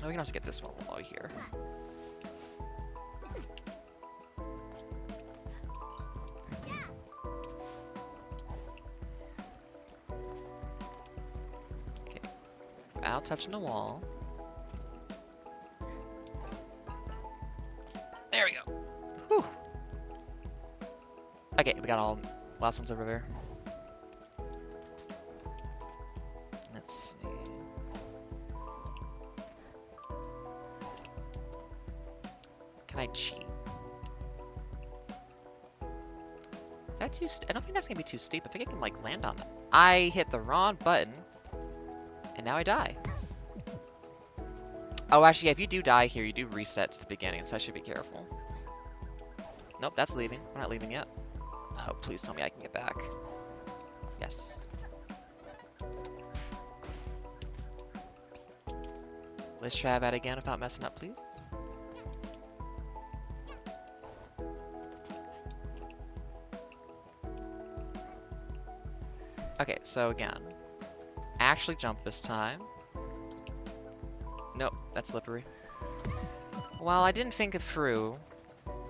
Oh, we can also get this one while we're here. Okay, without touching the wall. There we go. Whew. Okay, we got all last ones over there. Let's see. Can I cheat? Is that too I don't think that's gonna be too steep. I think I can like land on that. I hit the wrong button, and now I die. Oh, actually, if you do die here, you do reset to the beginning, so I should be careful. Nope, that's leaving. We're not leaving yet. Oh, please tell me I can get back. Yes. Let's try that again without messing up, please. Okay, so again, actually jump this time. Nope, that's slippery. Well, I didn't think it through,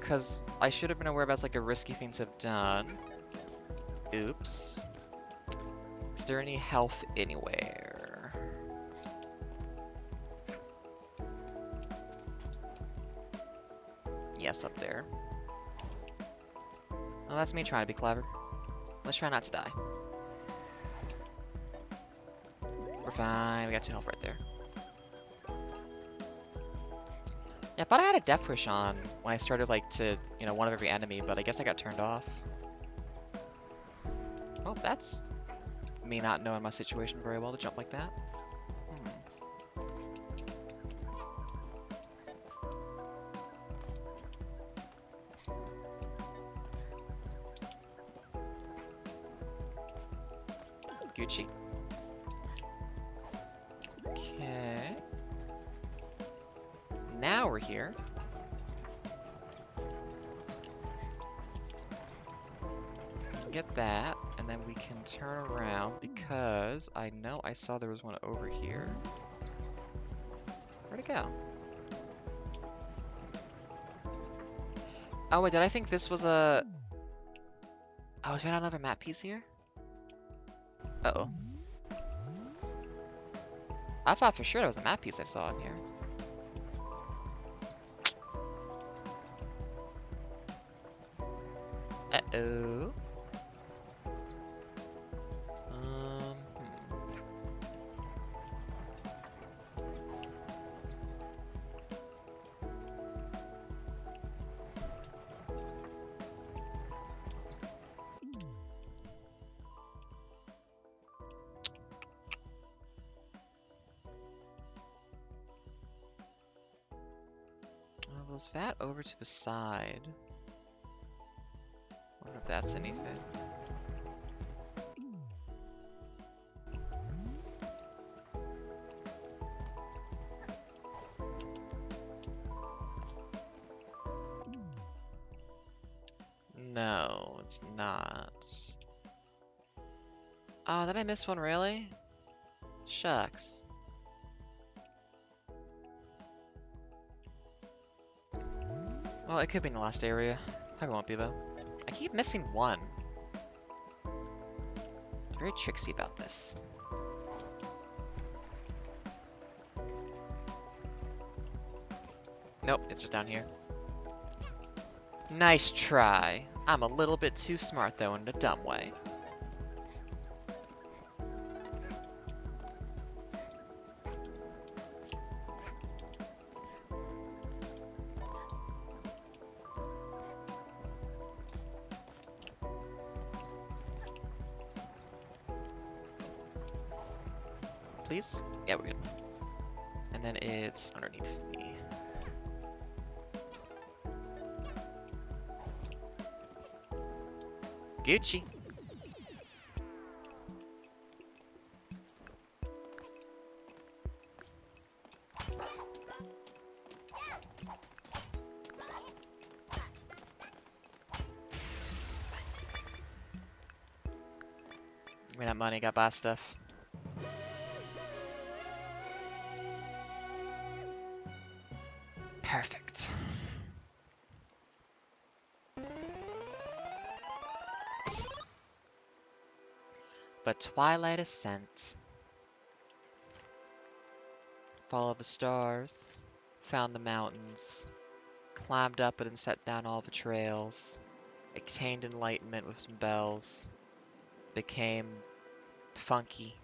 because I should have been aware that's like a risky thing to have done. Oops. Is there any health anywhere? Yes, up there. Well, that's me trying to be clever. Let's try not to die. We're fine. We got 2 health right there. Yeah, I thought I had a death wish on when I started like to, you know, one of every enemy, but I guess I got turned off. Oh, that's me not knowing my situation very well to jump like that. Gucci. Okay. Now we're here. Get that, and then we can turn around because I know I saw there was one over here. Where'd it go? Oh wait, did I think this was a... Oh, is there not another map piece here? Uh-oh. I thought for sure there was a map piece I saw in here. Uh-oh. Was that over to the side? I wonder if that's anything. No, it's not. Oh, did I miss one really? Shucks. Well, it could be in the last area. Probably won't be though. I keep missing one. I'm very tricksy about this. Nope, it's just down here. Nice try. I'm a little bit too smart though in a dumb way. Please? Yeah, we're good. And then it's underneath me. Gucci. Give me that money, got buy stuff. Perfect. But Twilight Ascent. Follow the stars. Found the mountains. Climbed up it and set down all the trails. Attained enlightenment with some bells. Became funky.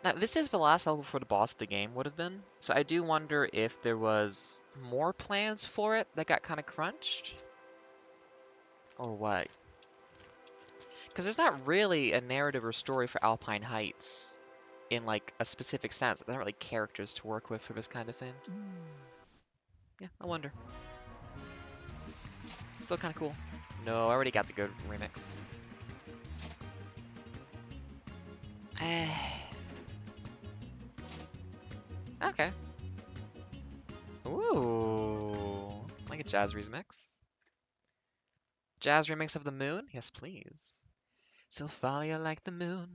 Now, this is the last level before the boss of the game would have been, so I do wonder if there was more plans for it that got kind of crunched? Or what? Because there's not really a narrative or story for Alpine Heights in, like, a specific sense. There's not really characters to work with for this kind of thing. Yeah, I wonder. Still kind of cool. No, I already got the good remix. Okay. Ooh, like a jazz remix. Jazz remix of the moon? Yes, please. So follow you like the moon.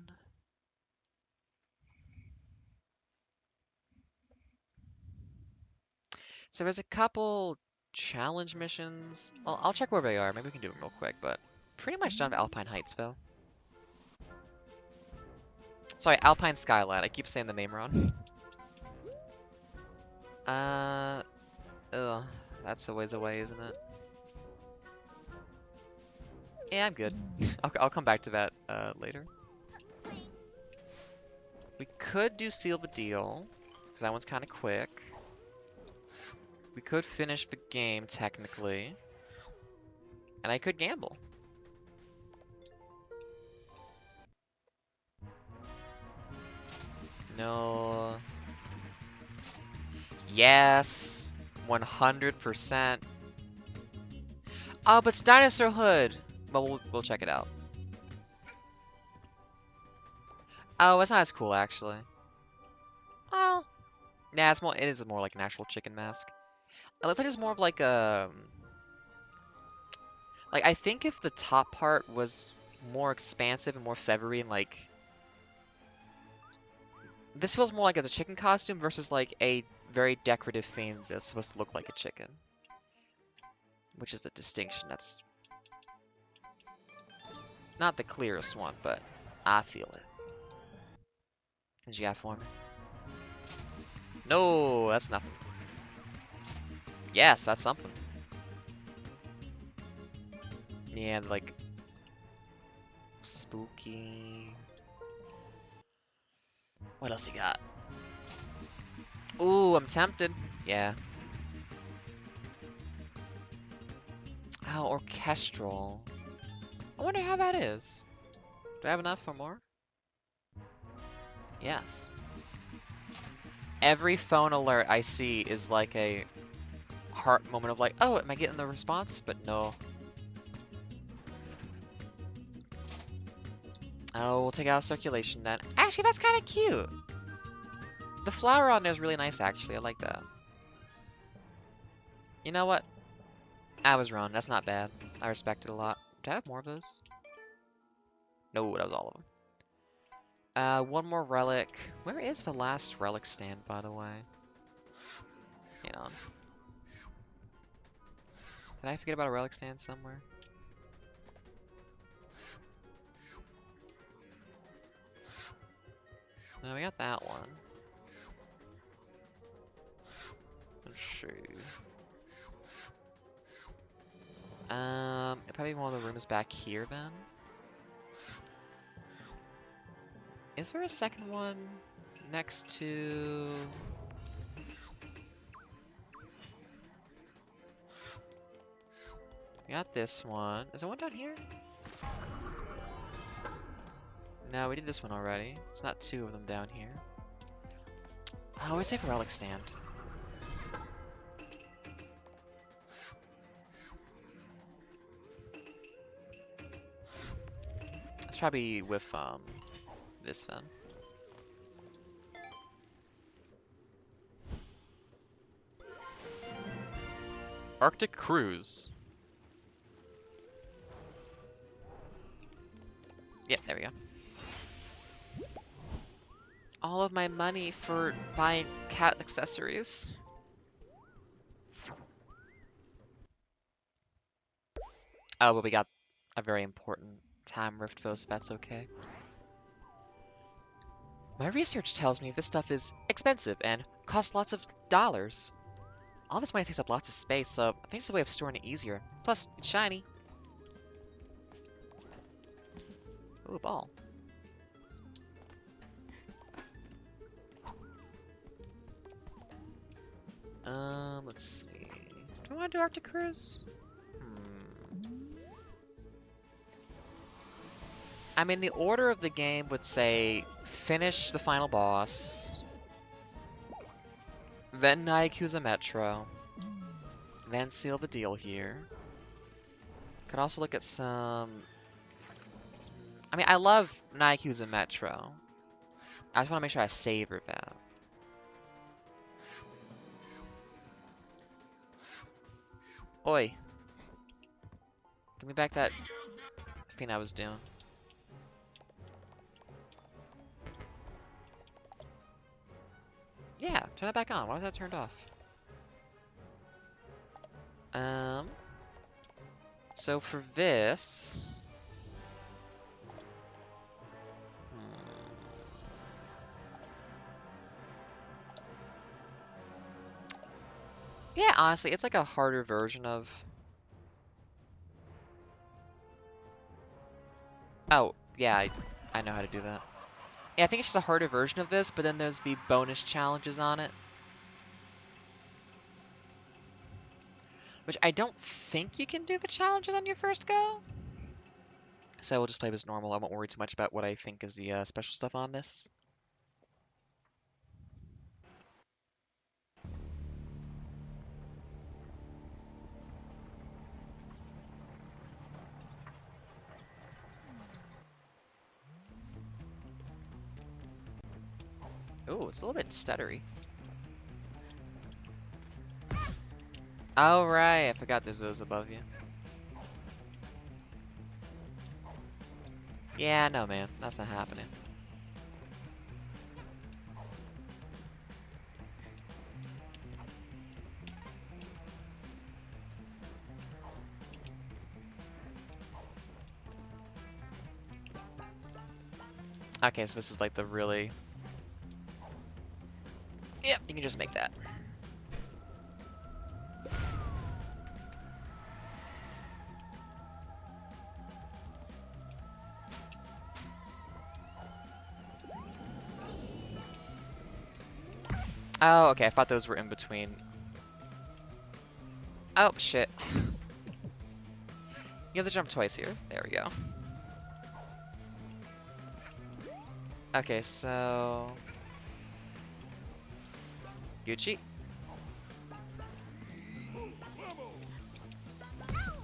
So there's a couple challenge missions. I'll check where they are. Maybe we can do them real quick, but pretty much done with Alpine Heights, though. Sorry, Alpine Skyline. I keep saying the name wrong. Ugh, that's a ways away, isn't it? Yeah, I'm good. I'll come back to that later. We could do Seal the Deal, because that one's kind of quick. We could finish the game, technically. And I could gamble. No. Yes! 100%. Oh, but it's Dinosaur Hood! But we'll check it out. Oh, it's not as cool, actually. Oh. Nah, it is more like an actual chicken mask. It looks like it's more of like a... Like, I think if the top part was more expansive and more feathery and, like... This feels more like it's a chicken costume versus, like, a very decorative theme that's supposed to look like a chicken. Which is a distinction that's... not the clearest one, but I feel it. What you got for me? No, that's nothing. Yes, that's something. Yeah, like... spooky... What else you got? Ooh, I'm tempted. Yeah. Oh, orchestral. I wonder how that is. Do I have enough for more? Yes. Every phone alert I see is like a heart moment of like, oh, am I getting the response? But no. Oh, we'll take out circulation then. Actually, that's kind of cute. The flower on there is really nice, actually. I like that. You know what? I was wrong. That's not bad. I respect it a lot. Do I have more of those? No, that was all of them. One more relic. Where is the last relic stand, by the way? Hang on. Did I forget about a relic stand somewhere? No, we got that one. Let's see. Probably one of the rooms back here then. Is there a second one next to... We got this one. Is there one down here? No, we did this one already. It's not two of them down here. Oh, we save a relic stand. probably with this then. Arctic Cruise. Yep, there we go. All of my money for buying cat accessories. Oh, but we got a very important time rift though, so that's okay. My research tells me this stuff is expensive and costs lots of dollars. All this money takes up lots of space, so I think it's a way of storing it easier. Plus, it's shiny. Ooh, a ball. Let's see. Do I want to do Arctic Cruise? I mean, the order of the game would say finish the final boss, then Nyakuza Metro, then seal the deal here. Could also look at some... I mean, I love Nyakuza Metro. I just want to make sure I savor that. Oi. Give me back that thing I was doing. Yeah, turn it back on. Why was that turned off? So for this... Yeah, honestly, it's like a harder version of... Oh, yeah, I know how to do that. Yeah, I think it's just a harder version of this, but then there's the bonus challenges on it. Which I don't think you can do the challenges on your first go. So we'll just play this normal. I won't worry too much about what I think is the special stuff on this. Ooh, it's a little bit stuttery. Oh, right. I forgot there's those above you. Yeah, no, man. That's not happening. Okay, so this is like the really... Yep, you can just make that. Oh, okay, I thought those were in between. Oh, shit. You have to jump twice here. There we go. Okay, so... Gucci.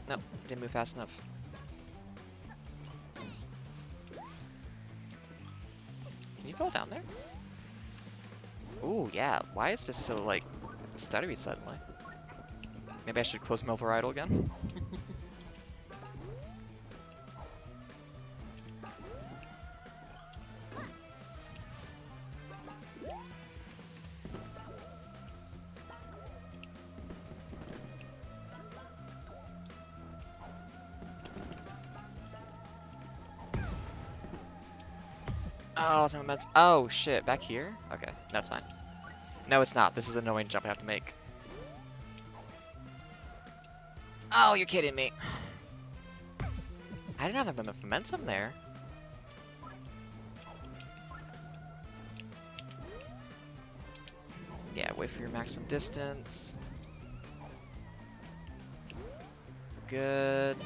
Nope, didn't move fast enough. Can you go down there? Ooh, yeah. Why is this so, like, stuttery suddenly? Maybe I should close Milver Idle again? Oh, no, that's... Oh, shit. Back here? Okay, that's fine. No, it's not. This is an annoying jump I have to make. Oh, you're kidding me. I didn't have enough momentum there. Yeah, wait for your maximum distance. Good.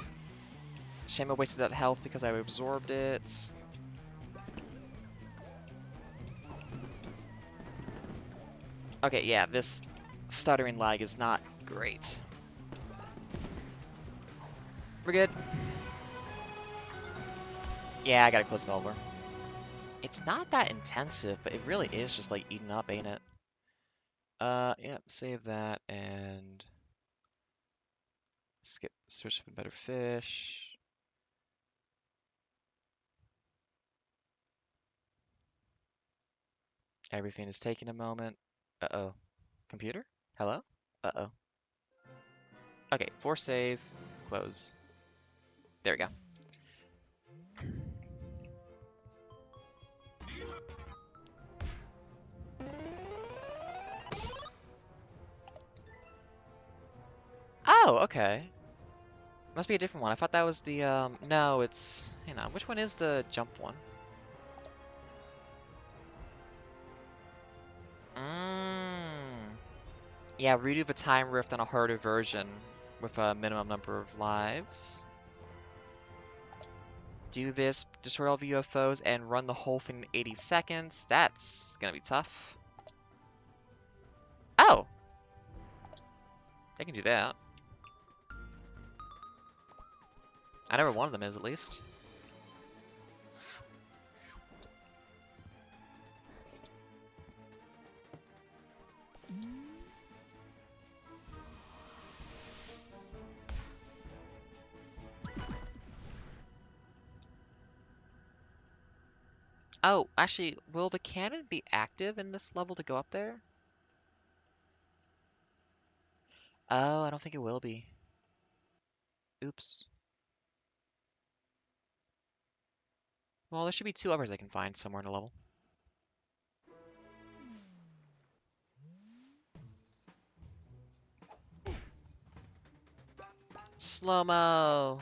Shame I wasted that health because I absorbed it. Okay, yeah, this stuttering lag is not great. We're good. Yeah, I gotta close Melbourne. It's not that intensive, but it really is just like eating up, ain't it? Yeah, save that and skip, switch for better fish. Everything is taking a moment. Uh-oh. Computer? Hello? Uh-oh. Okay, force save, close. There we go. Oh, okay. Must be a different one. I thought that was the, no, it's, hang on, which one is the jump one? Mmm. Yeah, redo the time rift on a harder version with a minimum number of lives. Do this, destroy all the UFOs, and run the whole thing in 80 seconds. That's gonna be tough. Oh! I can do that. I know where one of them is, at least. Oh, actually, will the cannon be active in this level to go up there? Oh, I don't think it will be. Oops. Well, there should be two others I can find somewhere in the level. Slow-mo!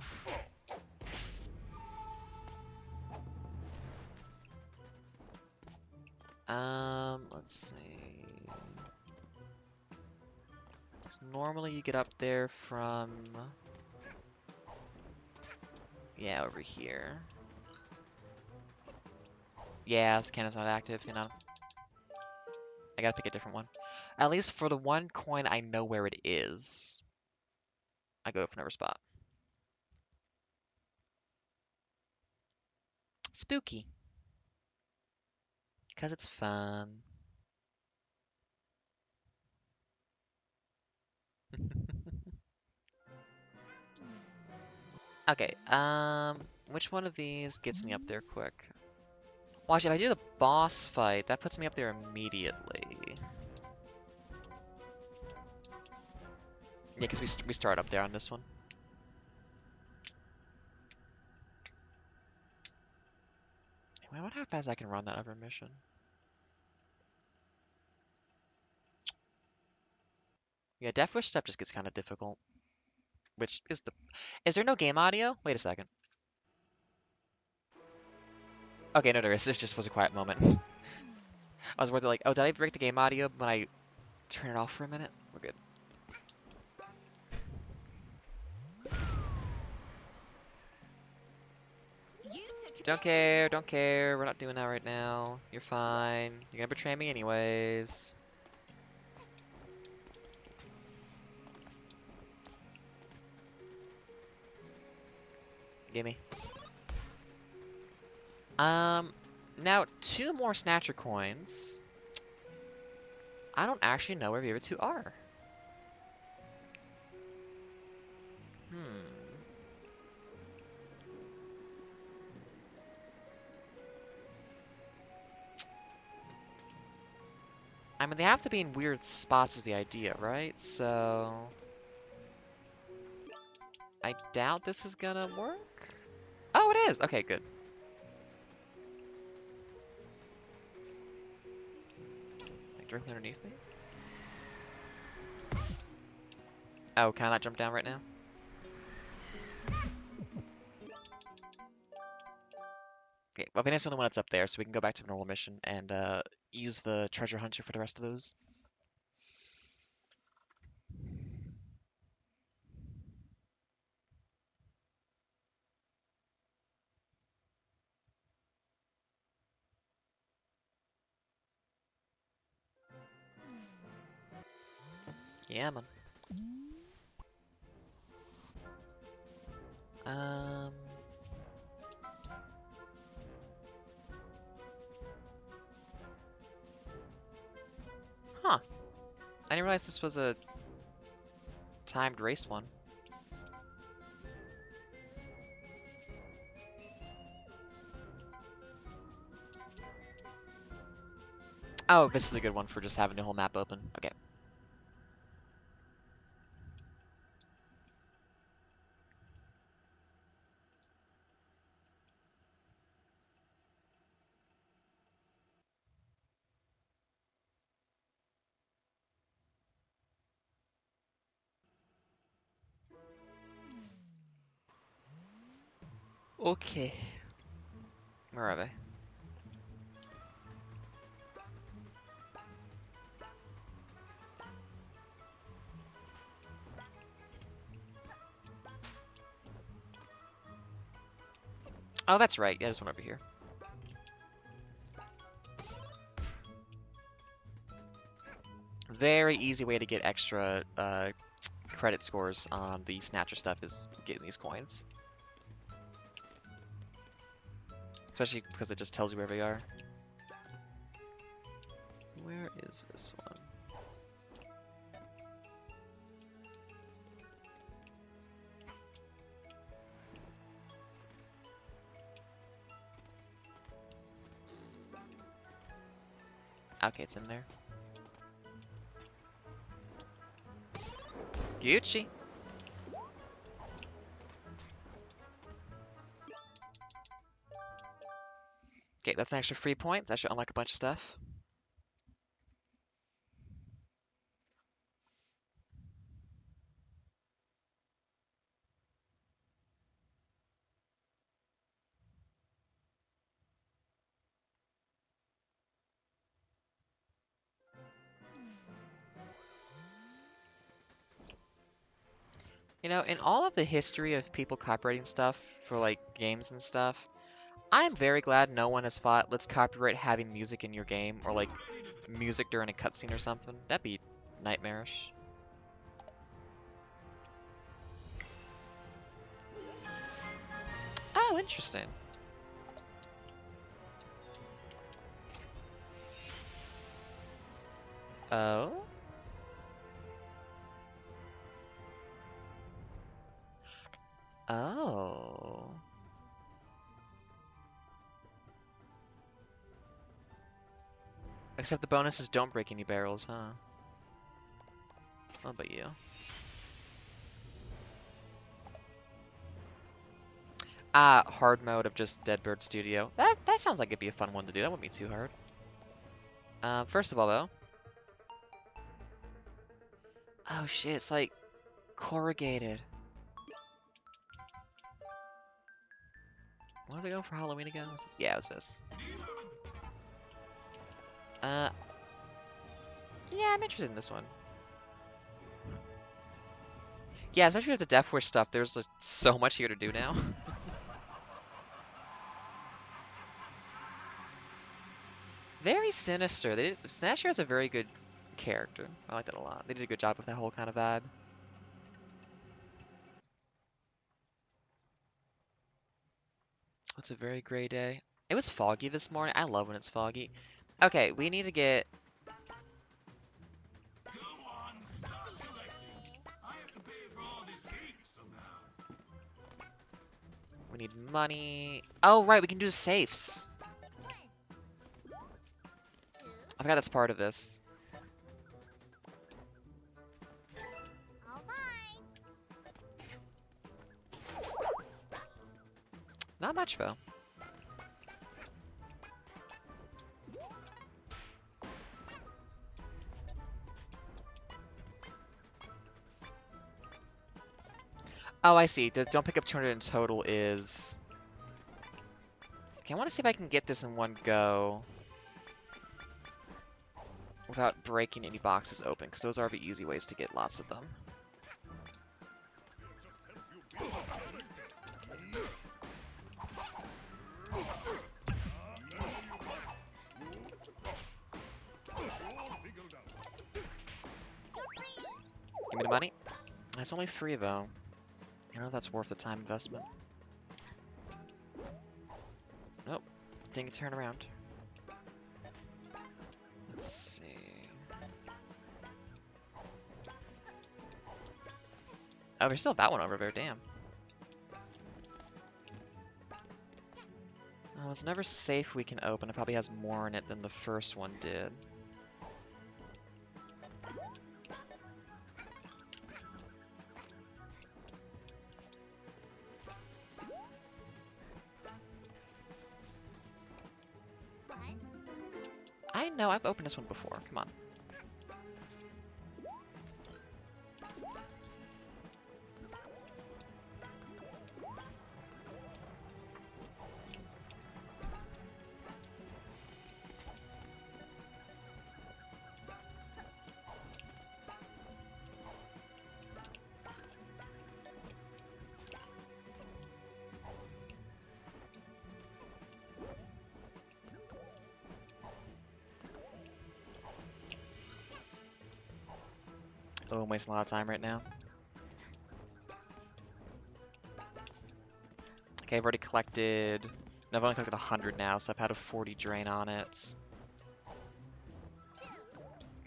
Let's see. 'Cause normally you get up there from... Yeah, over here. Yeah, this cannon's not active, you know. I gotta pick a different one. At least for the one coin I know where it is, I go for another spot. Spooky. Because it's fun. Okay, which one of these gets me up there quick? Well, actually, if I do the boss fight, that puts me up there immediately. Yeah, because we start up there on this one. Anyway, I wonder how fast I can run that other mission. Yeah, Death Wish stuff just gets kind of difficult. Which is the... Is there no game audio? Wait a second. Okay, no, there is. This just was a quiet moment. I was wondering, like, oh, did I break the game audio when I turn it off for a minute? We're good. Don't care, don't care. We're not doing that right now. You're fine. You're gonna betray me anyways. Gimme. Now, two more Snatcher coins. I don't actually know where the other two are. I mean, they have to be in weird spots is the idea, right? So... I doubt this is gonna work. Oh, it is! Okay, good. Like, directly underneath me? Oh, can I not jump down right now? Okay, well, Vanessa's the only one that's up there, so we can go back to the normal mission and use the treasure hunter for the rest of those. Yeah, man. Um... realize this was a timed race one. Oh, this is a good one for just having the whole map open. Okay. Okay. Where are they? Oh, that's right. Yeah, there's one over here. Very easy way to get extra credit scores on the Snatcher stuff is getting these coins. Especially because it just tells you where they are. Where is this one? Okay, it's in there. Gucci. Okay, that's an extra free point. That should unlock a bunch of stuff. You know, in all of the history of people copyrighting stuff for like games and stuff, I'm very glad no one has thought, let's copyright having music in your game or like music during a cutscene or something. That'd be nightmarish. Oh, interesting. Oh? Oh. Except the bonuses don't break any barrels, huh? What about you? Hard mode of just Deadbird Studio. That sounds like it'd be a fun one to do. That wouldn't be too hard. First of all, though. Oh shit, it's like corrugated. What was I going for Halloween again? Yeah, it was this. Yeah, I'm interested in this one. Yeah, especially with the Death Wish stuff, there's just so much here to do now. Very sinister. Snatcher has a very good character. I like that a lot. They did a good job with that whole kind of vibe. It's a very gray day. It was foggy this morning. I love when it's foggy. Okay, we need to get... Go on, stop collecting. I have to pay for all this heat somehow. We need money. Oh, right, we can do safes. I forgot that's part of this. All mine. Not much, though. Oh, I see. The don't pick up 200 in total is... Okay, I want to see if I can get this in one go. Without breaking any boxes open, because those are the easy ways to get lots of them. Give me the money. It's only free, though. I don't know if that's worth the time investment. Nope. Didn't turn around. Let's see. Oh, there's still that one over there, damn. Oh, it's never safe we can open. It probably has more in it than the first one did. What? I know, I've opened this one before. Come on. Oh, I'm wasting a lot of time right now. Okay, I've already collected... No, I've only collected 100 now, so I've had a 40 drain on it.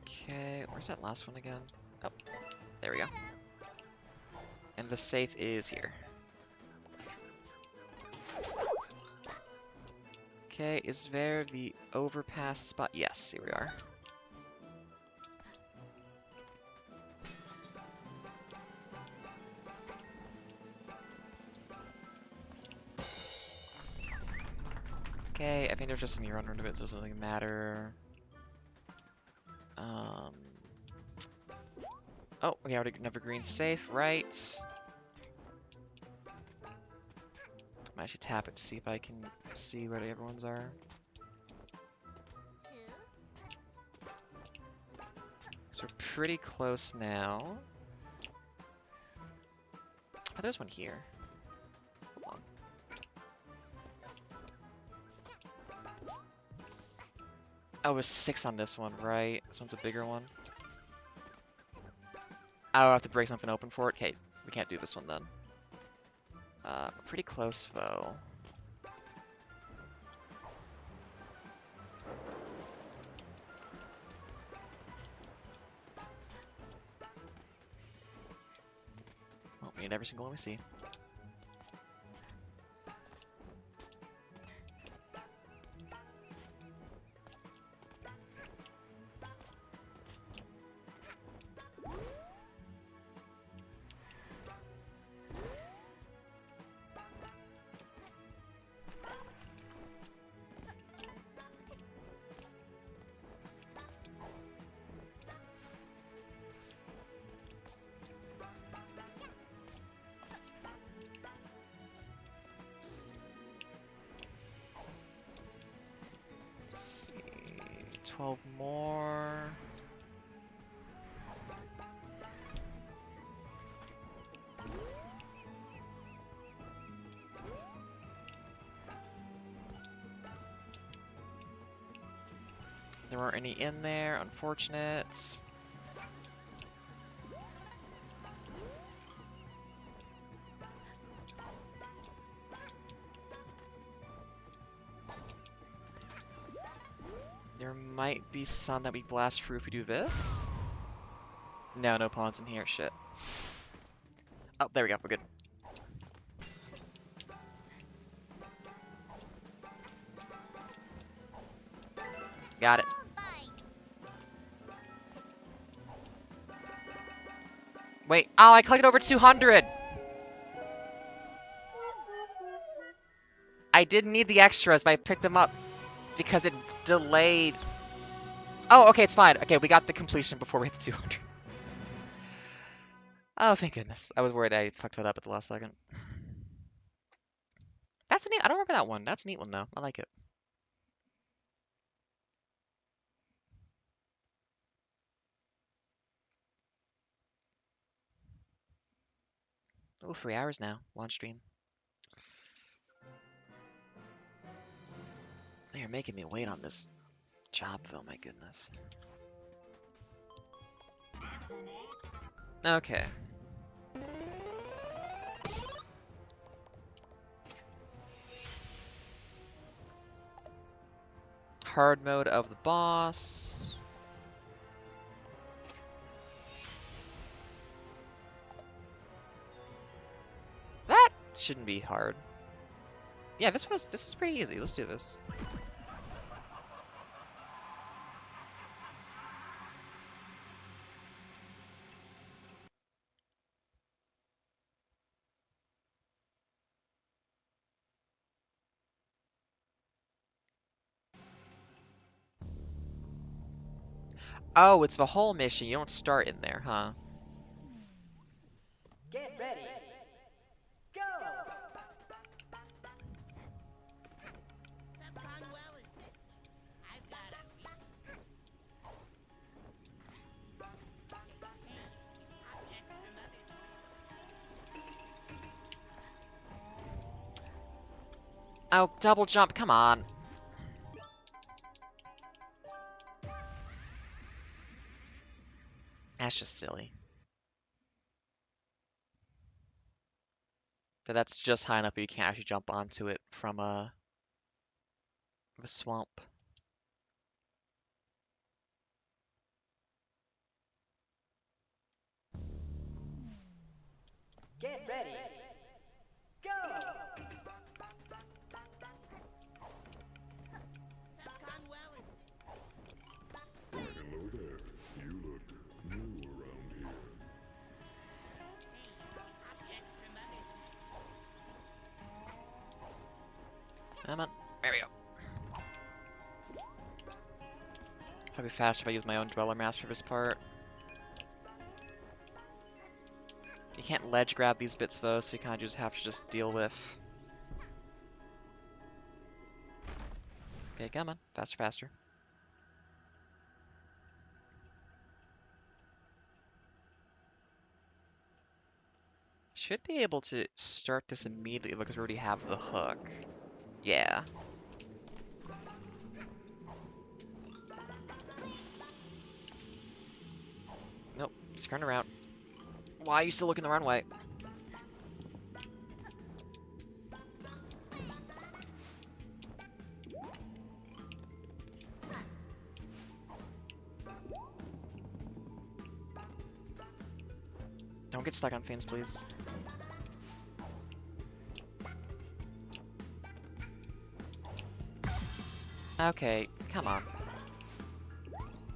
Okay, where's that last one again? Oh, there we go. And the safe is here. Okay, is there the overpass spot? Yes, here we are. Okay, I think there's just some mirror under it, so it doesn't really matter. Oh, we already have a green safe, right? I'm gonna actually tap it to see if I can see where the other ones are. So we're pretty close now. Oh, there's one here. Hold on. Oh, there's 6 on this one, right? This one's a bigger one. Oh, I have to break something open for it? Okay, we can't do this one then. We're pretty close, though. Well, we need every single one we see. Let's see, 12 more. There weren't any in there, unfortunate. There might be some that we blast through if we do this. No, no pawns in here, shit. Oh, there we go, we're good. Got it. Wait, oh, I collected over 200! I didn't need the extras, but I picked them up because it delayed. Oh, okay, it's fine. Okay, we got the completion before we hit the 200. Oh, thank goodness. I was worried I fucked it up at the last second. That's a neat, I don't remember that one. That's a neat one, though. I like it. Oh, 3 hours now. Launch stream. They are making me wait on this job, though, my goodness. Back for more? Okay. Hard mode of the boss. Shouldn't be hard. Yeah, this was pretty easy. Let's do this. Oh, it's the whole mission. You don't start in there, huh? Get ready. Go! Subconwell is this. I've got a objects from other. Oh, double jump. Come on. That's just silly. But that's just high enough that you can't actually jump onto it from the swamp. Get ready. Go! Subconwell is Hello there. You look new around here. objects from other. Come on. There we go. Probably faster if I use my own Dweller Mask for this part. You can't ledge grab these bits though, so you kind of just have to just deal with. Okay, come on. Faster, faster. Should be able to start this immediately because we already have the hook. Yeah. Nope, just turn around. Why are you still looking the wrong way? Don't get stuck on fins, please. Okay, come on.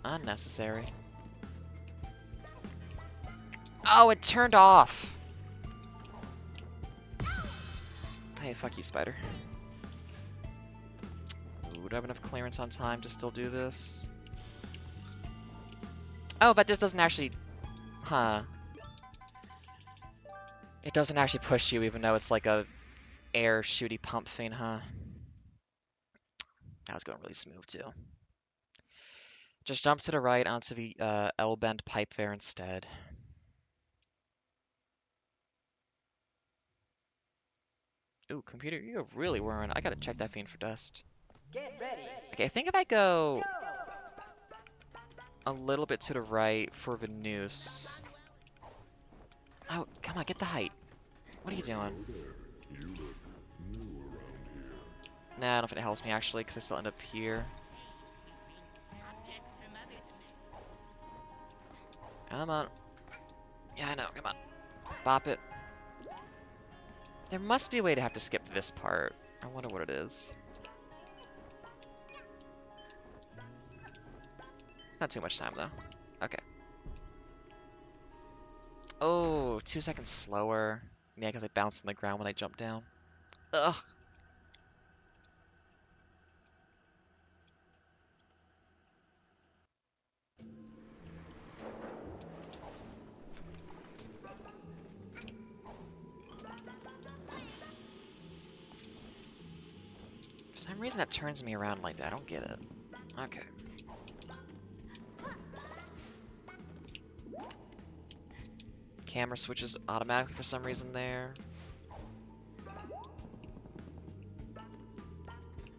Unnecessary. Oh, it turned off! Hey, fuck you, spider. Ooh, do I have enough clearance on time to still do this? Oh, but this doesn't actually... Huh. It doesn't actually push you, even though it's like a air shooty pump thing, huh? That was going really smooth, too. Just jump to the right onto the L-bend pipe there instead. Ooh, computer, you're really worrying. I gotta check that thing for dust. Get ready. Okay, I think if I go Go! a little bit to the right for the noose. Oh, come on, get the height. What are you doing? You look new around here. Nah, I don't think it helps me actually, because I still end up here. Objects from other dimensions. Come on. Yeah, I know, come on. Bop it. There must be a way to have to skip this part. I wonder what it is. It's not too much time, though. Okay. Oh, 2 seconds slower. Yeah, because I bounced on the ground when I jumped down. Ugh. For some reason that turns me around like that. I don't get it. Okay. Camera switches automatically for some reason there.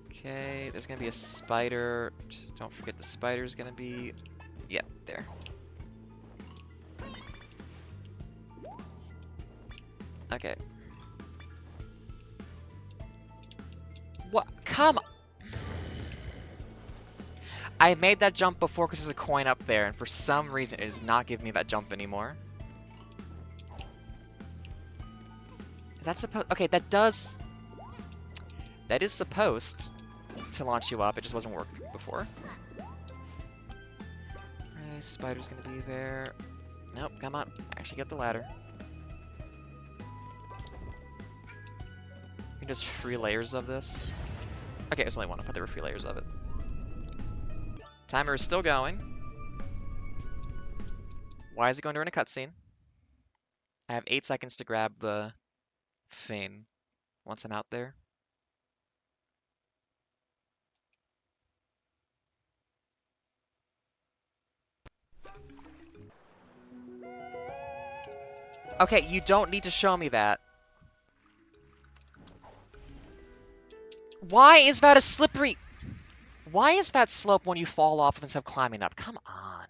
Okay, there's gonna be a spider. Don't forget the spider's gonna be... Yep, there. Okay. What? Come on! I made that jump before because there's a coin up there, and for some reason it is not giving me that jump anymore. Is that supposed... Okay, that does... That is supposed to launch you up. It just wasn't working before. Alright, spider's gonna be there. Nope, come on. Actually get the ladder. You can just free layers of this. Okay, there's only one. I thought there were 3 layers of it. Timer is still going. Why is it going during a cutscene? I have 8 seconds to grab the thing once I'm out there. Okay, you don't need to show me that. Why is that a slippery... Why is that slope when you fall off instead of climbing up? Come on.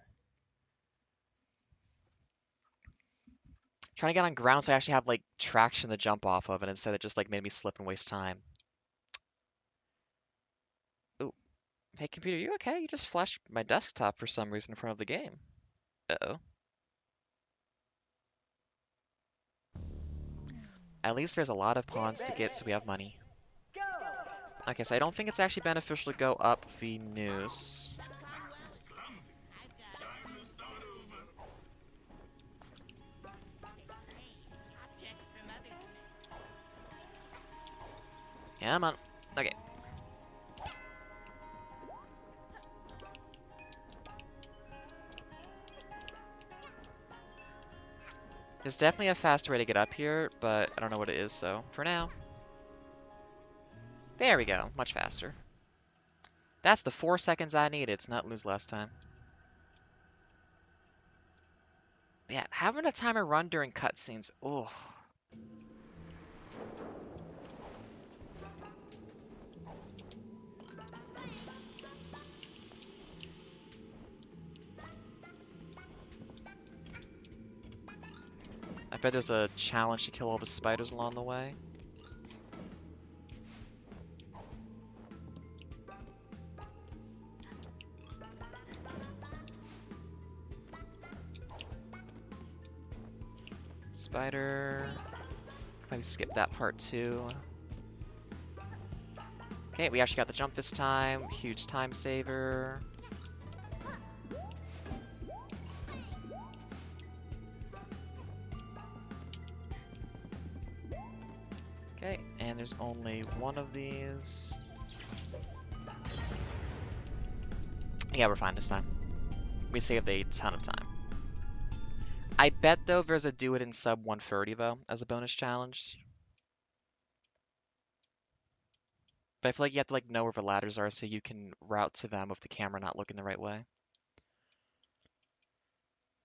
Trying to get on ground so I actually have, like, traction to jump off of, and instead it just, like, made me slip and waste time. Ooh. Hey, computer, you okay? You just flashed my desktop for some reason in front of the game. Uh-oh. At least there's a lot of pawns to get, so we have money. Go! Okay, so I don't think it's actually beneficial to go up the noose. Practice clumsy. Time to start over. Yeah, I'm on. Okay. There's definitely a faster way to get up here, but I don't know what it is, so for now. There we go, much faster. That's the 4 seconds I needed to not lose last time. But yeah, having a timer run during cutscenes, ugh. I bet there's a challenge to kill all the spiders along the way. Spider. Maybe skip that part too. Okay, we actually got the jump this time. Huge time saver. Okay, and there's only one of these. Yeah, we're fine this time. We saved a ton of time. I bet, though, there's a do it in sub 130, though, as a bonus challenge. But I feel like you have to, like, know where the ladders are so you can route to them with the camera not looking the right way.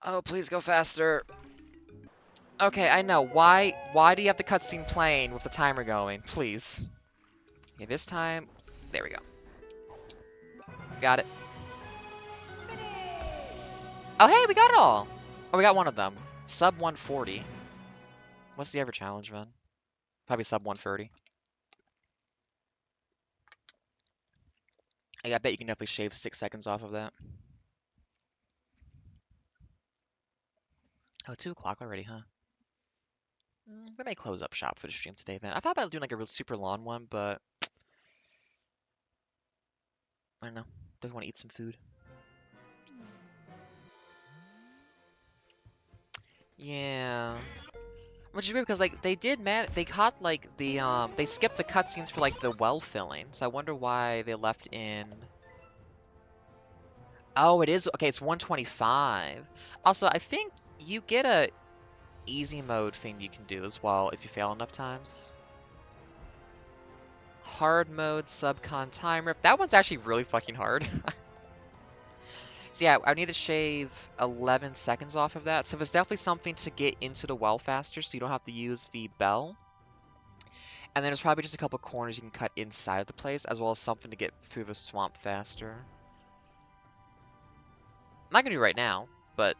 Oh, please go faster. Okay, I know. Why do you have the cutscene playing with the timer going? Please. Okay, this time... There we go. Got it. Oh, hey, we got it all! Oh, we got one of them. Sub 140. What's the other challenge, man? Probably sub 130. I bet you can definitely shave 6 seconds off of that. Oh, 2 o'clock already, huh? We may close up shop for the stream today, then. I thought about doing like a real super long one, but... I don't know. Don't want to eat some food. Yeah. Which is weird because like they caught like the they skipped the cutscenes for like the well filling. So I wonder why they left in. Oh, it is okay, it's 125. Also, I think you get a easy mode thing you can do as well if you fail enough times. Hard mode, subcon timer. That one's actually really fucking hard. So yeah, I need to shave 11 seconds off of that. So there's definitely something to get into the well faster so you don't have to use the bell. And then there's probably just a couple corners you can cut inside of the place, as well as something to get through the swamp faster. I'm not gonna do it right now, but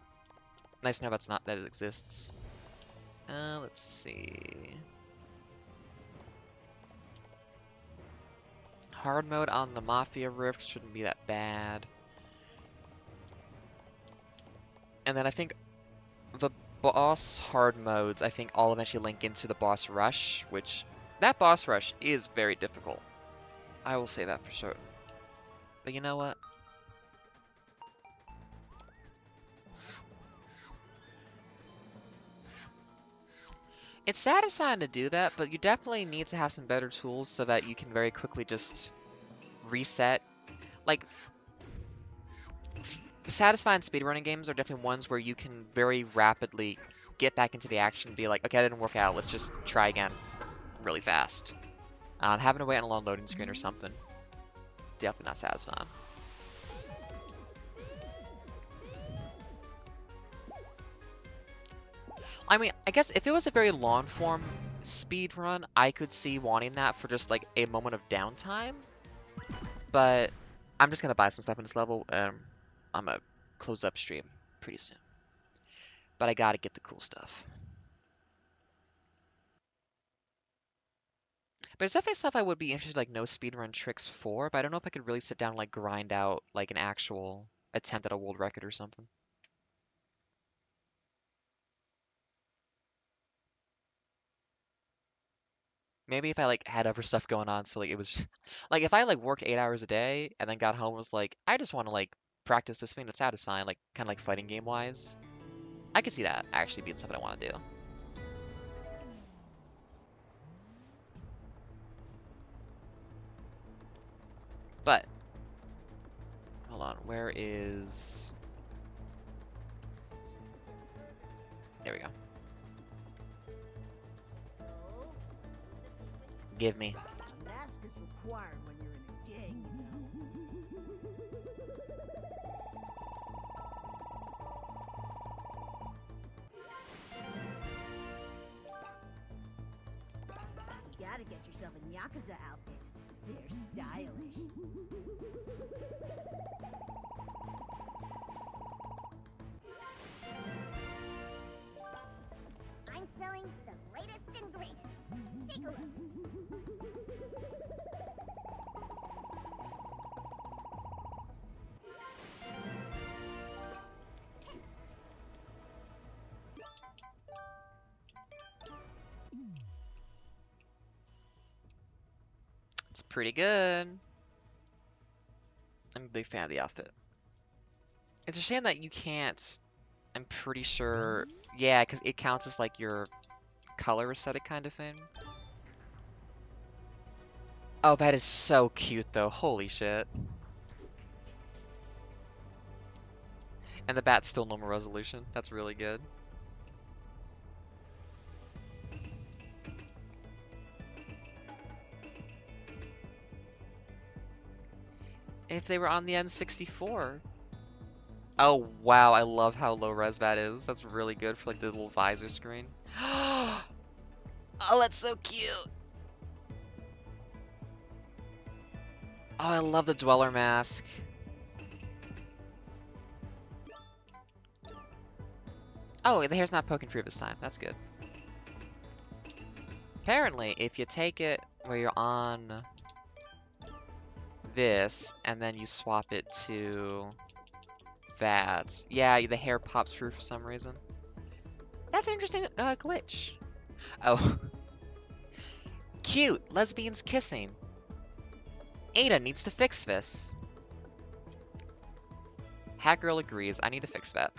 nice to know that it exists. Let's see. Hard mode on the Mafia Rift shouldn't be that bad. And then I think the boss hard modes, I think, all eventually link into the boss rush, which that boss rush is very difficult. I will say that for certain. But you know what? It's satisfying to do that, but you definitely need to have some better tools so that you can very quickly just reset. Like, satisfying speedrunning games are definitely ones where you can very rapidly get back into the action and be like, okay, that didn't work out, let's just try again really fast. Having to wait on a long loading screen or something, definitely not satisfying. I mean, I guess if it was a very long form speed run, I could see wanting that for just like a moment of downtime. But I'm just gonna buy some stuff in this level. I'm gonna close up stream pretty soon. But I gotta get the cool stuff. But there's definitely stuff I would be interested like no speedrun tricks for, but I don't know if I could really sit down and like grind out like an actual attempt at a world record or something. Maybe if I like had other stuff going on, so like it was like if I like worked 8 hours a day and then got home and was like, I just want to like practice this thing that's satisfying, like kind of like fighting game wise. I could see that actually being something I want to do. But hold on, where is? There we go. So, Give me. a mask is required when you're in a gang, you know. You gotta get yourself a Nyakuza outfit. They're stylish. I'm selling the latest and greatest. Take a look. It's pretty good. I'm a big fan of the outfit. It's a shame that you can't. I'm pretty sure. Yeah, because it counts as like your color aesthetic kind of thing. Oh, that is so cute though. Holy shit. And the bat's still normal resolution. That's really good. If they were on the N64. Oh, wow. I love how low res that is. That's really good for like the little visor screen. Oh, that's so cute. Oh, I love the Dweller mask. Oh, the hair's not poking through this time. That's good. Apparently, if you take it where you're on this, and then you swap it to that, yeah, the hair pops through for some reason. That's an interesting glitch. Oh. Cute! Lesbians kissing. Ada needs to fix this. Hat Girl agrees. I need to fix that.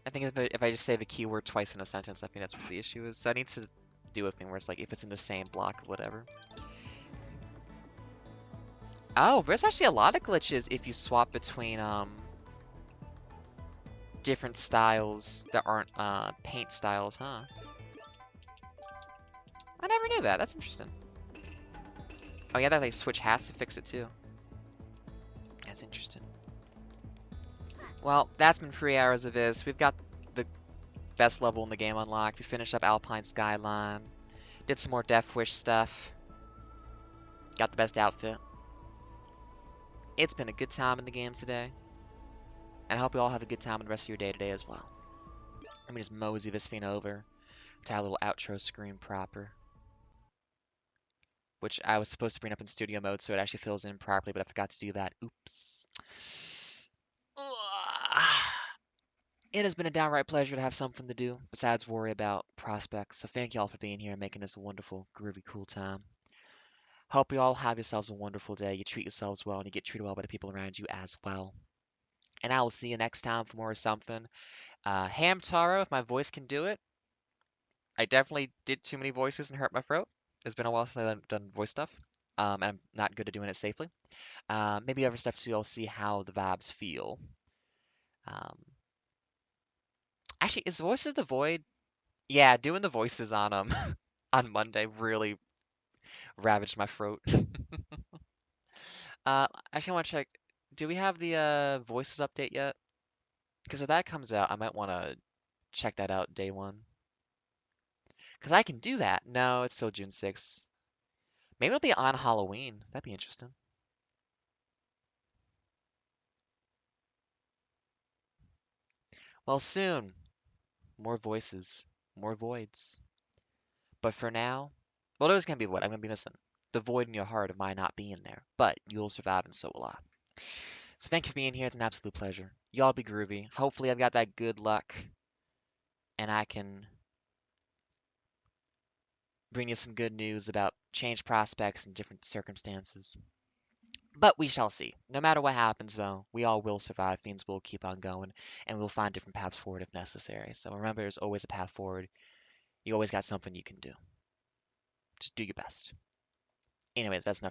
I think if I just say the keyword twice in a sentence, I think that's what the issue is. So I need to do a thing where it's like if it's in the same block or whatever. Oh, there's actually a lot of glitches if you swap between different styles that aren't paint styles, huh? I never knew that. That's interesting. Oh yeah, that they switch hats to fix it too. That's interesting. Well, that's been 3 hours of this. We've got the best level in the game unlocked. We finished up Alpine Skyline. Did some more Death Wish stuff. Got the best outfit. It's been a good time in the game today. And I hope you all have a good time in the rest of your day today as well. Let me just mosey this thing over to our little outro screen proper. Which I was supposed to bring up in studio mode so it actually fills in properly, but I forgot to do that. Oops. It has been a downright pleasure to have something to do besides worry about prospects. So thank y'all for being here and making this a wonderful, groovy, cool time. Hope you all have yourselves a wonderful day. You treat yourselves well and you get treated well by the people around you as well. And I will see you next time for more of something. Hamtaro, if my voice can do it. I definitely did too many voices and hurt my throat. It's been a while since I've done voice stuff. And I'm not good at doing it safely. Maybe other stuff too. I'll see how the vibes feel. Um, actually, is Voices the Void? Yeah, doing the voices on on Monday really ravaged my throat. Actually, I want to check. Do we have the voices update yet? Because if that comes out, I might want to check that out day one. Because I can do that. No, it's still June 6th. Maybe it'll be on Halloween. That'd be interesting. Well, soon. More voices. More voids. But for now, well, there's going to be what I'm going to be missing. The void in your heart of my not being there. But you'll survive and so will I. So thank you for being here. It's an absolute pleasure. Y'all be groovy. Hopefully I've got that good luck and I can bring you some good news about changed prospects and different circumstances. But we shall see. No matter what happens, though, we all will survive. Things will keep on going, and we'll find different paths forward if necessary. So remember, there's always a path forward. You always got something you can do. Just do your best. Anyways, that's enough.